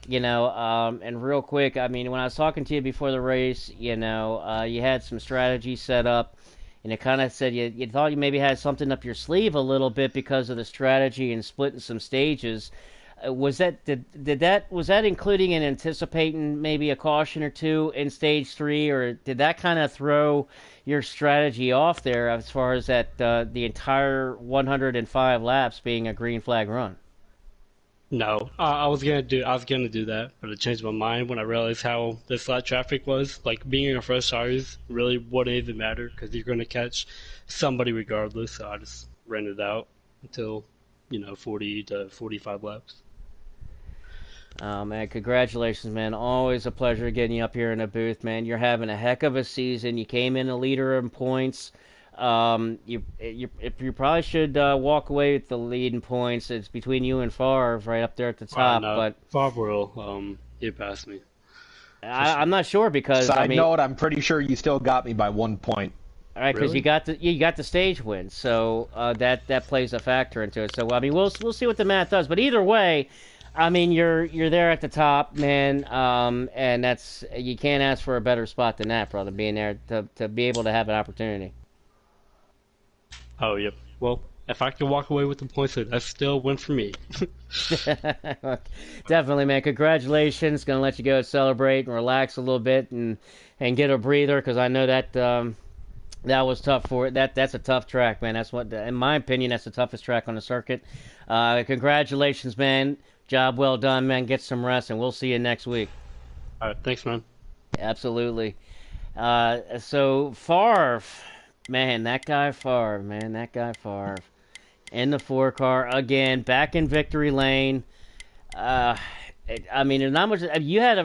And real quick, I mean, when I was talking to you before the race, you had some strategy set up, and it kind of said you thought you maybe had something up your sleeve a little bit because of the strategy and splitting some stages. Was that including and anticipating maybe a caution or two in stage 3, or did that kind of throw your strategy off there as far as that the entire 105 laps being a green flag run? No, I was gonna do that, but I changed my mind when I realized how the flat traffic was. Like being in a fresh tires really wouldn't even matter because you're gonna catch somebody regardless. So I just ran it out until 40 to 45 laps. Oh man, congratulations, man! Always a pleasure getting you up here in the booth, man. You're having a heck of a season. You came in a leader in points. You probably should walk away with the lead in points. It's between you and Favre right up there at the top. No, But Favre will he passed me. I'm not sure because Side note, I'm pretty sure you still got me by 1 point. all right, because Really? you got the stage win, so that plays a factor into it. So I mean, we'll see what the math does. But either way, I mean, you're there at the top, man, and that's you can't ask for a better spot than that, brother. Being there to be able to have an opportunity. Oh, yep. Well, if I can walk away with the points, that's still a win for me. Definitely, man. Congratulations. Gonna let you go celebrate and relax a little bit and get a breather because I know that that was tough for it. That's a tough track, man. That's what, in my opinion, that's the toughest track on the circuit. Congratulations, man. Job well done, man. Get some rest, and we'll see you next week. All right, thanks, man. Absolutely. So Favre, man, that guy Favre, in the 4 car again, back in victory lane. I mean, not much. You had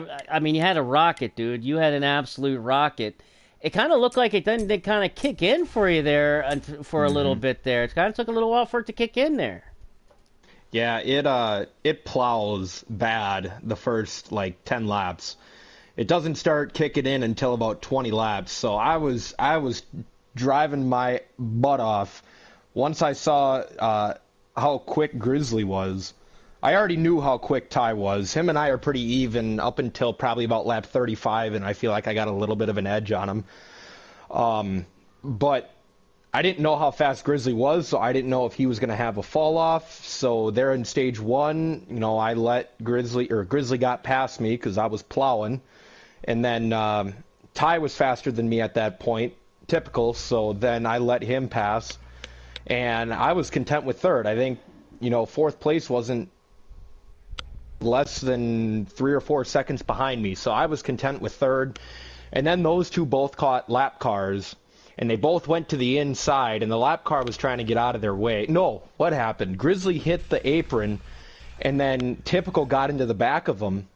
a rocket, dude. You had an absolute rocket. It kind of looked like it didn't kind of kick in for you there for a little bit there. It kind of took a little while for it to kick in there. Yeah, it plows bad the first like 10 laps. It doesn't start kicking in until about 20 laps. So I was driving my butt off. Once I saw how quick Grizzly was, I already knew how quick Ty was. Him and I are pretty even up until probably about lap 35, and I feel like I got a little bit of an edge on him. But I didn't know how fast Grizzly was, so I didn't know if he was going to have a fall off. So there in stage 1, I let Grizzly got past me because I was plowing. And then Ty was faster than me at that point, typical, so then I let him pass. And I was content with third. I think, 4th place wasn't less than 3 or 4 seconds behind me, so I was content with third. And then those two both caught lap cars, and they both went to the inside, and the lap car was trying to get out of their way. No, what happened? Grizzly hit the apron, and then Typical got into the back of him,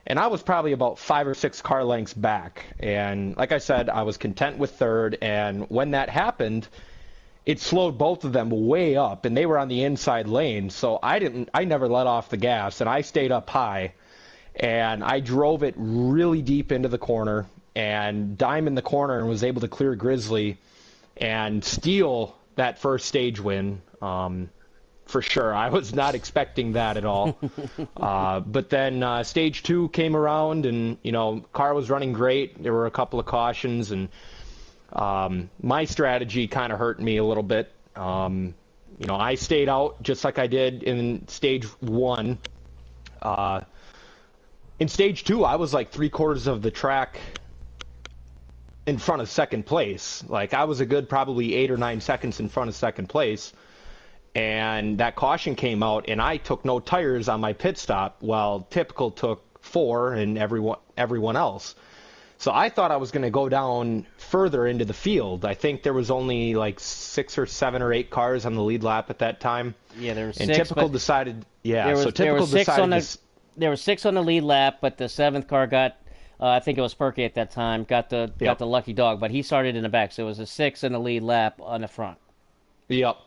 and I was probably about 5 or 6 car lengths back. And like I said, I was content with third, and when that happened, it slowed both of them way up, and they were on the inside lane, so I never let off the gas, and I stayed up high, and I drove it really deep into the corner, and dime in the corner, and was able to clear Grizzly and steal that first stage win. For sure, I was not expecting that at all. But then stage 2 came around, and car was running great. There were a couple of cautions, and my strategy kind of hurt me a little bit. I stayed out just like I did in stage 1. In stage 2, I was like 3/4 of the track in front of second place. Like, I was a good probably 8 or 9 seconds in front of second place. And that caution came out, and I took no tires on my pit stop, while Typical took 4 and everyone else. So I thought I was going to go down further into the field. I think there was only like 6 or 7 or 8 cars on the lead lap at that time. Yeah, there were 6. And Typical decided, there were 6 on the lead lap, but the 7th car got, I think it was Perky at that time, got the lucky dog, but he started in the back, so it was a 6 in the lead lap on the front. Yep.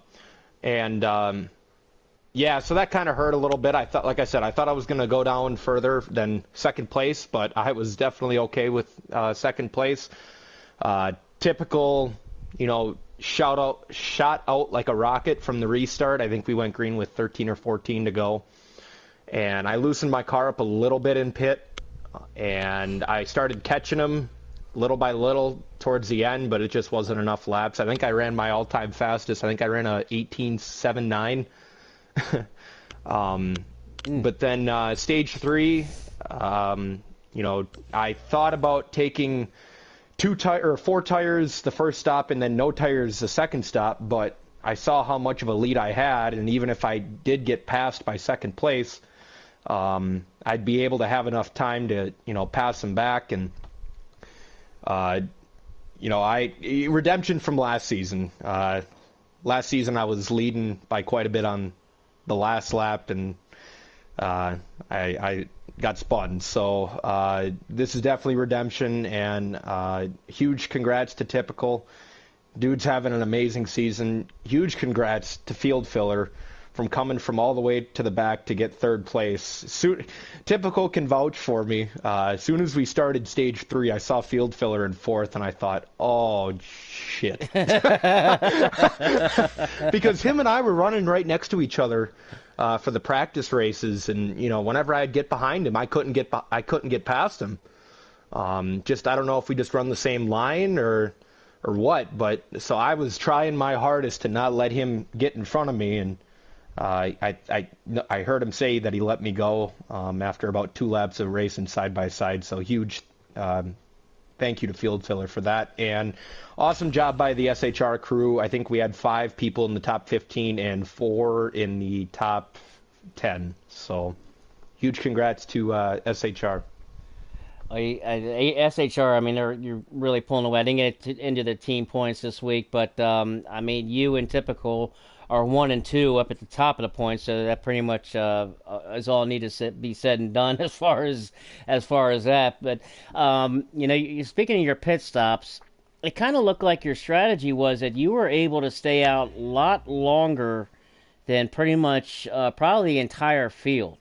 And so that kind of hurt a little bit. I thought I was going to go down further than second place, but I was definitely okay with second place. Typical, shot out like a rocket from the restart. I think we went green with 13 or 14 to go. And I loosened my car up a little bit in pit, and I started catching him little by little towards the end, but it just wasn't enough laps. I think I ran my all-time fastest. I think I ran a 18.79. But then stage 3, I thought about taking 4 tires the first stop and then no tires the second stop, but I saw how much of a lead I had, and even if I did get passed by second place, I'd be able to have enough time to, pass them back. And, redemption from last season. Last season I was leading by quite a bit on the last lap, and I got spun. So this is definitely redemption, and huge congrats to Typical. Dude's having an amazing season. Huge congrats to Field Filler from coming from all the way to the back to get third place. Typical can vouch for me. As soon as we started stage 3, I saw Field Filler in 4th, and I thought, oh, shit. Because him and I were running right next to each other for the practice races, and whenever I'd get behind him, I couldn't get past him. I don't know if we just run the same line or what, but so I was trying my hardest to not let him get in front of me, and I heard him say that he let me go after about 2 laps of racing side by side. So huge thank you to Field Filler for that, and awesome job by the SHR crew. I think we had 5 people in the top 15 and 4 in the top 10. So huge congrats to SHR. SHR, I mean, you're really pulling away. I didn't get into the team points this week, but I mean, you and Typical are 1 and 2 up at the top of the points, so that pretty much is all needed to be said and done as far as that. But you're speaking of your pit stops, it kind of looked like your strategy was that you were able to stay out a lot longer than pretty much probably the entire field.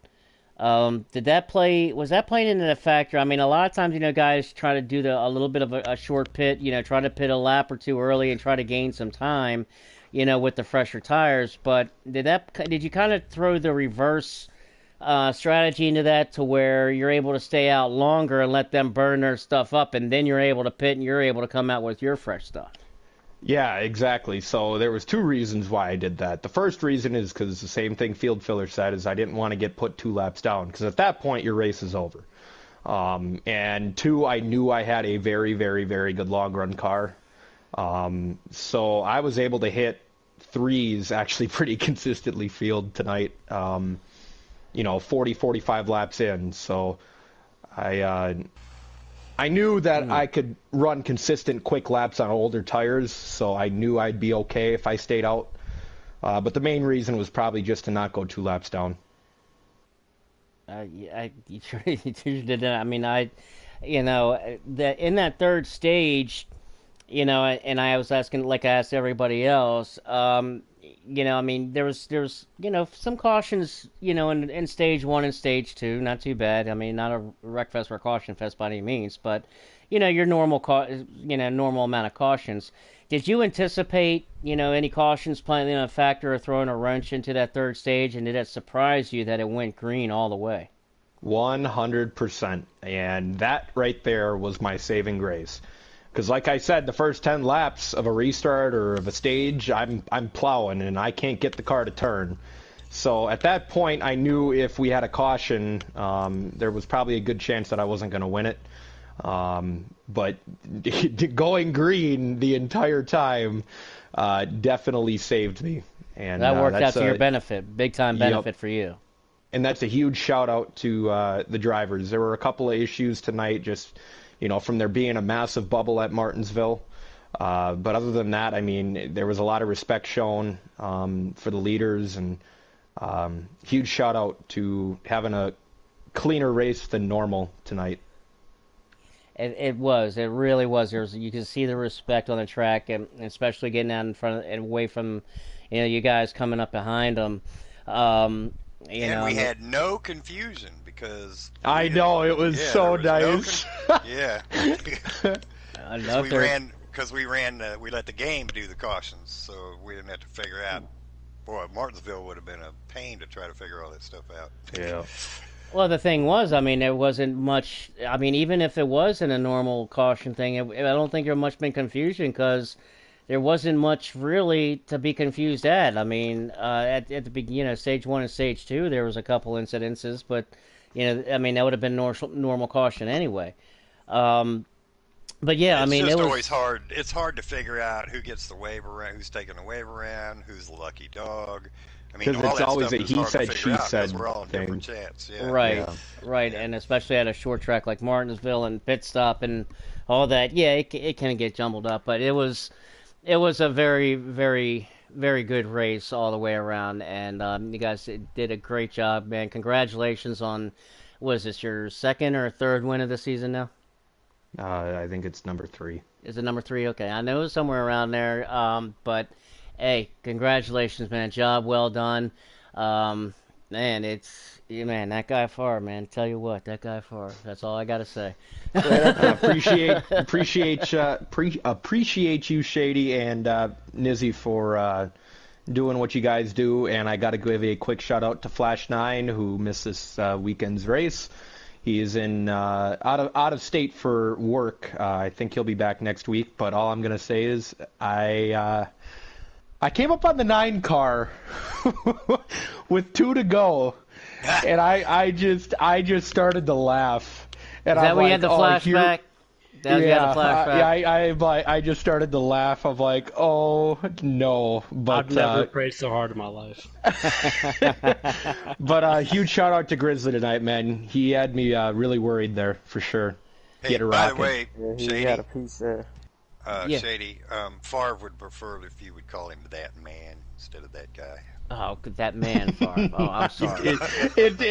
Was that playing into the factor? I mean, a lot of times, guys try to do a little bit of a short pit, try to pit a lap or 2 early and try to gain some time, with the fresher tires. But did you kind of throw the reverse strategy into that, to where you're able to stay out longer and let them burn their stuff up, and then you're able to pit and you're able to come out with your fresh stuff? Yeah, exactly. So there was 2 reasons why I did that. The first reason is because the same thing Field Filler said, is I didn't want to get put 2 laps down, because at that point your race is over. And 2, I knew I had a very, very, very good long run car. So I was able to hit 3s actually pretty consistently field tonight, 40, 45 laps in. So I knew that I could run consistent quick laps on older tires, so I knew I'd be okay if I stayed out. But the main reason was probably just to not go 2 laps down. You sure did that. I mean, in that third stage, and I was asking, like I asked everybody else, I mean, there was some cautions, in stage 1 and stage 2, not too bad. I mean, not a wreck fest or a caution fest by any means, but your normal normal amount of cautions. Did you anticipate, any cautions playing a factor or throwing a wrench into that third stage, and did it surprise you that it went green all the way? 100%, and that right there was my saving grace. Because like I said, the first 10 laps of a restart or of a stage, I'm plowing and I can't get the car to turn. So at that point, I knew if we had a caution, there was probably a good chance that I wasn't going to win it. But going green the entire time definitely saved me. And that worked out to your benefit, big time benefit for you. And that's a huge shout out to the drivers. There were a couple of issues tonight, just from there being a massive bubble at Martinsville. But other than that, I mean, there was a lot of respect shown for the leaders, and huge shout out to having a cleaner race than normal tonight. It really was. You could see the respect on the track, and especially getting out in front and away from, you guys coming up behind them. And we had no confusion, because I know it was so nice. Yeah, I love we let the game do the cautions, so we didn't have to figure out. Boy, Martinsville would have been a pain to try to figure all that stuff out. Yeah. Well, the thing was, I mean, there wasn't much. I mean, even if it wasn't a normal caution thing, I don't think there much been confusion because there wasn't much really to be confused at. I mean, at the beginning, stage one and stage two, there was a couple incidences, but I mean, that would have been normal caution anyway. Um, but yeah, I It's mean, it just was. always hard. It's hard to figure out who gets the wave around, who's taking the wave around, who's the lucky dog. I mean, Because all it's that always stuff a is he hard to said, figure she out said because we're all on thing. different chats. Yeah. Right, Yeah. right, Yeah. and especially at a short track like Martinsville and pit stop and all that. Yeah, it can get jumbled up, but it was a very, very, very good race all the way around, and you guys did a great job, man. Congratulations on, was this your second or third win of the season now? I think it's number 3. Is it number three? Okay, I know it was somewhere around there. But hey, congratulations, man. Job well done. Man, man, that guy Farr, man. Tell you what, that guy Farr. That's all I gotta say. Appreciate you, Shady and Nizzy, for doing what you guys do. And I got to give a quick shout out to Flash 9, who missed this weekend's race. He is in out of state for work. I think he'll be back next week. But all I'm gonna say is I came up on the 9 car with 2 to go, and I just started to laugh. And Is that I'm where you like, had the oh, flashback? That was you had the flashback. I just started to laugh. I'm like, oh no, but I've never prayed so hard in my life. but huge shout out to Grizzly tonight, man. He had me really worried there for sure. He Hey, had a by the rocket. way, Yeah, he Shady, had a piece there. Yeah. Shady, Favre would prefer if you would call him that man instead of that guy. Oh, that man Farr. Oh, I'm sorry.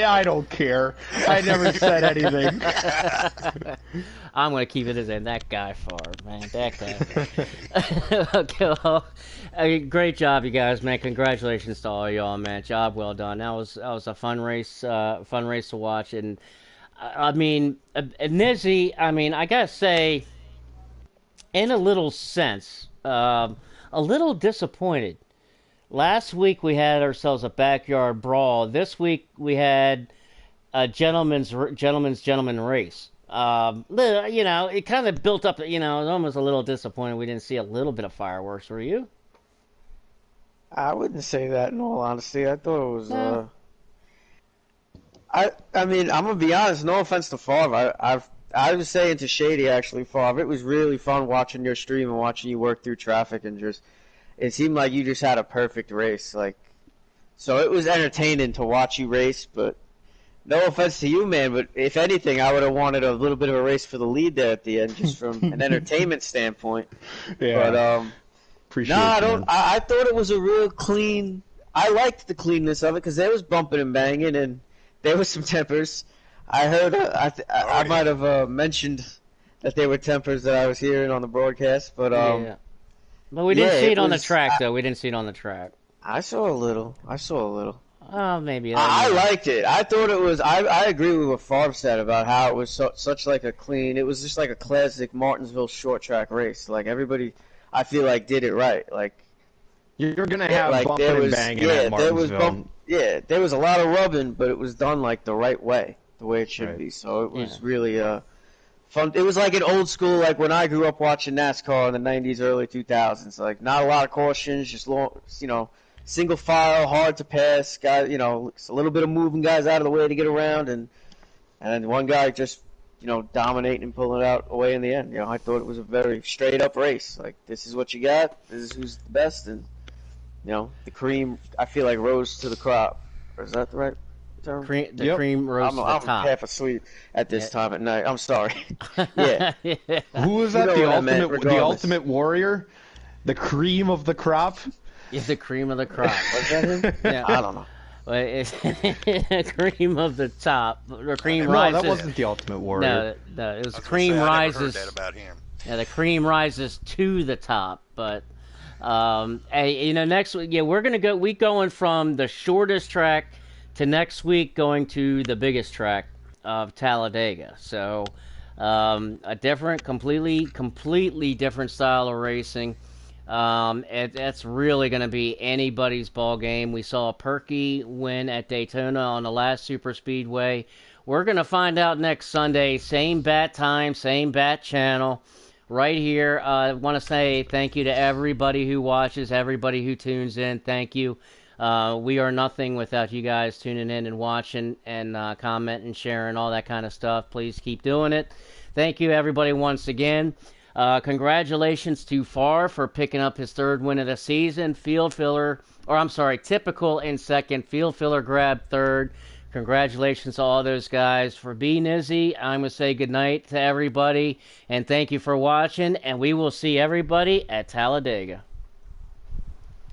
I don't care. I never said anything. I'm gonna keep it as that guy Farr, man. That guy. Okay, well, great job, you guys, man. Congratulations to all y'all, man. Job well done. That was a fun race to watch, and I mean, Nizzy. I mean, I gotta say, in a little sense, a little disappointed. Last week we had ourselves a backyard brawl. This week we had a gentleman's race. It kind of built up. I was almost a little disappointed we didn't see a little bit of fireworks. Were you? I wouldn't say that in all honesty. I thought it was. No. I mean, I'm gonna be honest. No offense to Favre. I was saying to Shady actually, Favre. It was really fun watching your stream and watching you work through traffic and just. It seemed like you just had a perfect race, so it was entertaining to watch you race. But no offense to you, man. But if anything, I would have wanted a little bit of a race for the lead there at the end, just from an entertainment standpoint. Yeah. But Appreciate no, I it, don't. man. I thought it was a real clean. I liked the cleanness of it because there was bumping and banging and there was some tempers. I heard. I might have mentioned that there were tempers that I was hearing on the broadcast, but Yeah. But we didn't see it on the was- track, though. We didn't see it on the track. I saw a little. Oh, maybe. I liked it. I thought it was. I agree with what Favre said about how it was such like a clean. It was just like a classic Martinsville short track race. Like everybody, I feel like did it right. Like You're gonna have like bumping there and was banging at there was Martinsville. there was a lot of rubbing, but it was done like the right way, the way it should Right. be. So it was Yeah. really fun. It was like an old school, like when I grew up watching NASCAR in the '90s, early 2000s. Like not a lot of cautions, just long, single file, hard to pass. Guys, it's a little bit of moving guys out of the way to get around, and then one guy just dominating and pulling it out away in the end. I thought it was a very straight up race. Like this is what you got. This is who's the best, and the cream. I feel like rose to the crop. Or is that the right term? The Yep. cream rose I'm to the top. half asleep at this Yeah. time at night. I'm sorry. Yeah. Yeah. Who was You that? know The what I meant, ultimate, the regardless. ultimate warrior, the cream of the crop. Yeah, the cream of the crop. Was that him? Yeah. I don't know. Well, it's cream of the top. Or cream No, rises. that wasn't the ultimate warrior. No, it was I was gonna cream say, I never rises. heard that about him. Yeah, the cream rises to the top. But next week, we're gonna go. We going from the shortest track to next week going to the biggest track of Talladega. So a different, completely different style of racing. That's really going to be anybody's ball game. We saw Perky win at Daytona on the last super speedway. we're going to find out next Sunday. Same bat time, same bat channel. Right here, I want to say thank you to everybody who watches, everybody who tunes in. Thank you. We are nothing without you guys tuning in and watching and commenting, sharing, all that kind of stuff. Please keep doing it. Thank you, everybody, once again. Congratulations to Farr for picking up his 3rd win of the season. Typical in 2nd. Field filler grabbed 3rd. Congratulations to all those guys. For B Nizzy, I'm going to say goodnight to everybody. And thank you for watching. And we will see everybody at Talladega.